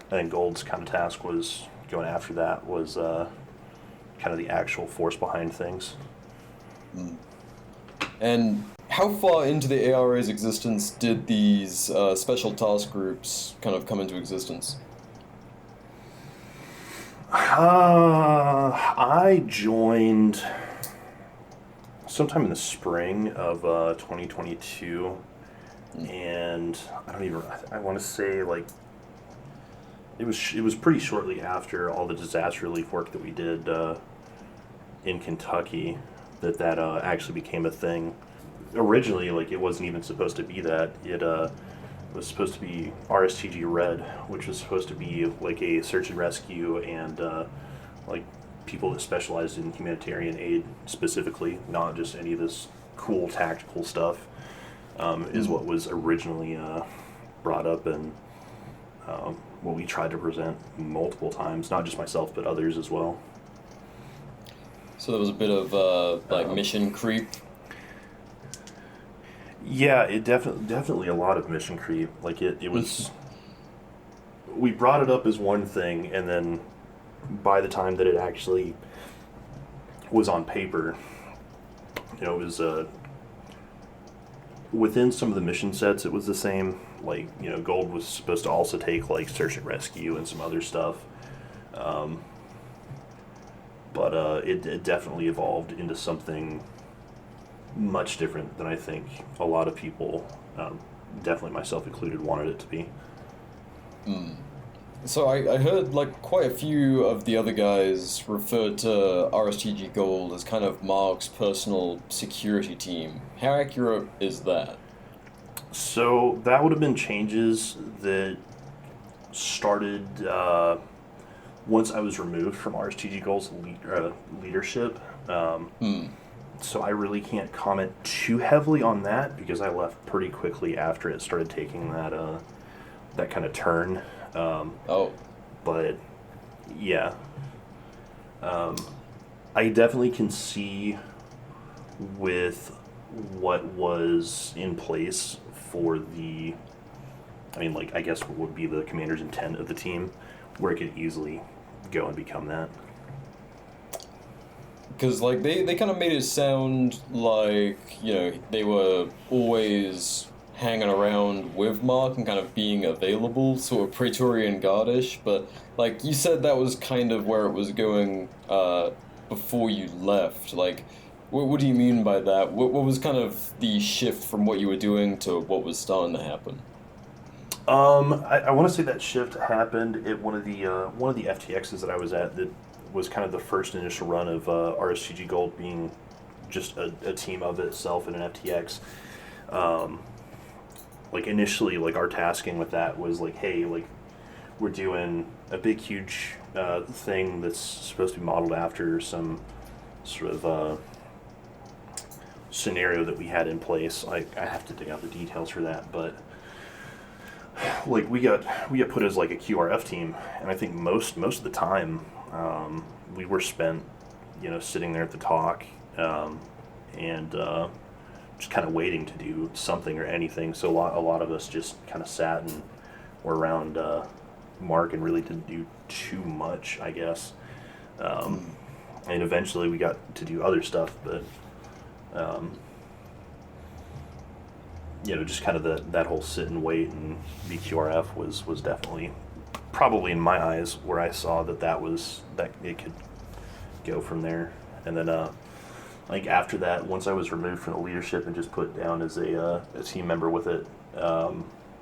think Gold's kind of task was going after that, was kind of the actual force behind things. And how far into the ARA's existence did these special task groups kind of come into existence? I joined sometime in the spring of 2022, and I want to say like it was pretty shortly after all the disaster relief work that we did in Kentucky that actually became a thing. Originally, like it wasn't even supposed to be that. It was supposed to be RSTG Red, which was supposed to be like a search and rescue and like people that specialized in humanitarian aid specifically, not just any of this cool tactical stuff, is what was originally brought up, and what we tried to present multiple times, not just myself but others as well. So there was a bit of like mission creep. Yeah, it definitely a lot of mission creep. Like it was, we brought it up as one thing, and then by the time that it actually was on paper, it was within some of the mission sets it was the same. Like, Gold was supposed to also take like search and rescue and some other stuff, but it definitely evolved into something much different than I think a lot of people, definitely myself included, wanted it to be. So I heard like quite a few of the other guys referred to RSTG Gold as kind of Mark's personal security team. How accurate is that? So that would have been changes that started once I was removed from RSTG Gold's leadership. So I really can't comment too heavily on that because I left pretty quickly after it started taking that kind of turn. But yeah, I definitely can see with what was in place for I guess what would be the commander's intent of the team, where it could easily go and become that. Because, like, they kind of made it sound like, you know, they were always hanging around with Mark and kind of being available, sort of Praetorian Guardish, but, like, you said that was kind of where it was going before you left. Like, what do you mean by that? What was kind of the shift from what you were doing to what was starting to happen? I want to say that shift happened at one of the FTXs that I was at. That was kind of the first initial run of RSCG Gold being just a team of itself in an FTX. Like initially, like our tasking with that was like, hey, like we're doing a big, huge thing that's supposed to be modeled after some sort of scenario that we had in place. I have to dig out the details for that, but like we got put as like a QRF team, and I think most of the time we were spent, you know, sitting there at the talk and just kind of waiting to do something or anything. So a lot of us just kind of sat and were around Mark and really didn't do too much, I guess. And eventually we got to do other stuff, but you know, just kind of that whole sit and wait and be QRF was definitely, probably in my eyes, where I saw that it could go from there. And then like after that, once I was removed from the leadership and just put down as a team member with it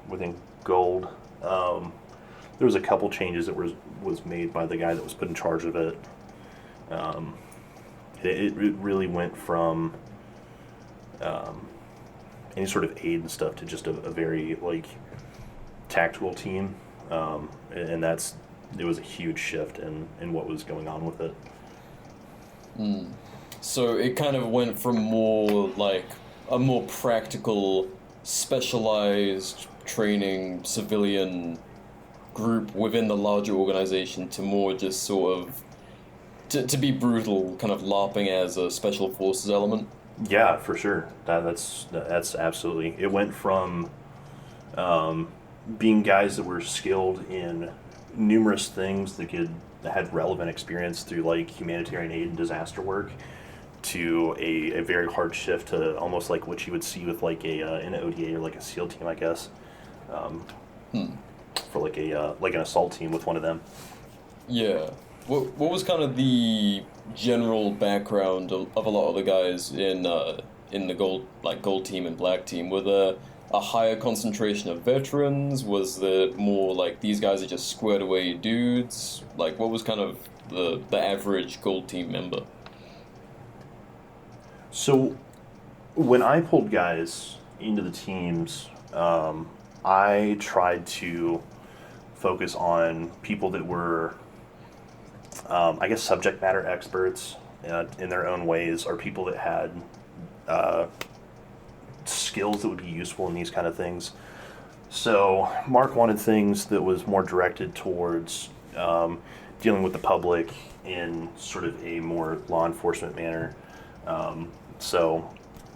within Gold, there was a couple changes that was made by the guy that was put in charge of it. It really went from any sort of aid and stuff to just a very like tactical team, and it was a huge shift in what was going on with it. So it kind of went from more like a more practical, specialized training civilian group within the larger organization to more just sort of to be brutal, kind of LARPing as a special forces element. Yeah, for sure. That's absolutely. It went from being guys that were skilled in numerous things that had relevant experience through like humanitarian aid and disaster work to a very hard shift to almost like what you would see with like an ODA or like a SEAL team, I guess, for like an assault team with one of them. Yeah. What was kind of the general background of a lot of the guys in the gold team and black team? Were there a higher concentration of veterans? Was there more like these guys are just squared away dudes? Like what was kind of the average gold team member? So when I pulled guys into the teams, I tried to focus on people that were I guess subject matter experts in their own ways, or people that had skills that would be useful in these kind of things. So Mark wanted things that was more directed towards dealing with the public in sort of a more law enforcement manner. So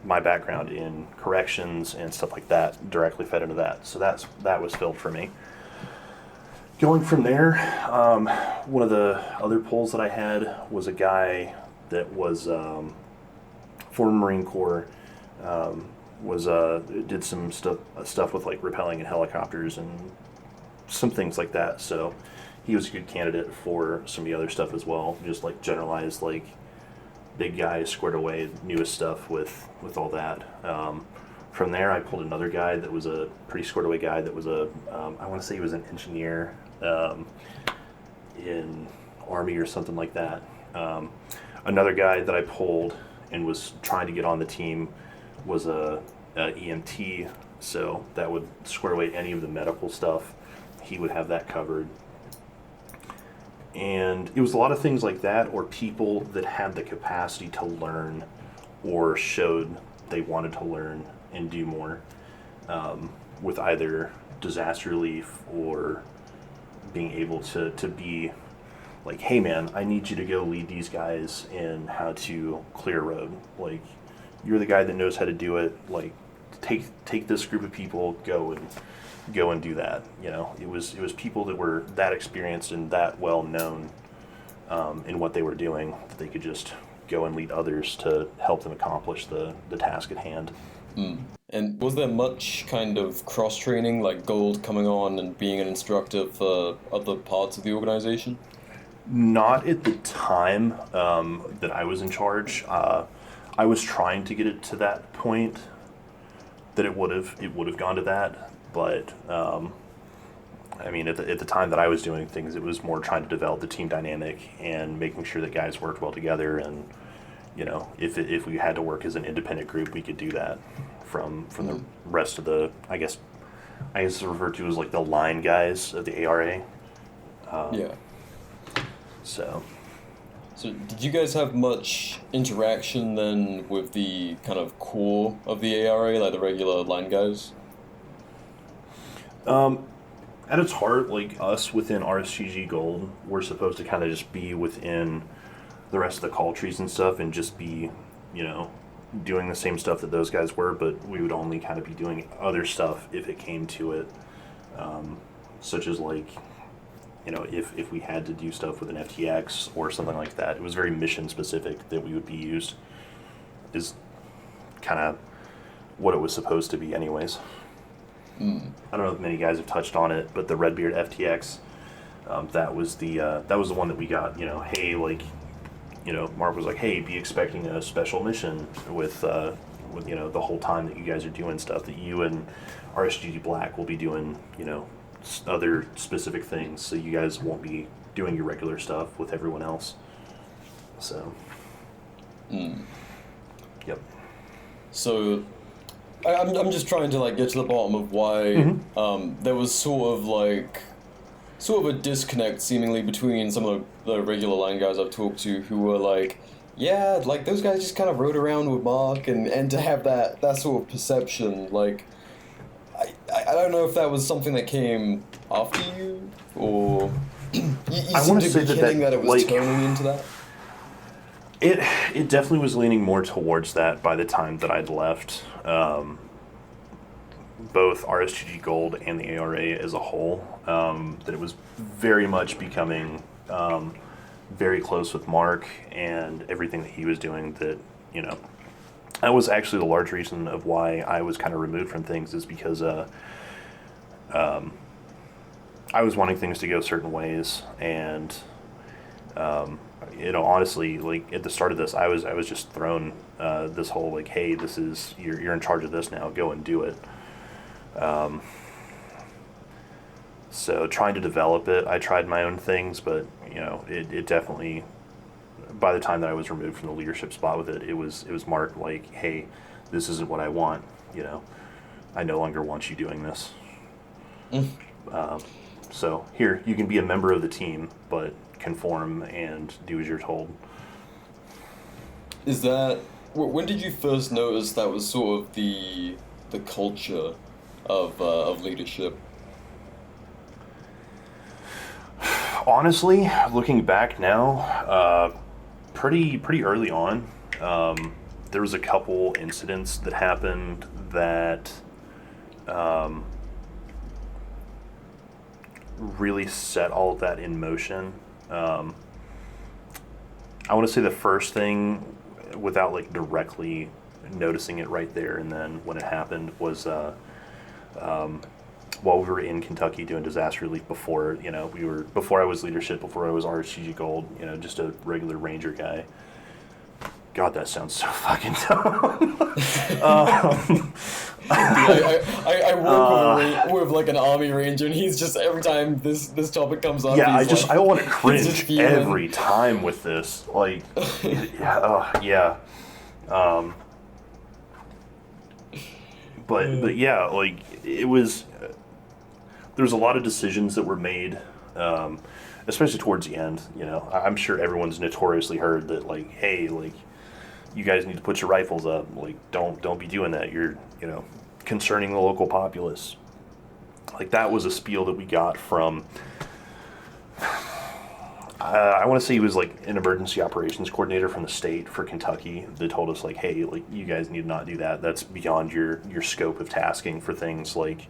my background in corrections and stuff like that directly fed into that. So that was filled for me. Going from there, one of the other pulls that I had was a guy that was former Marine Corps, did some stuff with like rappelling and helicopters and some things like that. So he was a good candidate for some of the other stuff as well. Just like generalized like big guy squared away newest stuff with all that. From there, I pulled another guy that was a pretty squared away guy that was I want to say he was an engineer in Army or something like that. Another guy that I pulled and was trying to get on the team was a EMT, so that would square away any of the medical stuff. He would have that covered. And it was a lot of things like that, or people that had the capacity to learn or showed they wanted to learn and do more with either disaster relief or being able to be like, hey man, I need you to go lead these guys in how to clear a road. Like, you're the guy that knows how to do it. Like, take this group of people, go and do that. You know, it was people that were that experienced and that well known in what they were doing that they could just go and lead others to help them accomplish the task at hand. And was there much kind of cross-training, like Gold coming on and being an instructor for other parts of the organization? Not at the time that I was in charge. I was trying to get it to that point that it would have gone to that, but I mean, at the time that I was doing things, it was more trying to develop the team dynamic and making sure that guys worked well together. And you know, if we had to work as an independent group, we could do that from the rest of the, I guess it's referred to as like the line guys of the ARA. Yeah. So did you guys have much interaction then with the kind of core of the ARA, like the regular line guys? At its heart, like us within RSGG Gold, we're supposed to kind of just be within the rest of the call trees and stuff and just be, you know, doing the same stuff that those guys were, but we would only kind of be doing other stuff if it came to it, such as like, you know, if we had to do stuff with an FTX or something like that. It was very mission specific that we would be used, is kind of what it was supposed to be anyways. I don't know if many guys have touched on it, but the Redbeard FTX, that was the one that we got. You know, hey, like, you know, Mark was like, hey, be expecting a special mission with you know, the whole time that you guys are doing stuff, that you and RSGG Black will be doing, you know, other specific things, so you guys won't be doing your regular stuff with everyone else. So, yep. So, I'm just trying to like get to the bottom of why there was sort of a disconnect seemingly between some of the regular line guys I've talked to who were like, yeah, like those guys just kind of rode around with Mark, and to have that sort of perception, like, I don't know if that was something that came after you, or you seem to be hinting that it was like, turning into that. It definitely was leaning more towards that by the time that I'd left. Both RSGG Gold and the ARA as a whole, that it was very much becoming very close with Mark and everything that he was doing, that, you know, that was actually the large reason of why I was kind of removed from things, is because I was wanting things to go certain ways, and you know, honestly, like at the start of this, I was just thrown this whole like, hey, this is you're in charge of this now, go and do it. So trying to develop it, I tried my own things, but you know, it definitely, by the time that I was removed from the leadership spot with it, it was Mark like, hey, this isn't what I want, you know, I no longer want you doing this. So here, you can be a member of the team, but conform and do as you're told. Is that, when did you first notice that was sort of the culture of leadership? Honestly, looking back now, pretty early on. There was a couple incidents that happened that really set all of that in motion. I want to say the first thing, without like directly noticing it right there and then when it happened, was while we were in Kentucky doing disaster relief before, you know, before I was leadership, before I was RSGG Gold, you know, just a regular ranger guy. God, that sounds so fucking dumb. I work with like an army ranger, and he's just, every time this topic comes up, yeah, he's I want to cringe every time with this. Like, yeah. But yeah, like it was. There was a lot of decisions that were made, especially towards the end. You know, I'm sure everyone's notoriously heard that, like, hey, like, you guys need to put your rifles up. Like, don't be doing that. You're, you know, concerning the local populace. Like, that was a spiel that we got from. I want to say he was like an emergency operations coordinator from the state for Kentucky that told us, like, hey, like, you guys need to not do that. That's beyond your scope of tasking for things like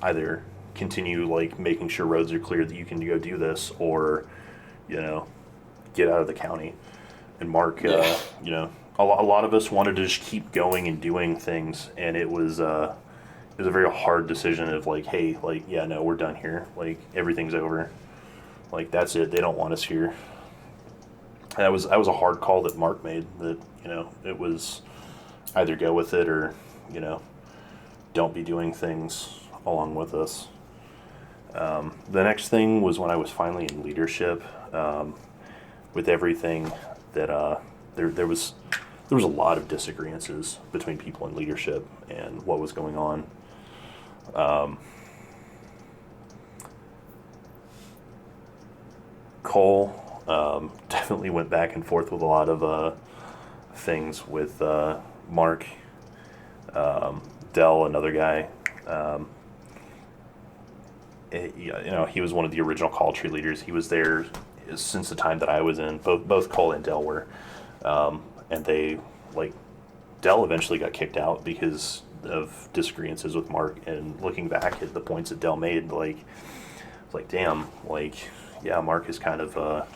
either continue like making sure roads are clear that you can go do this, or, you know, get out of the county. Mark, Yeah. you know, a lot of us wanted to just keep going and doing things, and it was a very hard decision of like, hey, like, yeah, no, we're done here. Like, everything's over. Like, that's it. They don't want us here. And that was a hard call that Mark made. That, you know, it was either go with it or, you know, don't be doing things along with us. The next thing was when I was finally in leadership. With everything that there was a lot of disagreements between people in leadership and what was going on. Cole definitely went back and forth with a lot of things with Mark, Dell, another guy. You know, he was one of the original Call Tree leaders. He was there since the time that I was in. Both Cole and Dell were, and they, like, Dell eventually got kicked out because of disagreements with Mark. And looking back at the points that Dell made, like, it's like, damn, like, yeah, Mark is kind of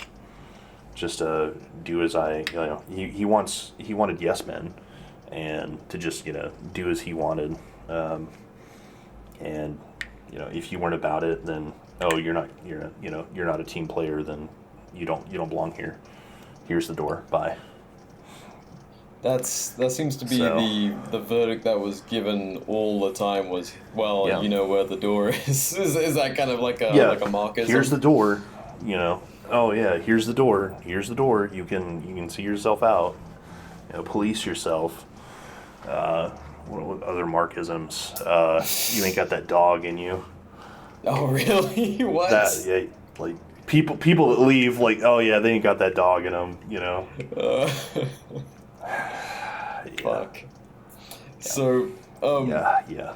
just do as I, you know, he wanted yes men, and to just, you know, do as he wanted, and, you know, if you weren't about it, then, oh, you're not a team player, then you don't belong here. Here's the door. Bye. That seems to be the verdict that was given all the time was, well, Yeah. you know where the door is. Is that kind of like a markism? Here's the door, you know. Oh yeah, here's the door. Here's the door. You can see yourself out. You know, police yourself. What other markisms? You ain't got that dog in you. Oh really? What? That, yeah, like people that leave, like, oh yeah, they ain't got that dog in them, you know. Fuck. So, yeah.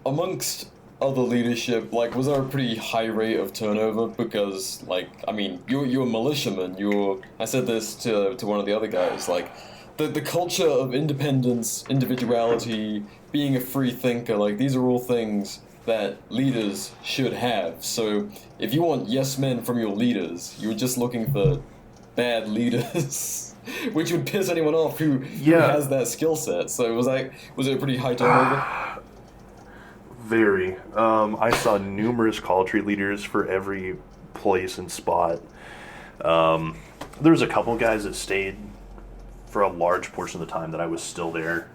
amongst other leadership, like, was there a pretty high rate of turnover? Because, like, I mean, you're a militiaman. I said this to one of the other guys. Like, the culture of independence, individuality, being a free thinker. Like, these are all things that leaders should have. So, if you want yes men from your leaders, you're just looking for bad leaders, which would piss anyone off who has that skill set. So, was it a pretty high turnover? Very. I saw numerous Call Tree leaders for every place and spot. There was a couple guys that stayed for a large portion of the time that I was still there.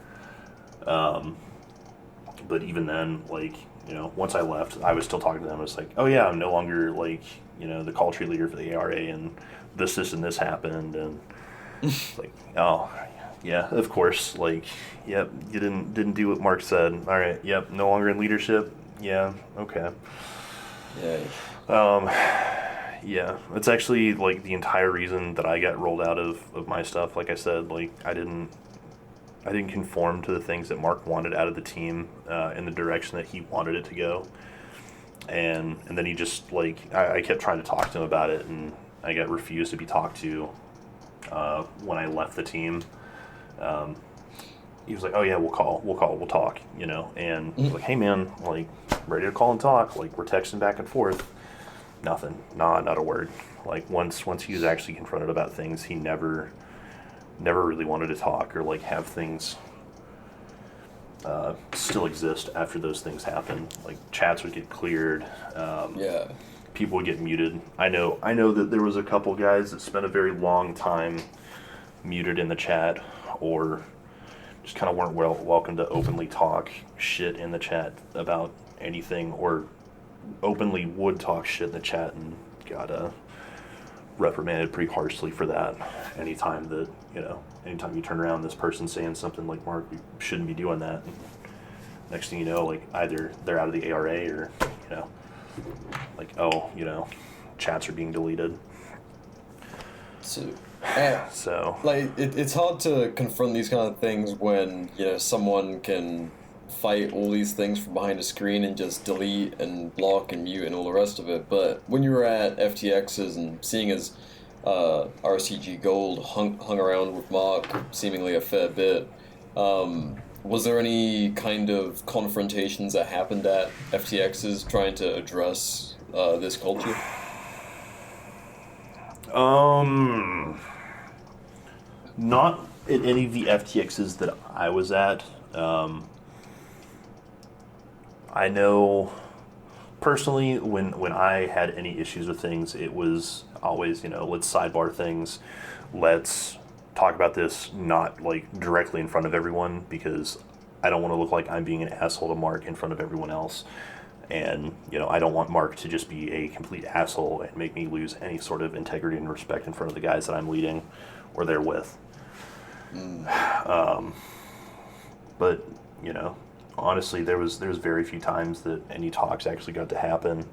But even then, like, you know, once I left, I was still talking to them. I was like, oh yeah, I'm no longer, like, you know, the Call Tree leader for the ARA, and this, and this happened, and it's like, oh, yeah, of course, like, yep, you didn't do what Mark said. All right, yep, no longer in leadership. Yeah, okay. Yeah, it's actually, like, the entire reason that I got rolled out of my stuff. Like I said, like, I didn't conform to the things that Mark wanted out of the team in the direction that he wanted it to go. And then he just, like, I kept trying to talk to him about it, and I got refused to be talked to when I left the team. He was like, oh yeah, we'll talk, you know, and I was like, hey man, like, ready to call and talk, like, we're texting back and forth. Nothing, not a word. Like, once he was actually confronted about things, he never really wanted to talk or, like, have things still exist after those things happen. Like, chats would get cleared. People would get muted. I know that there was a couple guys that spent a very long time muted in the chat, or just kind of weren't welcome to openly talk shit in the chat about anything, or openly would talk shit in the chat and got reprimanded pretty harshly for that. Anytime you turn around, this person's saying something like, Mark, you shouldn't be doing that. And next thing you know, like, either they're out of the ARA or, you know, like, oh, you know, chats are being deleted. So, like, it's hard to confront these kind of things when, you know, someone can fight all these things from behind a screen and just delete and block and mute and all the rest of it. But when you were at FTXs and seeing as RCG Gold hung around with Mark seemingly a fair bit, was there any kind of confrontations that happened at FTXs trying to address this culture? Not at any of the FTXs that I was at. I know personally when I had any issues with things, it was always, let's sidebar things. Let's talk about this not like directly in front of everyone, because I don't want to look like I'm being an asshole to Mark in front of everyone else. And, I don't want Mark to just be a complete asshole and make me lose any sort of integrity and respect in front of the guys that I'm leading or they're with. But, honestly, there was very few times that any talks actually got to happen.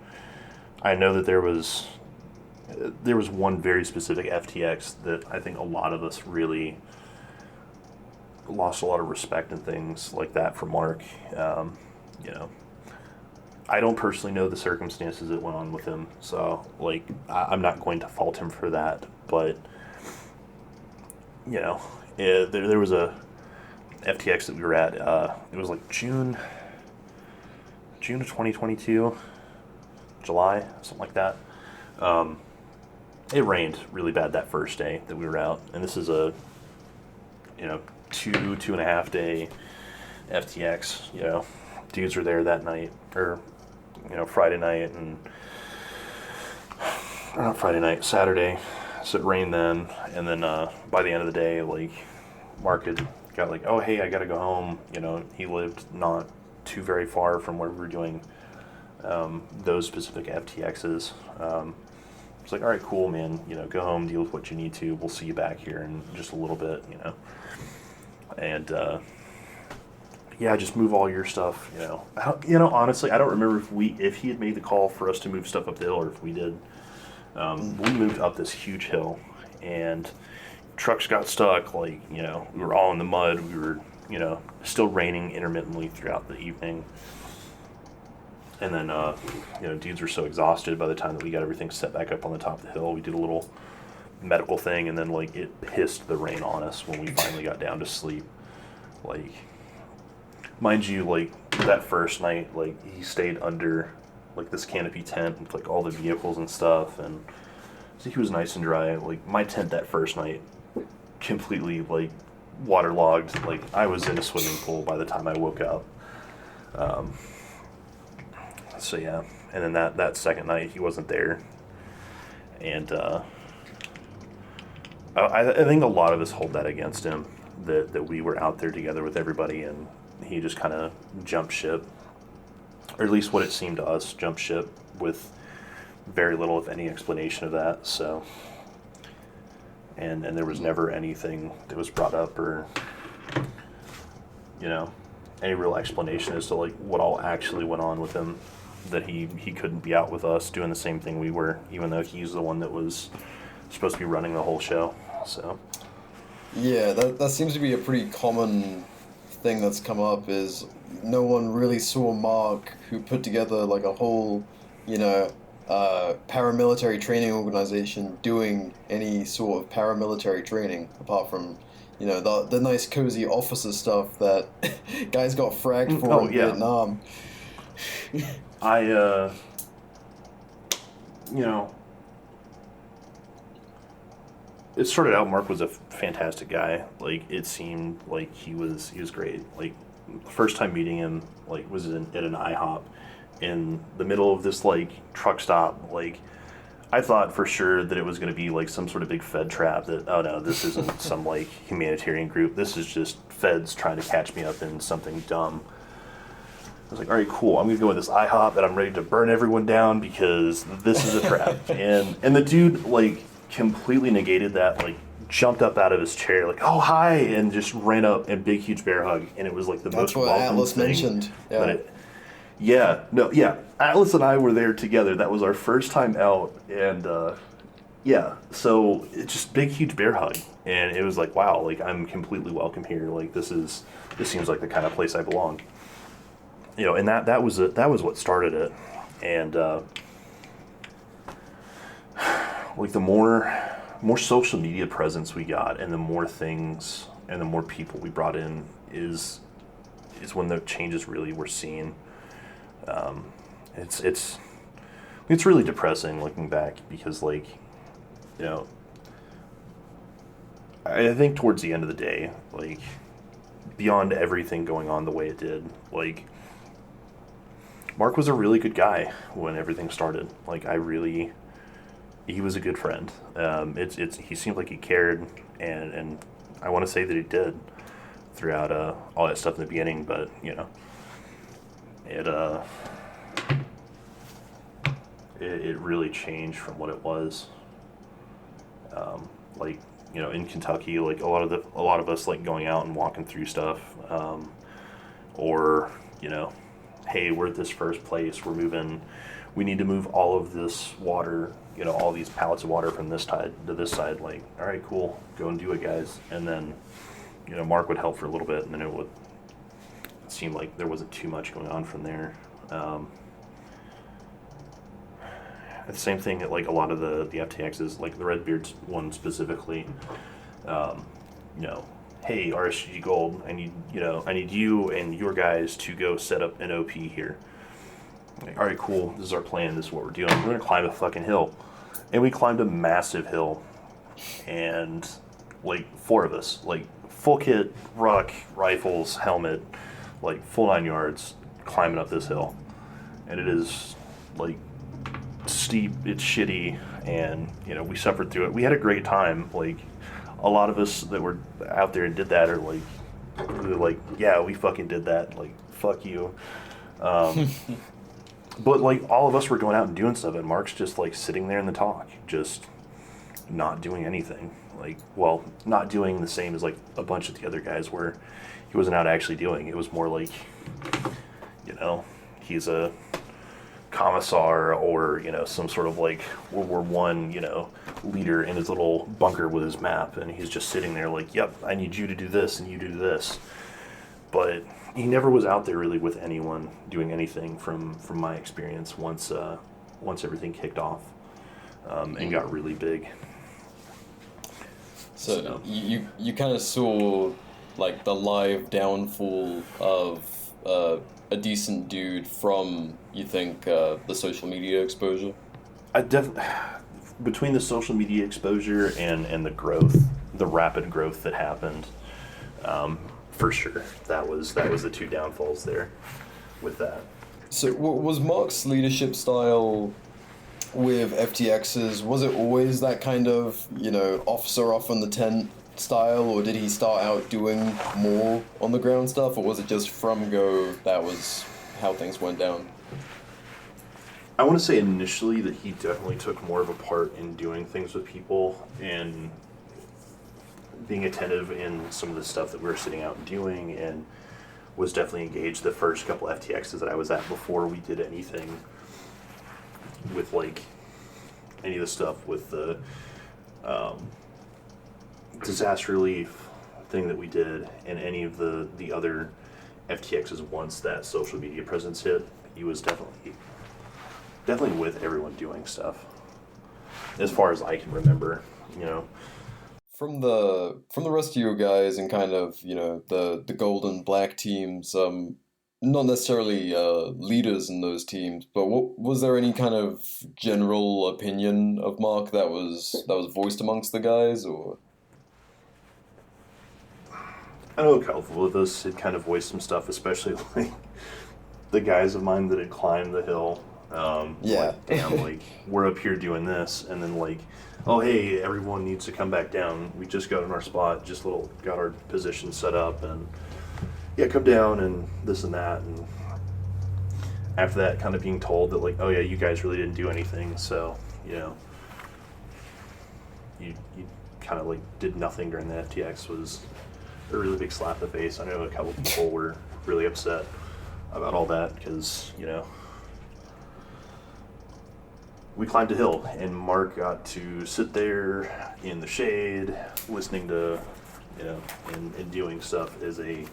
I know that there was one very specific FTX that I think a lot of us really lost a lot of respect and things like that for Mark. I don't personally know the circumstances that went on with him, so I'm not going to fault him for that. But there was a FTX that we were at. It was like June of 2022, July, something like that. It rained really bad that first day that we were out, and this is a 2.5 day FTX. Dudes were there that night, or Friday night, and or not Friday night, Saturday. So it rained then, and then by the end of the day, Mark had got oh hey, I gotta go home. He lived not too very far from where we were doing those specific FTXs. It's all right, cool, man. Go home, deal with what you need to. We'll see you back here in just a little bit. And just move all your stuff. Honestly, I don't remember if he had made the call for us to move stuff up the hill, or if we did. We moved up this huge hill, and trucks got stuck. We were all in the mud. We were, still raining intermittently throughout the evening. And then, dudes were so exhausted by the time that we got everything set back up on the top of the hill. We did a little medical thing, and then, it pissed the rain on us when we finally got down to sleep. Mind you, that first night, he stayed under, this canopy tent with, all the vehicles and stuff, and so he was nice and dry. My tent that first night completely, waterlogged. I was in a swimming pool by the time I woke up. So, yeah. And then that second night, he wasn't there. And I think a lot of us hold that against him, that we were out there together with everybody, and he just kind of jumped ship, or at least what it seemed to us, jumped ship with very little, if any, explanation of that. So, and there was never anything that was brought up, or any real explanation as to what all actually went on with him, that he couldn't be out with us doing the same thing we were, even though he's the one that was supposed to be running the whole show. So yeah, that seems to be a pretty common thing that's come up, is no one really saw Mark, who put together a whole paramilitary training organization, doing any sort of paramilitary training apart from the nice cozy officer stuff that guys got fragged for in Vietnam. It started out, Mark was a fantastic guy. It seemed like he was great. The first time meeting him, was at an IHOP in the middle of this, truck stop. I thought for sure that it was going to be, some sort of big Fed trap, that, oh no, this isn't some, humanitarian group. This is just Feds trying to catch me up in something dumb. I was all right, cool. I'm going to go in this IHOP, and I'm ready to burn everyone down because this is a trap. and the dude, completely negated that, jumped up out of his chair, oh, hi, and just ran up and big, huge bear hug. And it was, the most welcome Atlas thing. mentioned. Yeah. Atlas and I were there together. That was our first time out. And, so it's just big, huge bear hug. And it was wow, I'm completely welcome here. This seems like the kind of place I belong. And that was what started it. And the more social media presence we got, and the more things and the more people we brought in, is when the changes really were seen. It's really depressing looking back, because I think towards the end of the day, like, beyond everything going on the way it did, like, Mark was a really good guy when everything started. Like, he was a good friend. He seemed like he cared, and I want to say that he did throughout all that stuff in the beginning, but, you know, it really changed from what it was. Like, you know, in Kentucky, like a lot of us like going out and walking through stuff, or, you know, hey, we're at this first place, we need to move all of this water, you know, all these pallets of water from this side to this side. Like, all right, cool, go and do it, guys. And then, you know, Mark would help for a little bit, and then it would seem like there wasn't too much going on from there. The same thing at like a lot of the FTXs, like the Redbeards one specifically. You know, hey, RSG Gold, I need you and your guys to go set up an OP here. Like, all right, cool. This is our plan. This is what we're doing. We're gonna climb a fucking hill, and we climbed a massive hill, and like 4 of us, like full kit, ruck, rifles, helmet, like full 9 yards, climbing up this hill, and it is like steep, it's shitty, and you know, we suffered through it. We had a great time. Like, a lot of us that were out there and did that are like, really like, yeah, we fucking did that, like, fuck you. But like, all of us were going out and doing stuff, and Mark's just like sitting there in the talk, just not doing anything. Like, well, not doing the same as like a bunch of the other guys where he wasn't out actually doing. It was more like, you know, he's a commissar, or, you know, some sort of like World War I, you know, leader in his little bunker with his map, and he's just sitting there like, yep, I need you to do this and you do this. But he never was out there really with anyone doing anything from my experience once everything kicked off and got really big. So you kind of saw like the live downfall of a decent dude from, you think, the social media exposure? I definitely, between the social media exposure and the growth, the rapid growth that happened, for sure, that was the 2 downfalls there with that. So was Mark's leadership style with FTXs, was it always that kind of, you know, officer off on the tent style, or did he start out doing more on the ground stuff, or was it just from go that was how things went down? I want to say initially that he definitely took more of a part in doing things with people and being attentive in some of the stuff that we were sitting out and doing, and was definitely engaged the first couple FTXs that I was at before we did anything with like any of the stuff with the disaster relief thing that we did, and any of the other FTXs once that social media presence hit. He was definitely with everyone doing stuff, as far as I can remember, you know. From the rest of you guys and kind of, you know, the gold and black teams, not necessarily leaders in those teams, but was there any kind of general opinion of Mark that was voiced amongst the guys, or? I know a couple of us had kind of voiced some stuff, especially like the guys of mine that had climbed the hill. Yeah. Like, damn, like, we're up here doing this, and then like, oh hey, everyone needs to come back down. We just got in our spot, got our position set up, and yeah, come down and this and that. And after that, kind of being told that like, oh yeah, you guys really didn't do anything, so you know, you kind of like did nothing during the FTX was a really big slap in the face. I know a couple people were really upset about all that because, you know, we climbed a hill and Mark got to sit there in the shade listening to, you know, and doing stuff as a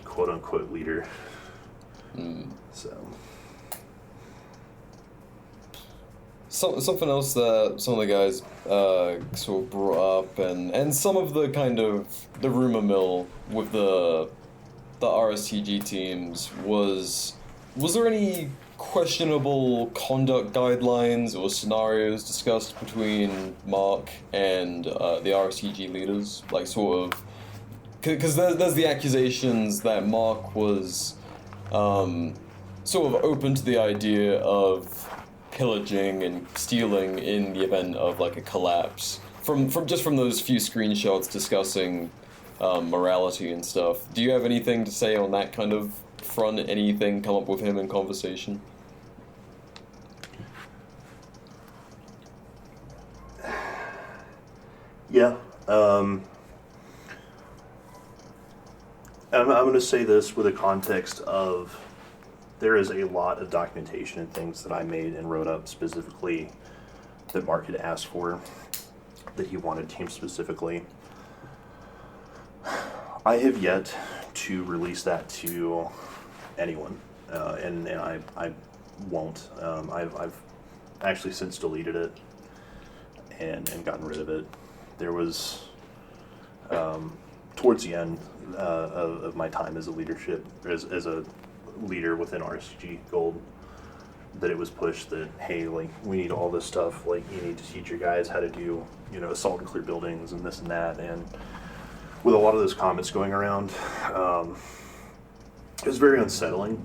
quote unquote leader. So something else that some of the guys sort of brought up, and some of the kind of the rumor mill with the RSTG teams was there any questionable conduct guidelines or scenarios discussed between Mark and the RSTG leaders? Like, sort of... Because there's the accusations that Mark was sort of open to the idea of pillaging and stealing in the event of, like, a collapse. From those few screenshots discussing morality and stuff. Do you have anything to say on that kind of front? Anything come up with him in conversation? Yeah. I'm going to say this with a context of there is a lot of documentation and things that I made and wrote up specifically that Mark had asked for, that he wanted team specifically. I have yet to release that to anyone, and I won't. I've actually since deleted it and gotten rid of it. There was towards the end of my time as a leadership as a leader within RSG Gold, that it was pushed that, hey, like, we need all this stuff, like, you need to teach your guys how to do, you know, assault and clear buildings and this and that. And with a lot of those comments going around, it was very unsettling,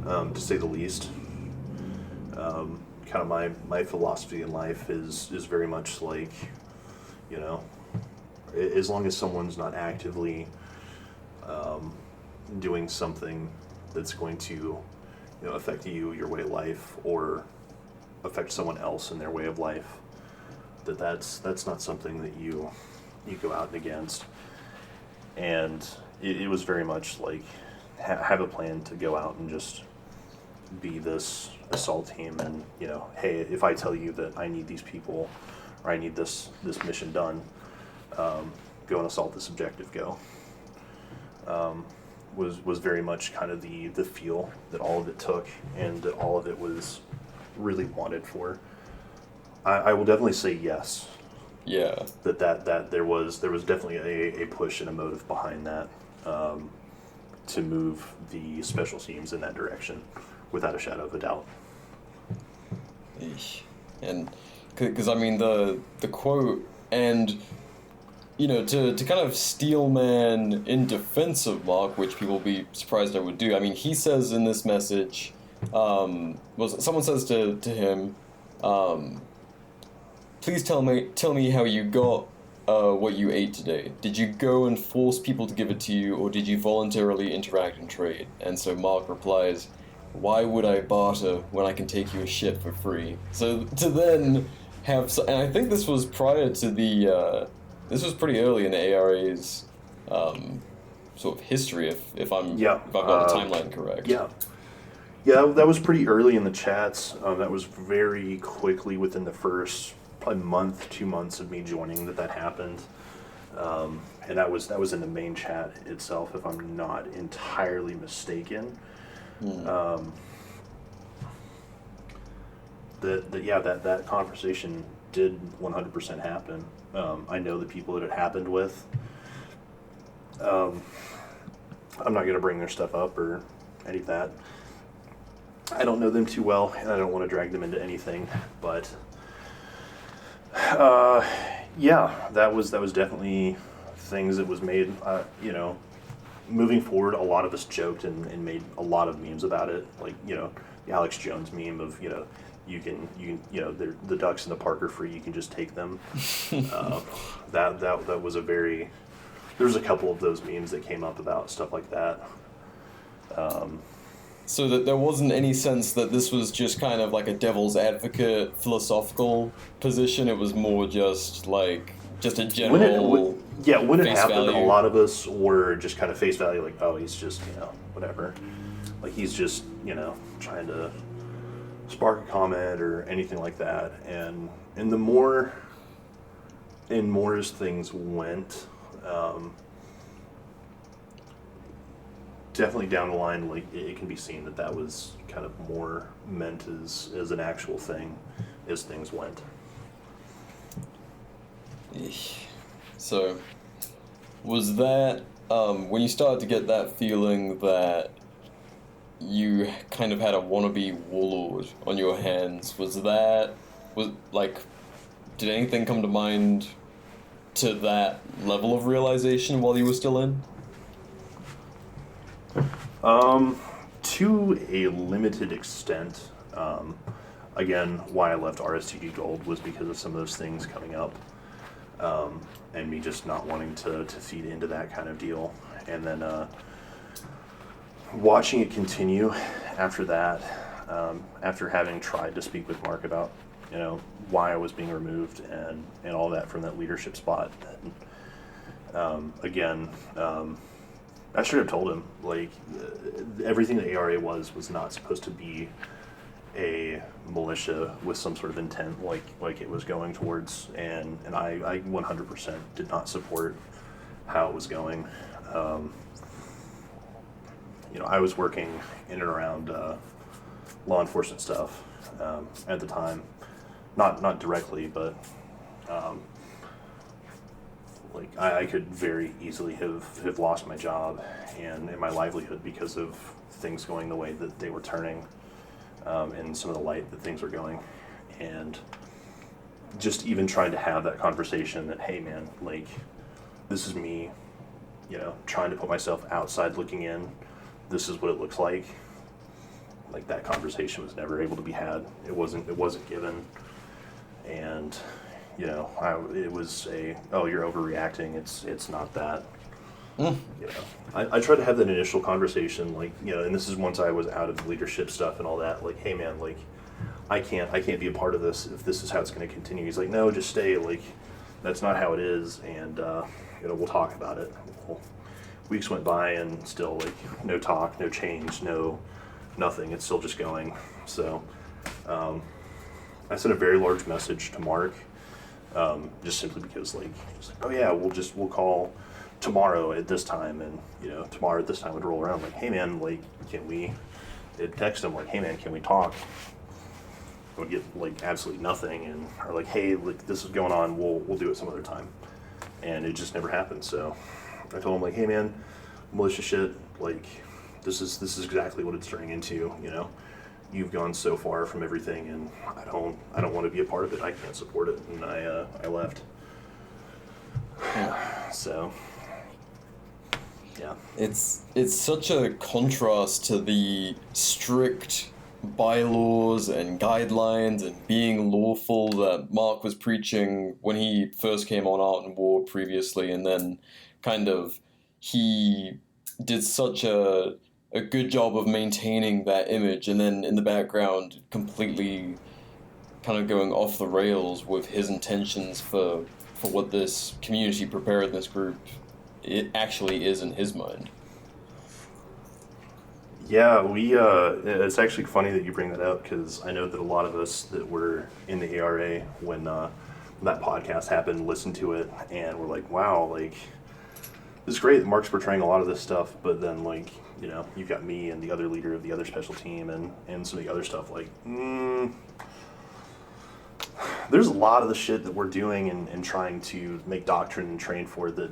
to say the least. Kind of my philosophy in life is very much like, you know, as long as someone's not actively doing something that's going to, you know, affect you, your way of life, or affect someone else in their way of life, that's not something that you go out and against. And it was very much like, have a plan to go out and just be this assault team, and, you know, hey, if I tell you that I need these people, or I need this mission done, go and assault this objective, go. Was very much kind of the feel that all of it took, and that all of it was really wanted for. I will definitely say yes. Yeah. That there was definitely a push and a motive behind that, to move the special teams in that direction, without a shadow of a doubt. Eesh. And because I mean the quote, and you know, to kind of steelman in defense of Mark, which people will be surprised I would do. I mean, he says in this message, someone says to him, please tell me how you got what you ate today. Did you go and force people to give it to you, or did you voluntarily interact and trade? And so Mark replies, why would I barter when I can take you a shit for free? So to then have, and I think this was prior to the, this was pretty early in the ARA's sort of history, if I've got the timeline correct. Yeah, that was pretty early in the chats. That was very quickly within the first probably month, 2 months of me joining that happened. And that was in the main chat itself, if I'm not entirely mistaken. That conversation did 100% happen. I know the people that it happened with. I'm not going to bring their stuff up or any of that. I don't know them too well, and I don't want to drag them into anything. But that was definitely things that was made. You know, moving forward, a lot of us joked and made a lot of memes about it. Like, you know, the Alex Jones meme of, you know, you can you know, the ducks in the park are free, you can just take them. That was a very, there was a couple of those memes that came up about stuff like that. So that there wasn't any sense that this was just kind of like a devil's advocate philosophical position. It was more just like a general. When it happened, value. A lot of us were just kind of face value, like, oh, he's just, you know, whatever. Like, he's just, you know, trying to spark a comment or anything like that. And the more as things went, definitely down the line, like, it can be seen that was kind of more meant as an actual thing as things went. So, was that when you started to get that feeling that you kind of had a wannabe warlord on your hands. Did anything come to mind to that level of realization while you were still in? To a limited extent. Again, why I left RSTG Gold was because of some of those things coming up, and me just not wanting to feed into that kind of deal. And then watching it continue after that, after having tried to speak with Mark about, why I was being removed and all that from that leadership spot. And, again, I should have told him, everything the ARA was not supposed to be a militia with some sort of intent like it was going towards, and I 100% did not support how it was going. I was working in and around law enforcement stuff at the time, not directly, but I could very easily have lost my job and my livelihood because of things going the way that they were turning, and some of the light that things were going. And just even trying to have that conversation that, hey man, this is me, trying to put myself outside looking in. This is what it looks like. That conversation was never able to be had. It wasn't given. And it was you're overreacting. It's not that. I tried to have that initial conversation, and this is once I was out of the leadership stuff and all that. Hey man, I can't be a part of this if this is how it's going to continue. He's like, no, just stay. That's not how it is, and we'll talk about it. Well, weeks went by and still no talk, no change, no nothing. It's still just going. So I sent a very large message to Mark. Just simply because oh yeah, we'll call tomorrow at this time, and tomorrow at this time would roll around hey man, can we text him hey man, can we talk? I would get absolutely nothing, and or hey, this is going on, we'll do it some other time, and it just never happened. So I told him hey man, militia shit, this is exactly what it's turning into. You've gone so far from everything, and I don't want to be a part of it. I can't support it, and I left. So, yeah. It's such a contrast to the strict bylaws and guidelines and being lawful that Mark was preaching when he first came on Art and War previously, and then kind of he did such a good job of maintaining that image, and then in the background completely kind of going off the rails with his intentions for what this community preparedness group it actually is in his mind. Yeah, it's actually funny that you bring that up, because I know that a lot of us that were in the ARA when that podcast happened listened to it and were wow, it's great that Mark's portraying a lot of this stuff, but then you've got me and the other leader of the other special team and some of the other stuff. There's a lot of the shit that we're doing and trying to make doctrine and train for that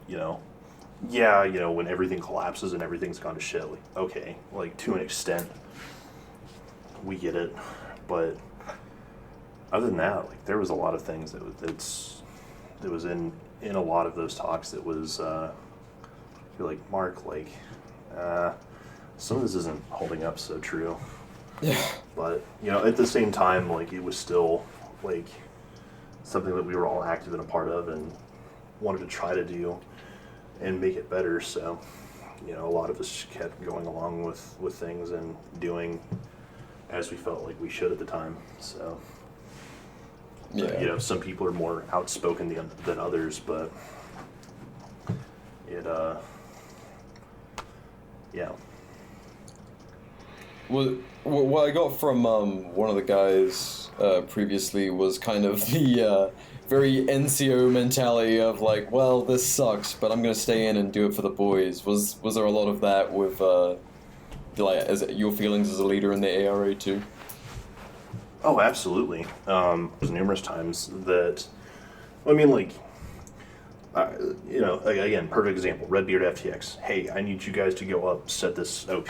when everything collapses and everything's gone to shit, okay, to an extent, we get it. But other than that, there was a lot of things that was in a lot of those talks that was, I feel Mark, some of this isn't holding up so true. Yeah. But, at the same time, it was still, something that we were all active and a part of and wanted to try to do and make it better. So, a lot of us kept going along with things and doing as we felt like we should at the time. So, yeah. Some people are more outspoken than others, but it, yeah. Well, what I got from one of the guys previously was kind of the very NCO mentality of well, this sucks, but I'm gonna stay in and do it for the boys. Was there a lot of that with as your feelings as a leader in the ARA too? Oh, absolutely. There's numerous times that, Again, perfect example, Redbeard FTX. Hey, I need you guys to go up, set this OP.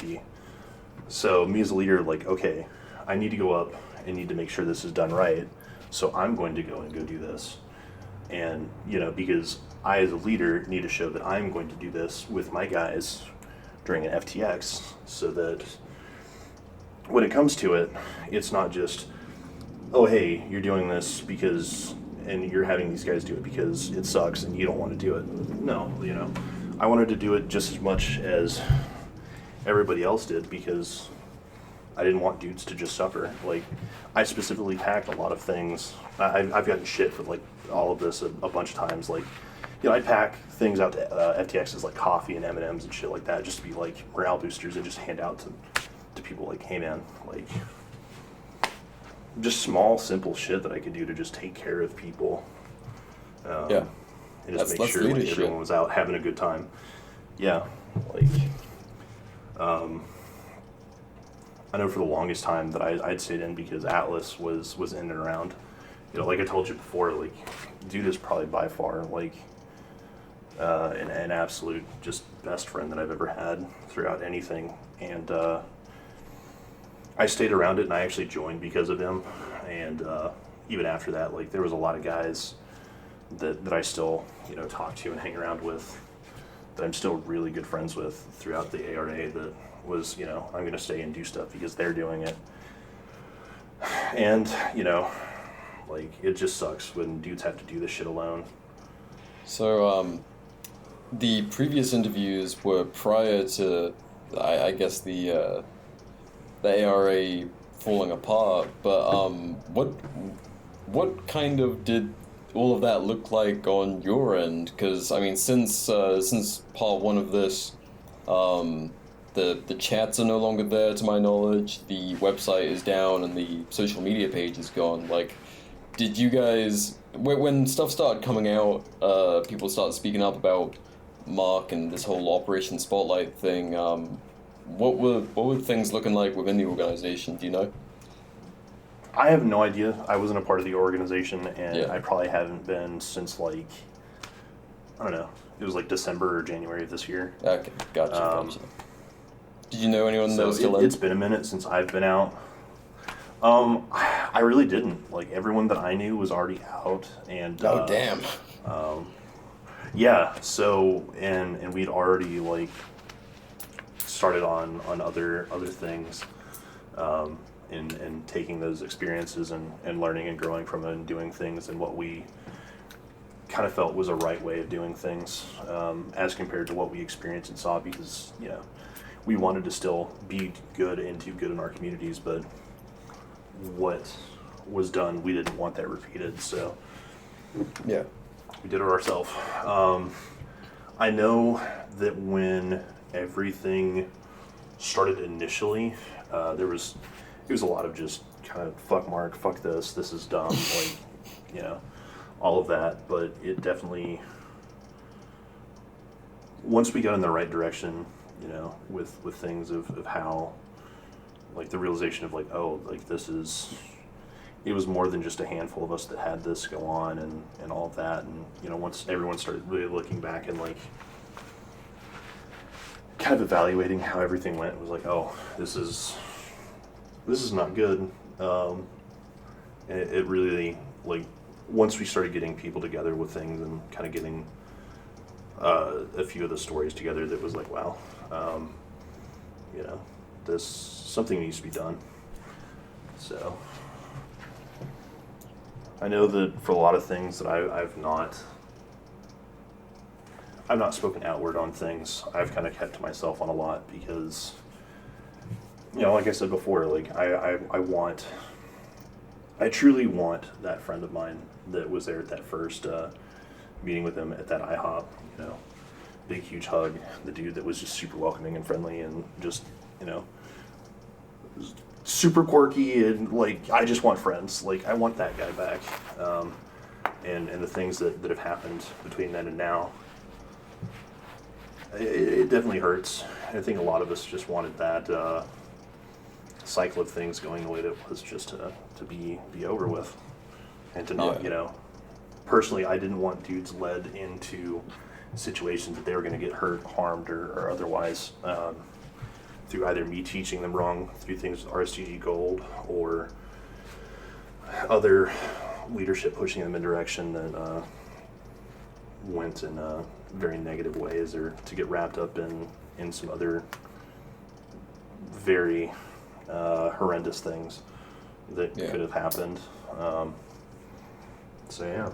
So me as a leader, like, okay, I need to go up and need to make sure this is done right. So I'm going to go do this. And, because I as a leader need to show that I'm going to do this with my guys during an FTX so that when it comes to it, it's not just, oh, hey, you're doing this because, and you're having these guys do it because it sucks and you don't want to do it. No, I wanted to do it just as much as everybody else did because I didn't want dudes to just suffer. Like, I specifically packed a lot of things. I've gotten shit for, like, all of this a bunch of times. Like, I'd pack things out to FTXs like coffee and M&Ms and shit like that just to be, like, morale boosters and just hand out to people like, hey, man, like, just small, simple shit that I could do to just take care of people. Yeah. And just make sure like, everyone was out having a good time. Yeah. Like, I know for the longest time that I'd stayed in because Atlas was in and around. Like I told you before, like, dude is probably by far, like, an absolute just best friend that I've ever had throughout anything. And I stayed around it and I actually joined because of him. And even after that, like, there was a lot of guys that I still, talk to and hang around with that I'm still really good friends with throughout the ARA that was, I'm going to stay and do stuff because they're doing it. And, like, it just sucks when dudes have to do this shit alone. So, the previous interviews were prior to, I guess, the ARA falling apart, but, what kind of did all of that look like on your end? Because, I mean, since part one of this, the chats are no longer there, to my knowledge. The website is down, and the social media page is gone. Like, did you guys, when stuff started coming out, people started speaking up about Mark and this whole Operation Spotlight thing? What were things looking like within the organization? Do you know? I have no idea. I wasn't a part of the organization, and Yeah. I probably haven't been since, like, I don't know. It was like December or January of this year. Okay, gotcha. Did you know anyone that was still in? It's been a minute since I've been out. I really didn't. Like, everyone that I knew was already out, and Damn. yeah. So and we'd already, like, started on other things, and taking those experiences and learning and growing from it and doing things in what we kind of felt was a right way of doing things, as compared to what we experienced and saw, because we wanted to still be good and do good in our communities, but what was done, we didn't want that repeated, so Yeah. we did it ourselves. I know that when everything started initially, it was a lot of just kind of fuck Mark, fuck this is dumb, like, all of that, but it definitely, once we got in the right direction, with things of how, like, the realization of, like, oh, like, it was more than just a handful of us that had this go on and all of that, and, once everyone started really looking back and, like, kind of evaluating how everything went, it was like, oh, this is not good. It really, like, once we started getting people together with things and kind of getting a few of the stories together, that was like, wow, this, something needs to be done. So I know that for a lot of things that I've not spoken outward on things. I've kind of kept to myself on a lot because, like I said before, like, I truly want that friend of mine that was there at that first meeting with him at that IHOP, big, huge hug, the dude that was just super welcoming and friendly and just, super quirky, and, like, I just want friends. Like, I want that guy back. And the things that have happened between then and now, it definitely hurts. I think a lot of us just wanted that cycle of things going the way that it was, just to be over with, and to not, personally, I didn't want dudes led into situations that they were going to get hurt, harmed, or otherwise, through either me teaching them wrong through things with RSTG Gold or other leadership pushing them in direction that went in very negative ways, or to get wrapped up in some other very horrendous things that could have happened. So yeah.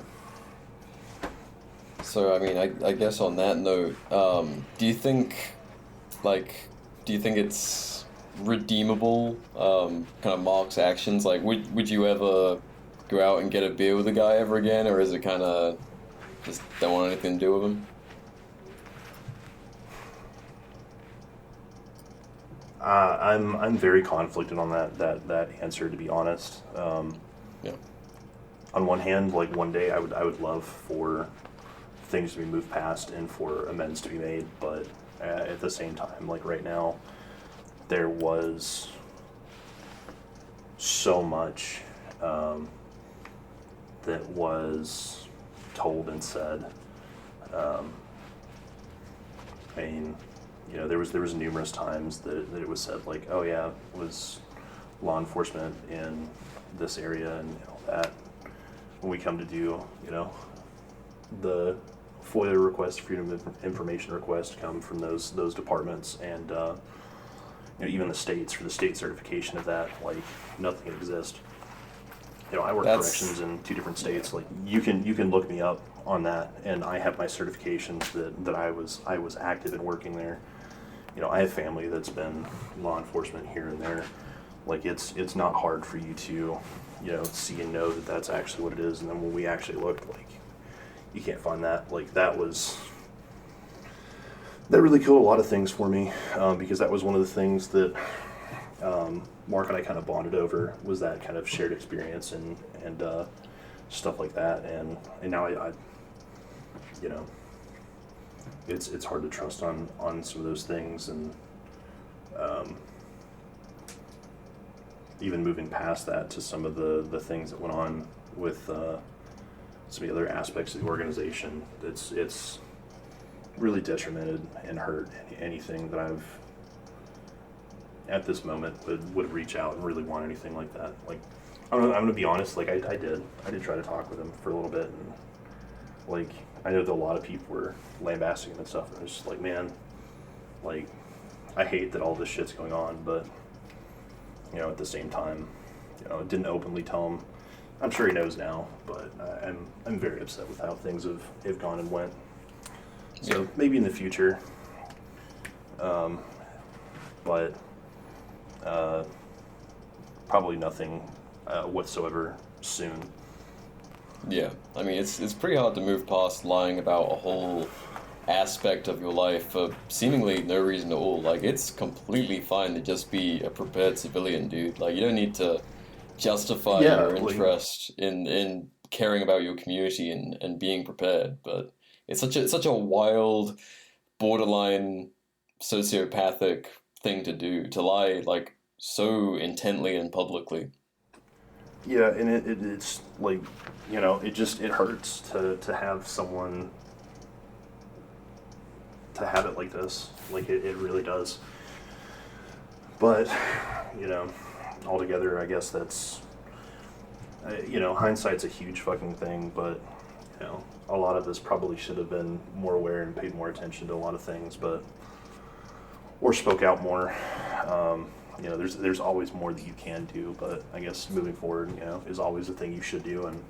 So I mean, I guess on that note, do you think it's redeemable, kind of Mark's actions? Like, would you ever go out and get a beer with a guy ever again, or is it kind of just don't want anything to do with him? I'm very conflicted on that answer, to be honest. Yeah. On one hand, like, one day I would love for things to be moved past and for amends to be made, but at the same time, like right now, there was so much that was told and said. I mean, you know, there was numerous times that it was said, like, oh yeah, it was law enforcement in this area and all that. When we come to do, you know, the FOIA request, Freedom of Information request, come from those departments, and you know, even the states, for the state certification of that, like, nothing exists. You know, I work corrections in 2 different states. Like, you can look me up on that, and I have my certifications that I was active in working there. You know, I have family that's been law enforcement here and there. Like, it's not hard for you to, you know, see and know that that's actually what it is. And then when we actually looked, like, you can't find that. Like, that really killed a lot of things for me, because that was one of the things that Mark and I kind of bonded over, was that kind of shared experience and stuff like that. And now I you know, it's hard to trust on some of those things, and even moving past that to some of the things that went on with some of the other aspects of the organization. It's really detrimented and hurt anything that I've at this moment would reach out and really want anything like that. Like, I'm gonna be honest, like, I did try to talk with him for a little bit, and like, I know that a lot of people were lambasting him and stuff, and I was just like, man, like, I hate that all this shit's going on, but, you know, at the same time, you know, I didn't openly tell him. I'm sure he knows now, but I'm very upset with how things have gone and went. So maybe in the future, but probably nothing whatsoever soon. Yeah, I mean, it's pretty hard to move past lying about a whole aspect of your life for seemingly no reason at all. Like, it's completely fine to just be a prepared civilian, dude. Like, you don't need to justify your interest in caring about your community and being prepared. But it's such a wild, borderline sociopathic thing to do, to lie, like, so intently and publicly. Yeah, and it's like, you know, it hurts to have someone to have it like this. Like, it really does. But, you know, altogether, I guess that's, you know, hindsight's a huge fucking thing, but, you know, a lot of us probably should have been more aware and paid more attention to a lot of things, but, or spoke out more. You know, there's always more that you can do, but I guess moving forward, you know, is always the thing you should do, and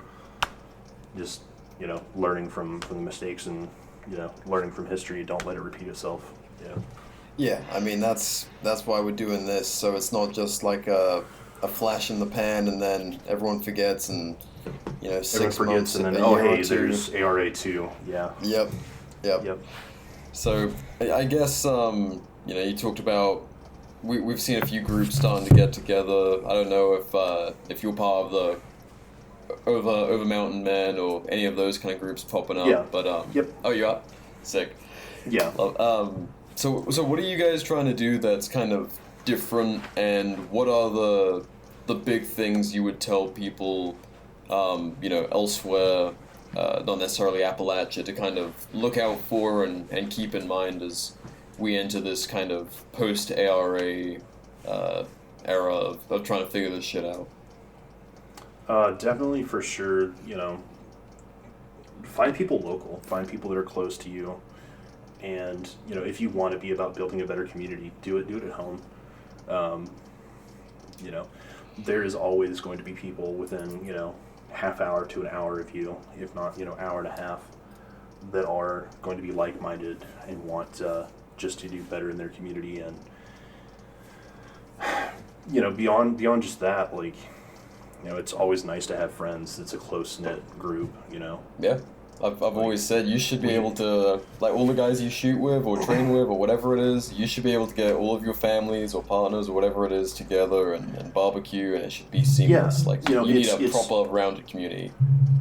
just, you know, learning from the mistakes and, you know, learning from history. Don't let it repeat itself. You know? Yeah, I mean, that's why we're doing this, so it's not just like a flash in the pan and then everyone forgets, and, you know, 6 months and then, there's ARA 2. Yeah. Yep. So I guess you know, you talked about we've seen a few groups starting to get together. I don't know if you're part of the over Mountain Men or any of those kind of groups popping up. Yeah. But Yep. Oh, you are? Sick. Yeah. So what are you guys trying to do that's kind of different, and what are the big things you would tell people, you know, elsewhere, not necessarily Appalachia, to kind of look out for and keep in mind as we enter this kind of post-ARA era of trying to figure this shit out? Definitely, for sure, find people local, find people that are close to you, and, if you want to be about building a better community, do it at home. There is always going to be people within, half hour to an hour of you, if not, hour and a half, that are going to be like-minded and want just to do better in their community. And, beyond just that, like, it's always nice to have friends. It's a close-knit group, Yeah. I've always said you should be able to, like, all the guys you shoot with or train with or whatever it is, you should be able to get all of your families or partners or whatever it is together and barbecue, and it should be seamless. Yeah, like, you need a proper rounded community.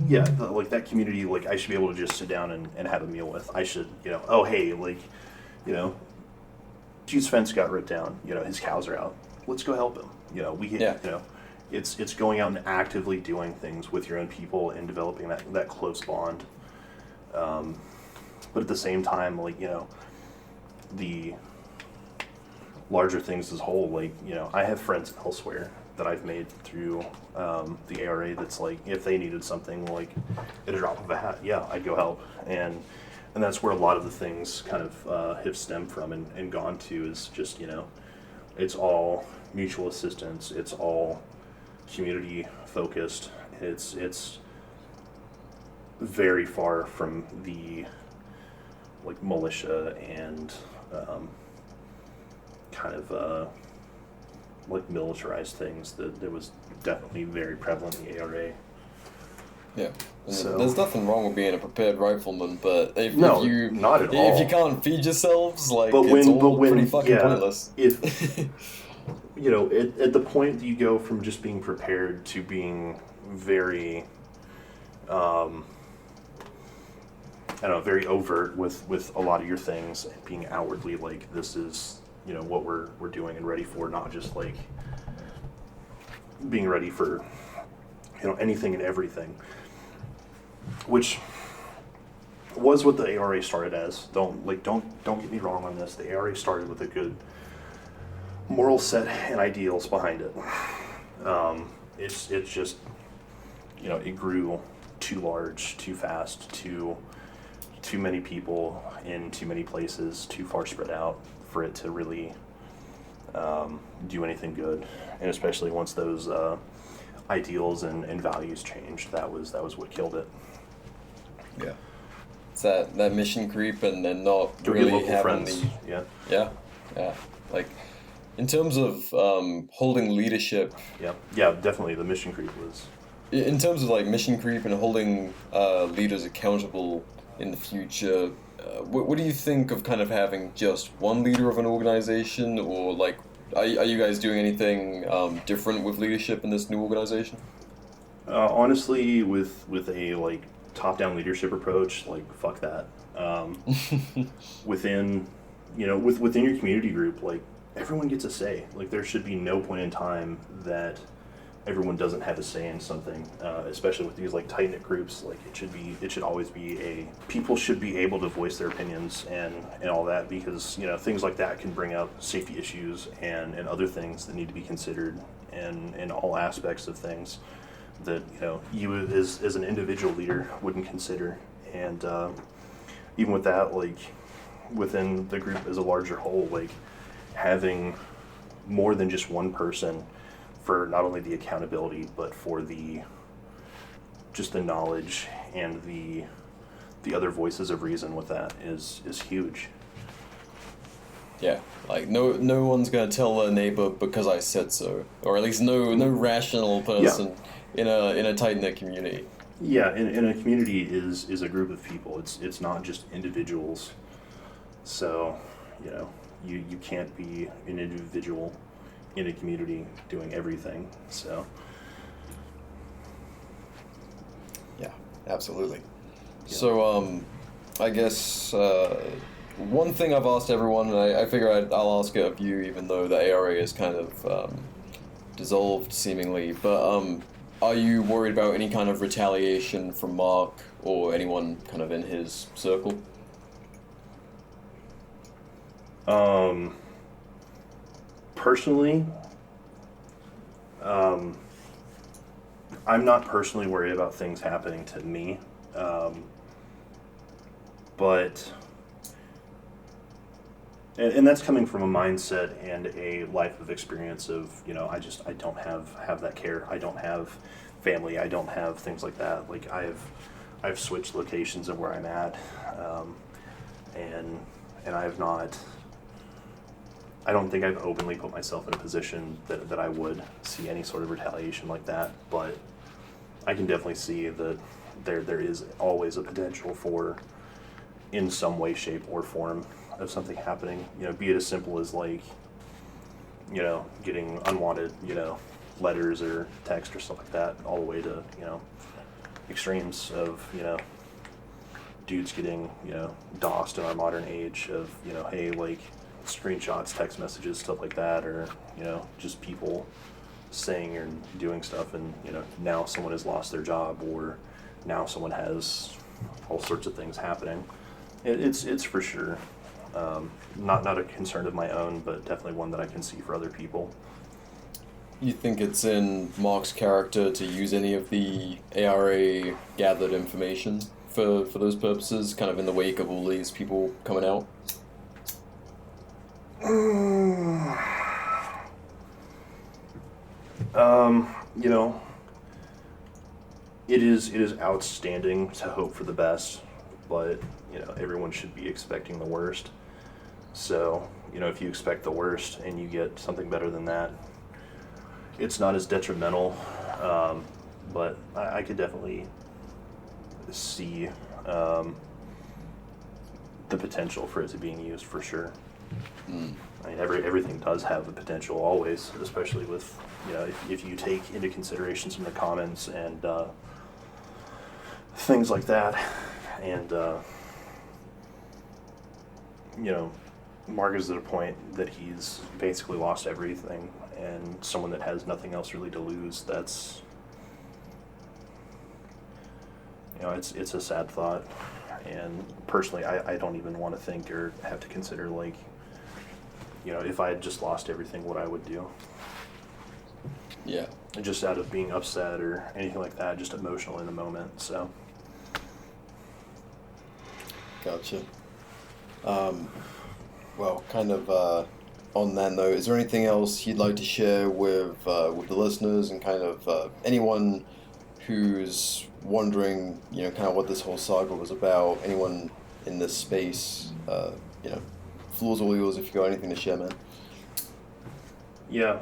Yeah, like that community, like, I should be able to just sit down and have a meal with. I should, oh, hey, like, dude's fence got ripped down, his cows are out. Let's go help him. It's going out and actively doing things with your own people and developing that close bond. But at the same time, like, the larger things as a whole, like, I have friends elsewhere that I've made through the ARA that's like, if they needed something, like, at a drop of a hat, yeah, I'd go help. And that's where a lot of the things kind of have stemmed from and gone to, is just, it's all mutual assistance, it's all community focused. It's very far from the, like, militia and kind of like militarized things that was definitely very prevalent in the ARA. Yeah. So, there's nothing wrong with being a prepared rifleman, but if not at all. If you can't feed yourselves, like, but it's all pretty fucking pointless. If at the point that you go from just being prepared to being very, very overt with a lot of your things, and being outwardly like, this is, what we're doing and ready for, not just like being ready for, anything and everything, which was what the ARA started as. Don't get me wrong on this. The ARA started with a good moral set and ideals behind it. It's just, it grew too large, too fast, too many people in too many places, too far spread out for it to really do anything good. And especially once those ideals and values changed, that was what killed it. Yeah. It's that mission creep and then not Do really local having friends. the... Yeah. Yeah. Like, in terms of holding leadership... Yeah, definitely. The mission creep was... In terms of, like, mission creep and holding leaders accountable in the future, what do you think of kind of having just one leader of an organization, or, like, are you guys doing anything different with leadership in this new organization? Honestly, with a, like, top-down leadership approach, like, fuck that. Within your community group, like, everyone gets a say. Like, there should be no point in time that everyone doesn't have a say in something, especially with these, like, tight-knit groups. Like, it should always be people should be able to voice their opinions and all that, because, things like that can bring up safety issues and other things that need to be considered in all aspects of things that, you as an individual leader wouldn't consider. And even with that, like, within the group as a larger whole, like, having more than just one person for not only the accountability, but for the knowledge and the other voices of reason with that is huge. Yeah, like, no one's gonna tell a neighbor because I said so, or at least no rational person in a tight-knit community. Yeah, in a community is a group of people. It's not just individuals. So, you can't be an individual in a community doing everything. So, yeah, absolutely. Yeah. So, I guess one thing I've asked everyone, and I figure I'll ask it of you, even though the ARA is kind of dissolved seemingly. But are you worried about any kind of retaliation from Mark or anyone kind of in his circle? Personally, I'm not personally worried about things happening to me, but, and that's coming from a mindset and a life of experience of, you know, I don't have that care. I don't have family. I don't have things like that. Like I've switched locations of where I'm at, and I have not, I don't think I've openly put myself in a position that I would see any sort of retaliation like that, but I can definitely see that there is always a potential for, in some way, shape, or form, of something happening. You know, be it as simple as, like, you know, getting unwanted, you know, letters or text or stuff like that, all the way to, you know, extremes of, you know, dudes getting, you know, doxed in our modern age of, you know, hey, like, screenshots, text messages, stuff like that, or, you know, just people saying or doing stuff, and, you know, now someone has lost their job, or now someone has all sorts of things happening. It's for sure not a concern of my own, but definitely one that I can see for other people. You think it's in Mark's character to use any of the ARA gathered information for those purposes, kind of in the wake of all these people coming out? You know, it is outstanding to hope for the best, but, you know, everyone should be expecting the worst. So, you know, if you expect the worst and you get something better than that, it's not as detrimental, but I could definitely see the potential for it to being used for sure. I mean, everything does have the potential always, especially with, you know, if you take into consideration some of the comments and things like that, and you know, Mark is at a point that he's basically lost everything, and someone that has nothing else really to lose, that's, you know, it's a sad thought. And personally, I don't even want to think or have to consider, like, you know, if I had just lost everything, what I would do. Yeah. And just out of being upset or anything like that, just emotional in the moment, so. Gotcha. Well, kind of on that note, is there anything else you'd like to share with the listeners and kind of anyone who's wondering, you know, kind of what this whole saga was about? Anyone in this space, you know, floors or wheels, if you got anything to share, man. Yeah,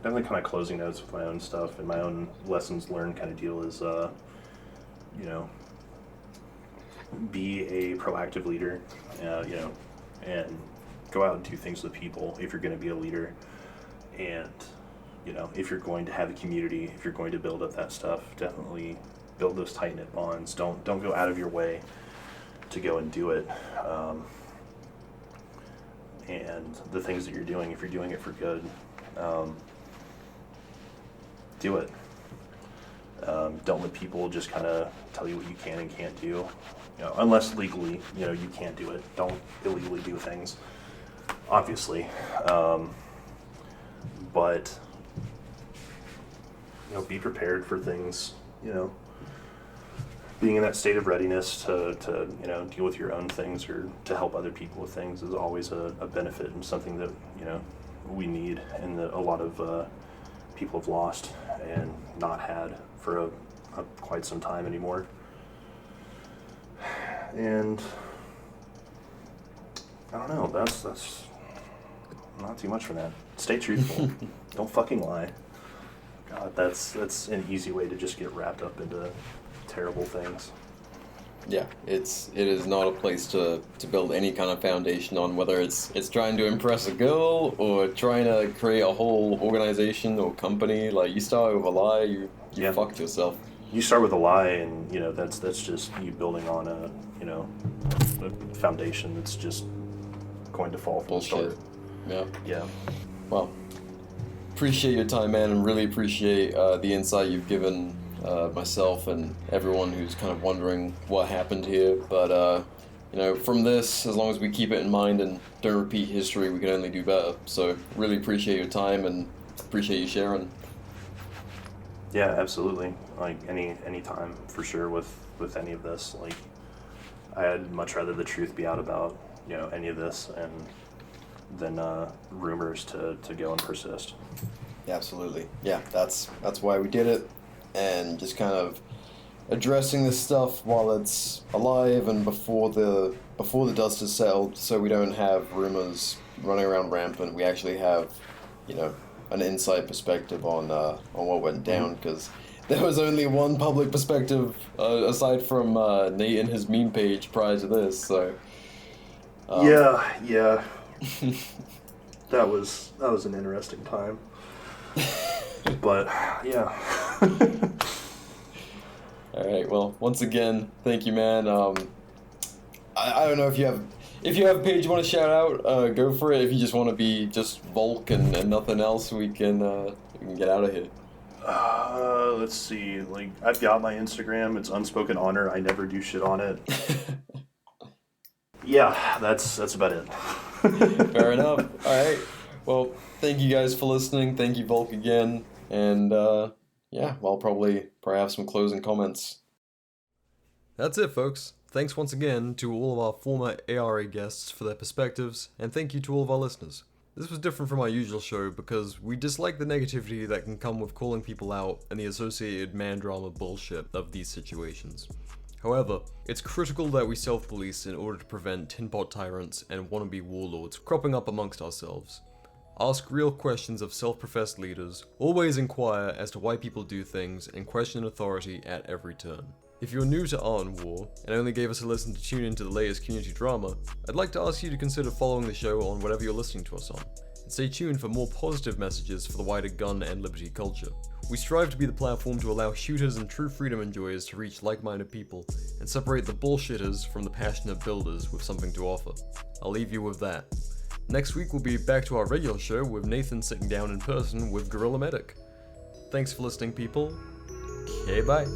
definitely kind of closing notes with my own stuff and my own lessons learned kind of deal is, you know, be a proactive leader, you know, and go out and do things with people if you're going to be a leader. And, you know, if you're going to have a community, if you're going to build up that stuff, definitely build those tight-knit bonds. Don't go out of your way to go and do it. And the things that you're doing, if you're doing it for good, do it. Don't let people just kind of tell you what you can and can't do. You know, unless legally, you know, you can't do it. Don't illegally do things, obviously. But, you know, be prepared for things, you know, being in that state of readiness to you know, deal with your own things or to help other people with things is always a benefit and something that, you know, we need and that a lot of people have lost and not had for quite some time anymore. And I don't know, that's not too much for that. Stay truthful. Don't fucking lie. God, that's an easy way to just get wrapped up into terrible things. Yeah, it is not a place to build any kind of foundation on, whether it's trying to impress a girl or trying to create a whole organization or company. Like, you start with a lie, you fucked yourself. You start with a lie, and, you know, that's just you building on a, you know, a foundation that's just going to fall from the start. Yeah. Yeah. Well, appreciate your time, man, and really appreciate the insight you've given myself and everyone who's kind of wondering what happened here. But from this, as long as we keep it in mind and don't repeat history, we can only do better. So really appreciate your time and appreciate you sharing. Yeah, absolutely. Like any time for sure with any of this. Like, I'd much rather the truth be out about any of this and than rumors to go and persist. Absolutely. Yeah, that's why we did it, and just kind of addressing this stuff while it's alive and before the dust is settled, so we don't have rumors running around rampant. We actually have, an inside perspective on what went down, because there was only one public perspective aside from Nate and his meme page prior to this. So yeah. That was an interesting time. But yeah. All right. Well, once again, thank you, man. I don't know if you have a page you want to shout out, go for it. If you just want to be just Volk and nothing else, we can get out of here. Let's see. Like, I've got my Instagram. It's Unspoken Honor. I never do shit on it. Yeah, that's about it. Fair enough. All right. Well, thank you guys for listening. Thank you, Volk, again. And I'll probably have some closing comments. That's it, folks. Thanks once again to all of our former ARA guests for their perspectives, and thank you to all of our listeners. This was different from our usual show because we dislike the negativity that can come with calling people out and the associated man drama bullshit of these situations. However, it's critical that we self-police in order to prevent tinpot tyrants and wannabe warlords cropping up amongst ourselves. Ask real questions of self-professed leaders, always inquire as to why people do things, and question authority at every turn. If you're new to Art and War, and only gave us a listen to tune into the latest community drama, I'd like to ask you to consider following the show on whatever you're listening to us on, and stay tuned for more positive messages for the wider gun and liberty culture. We strive to be the platform to allow shooters and true freedom enjoyers to reach like-minded people, and separate the bullshitters from the passionate builders with something to offer. I'll leave you with that. Next week we'll be back to our regular show with Nathan sitting down in person with Gorilla Medic. Thanks for listening, people. Okay, bye.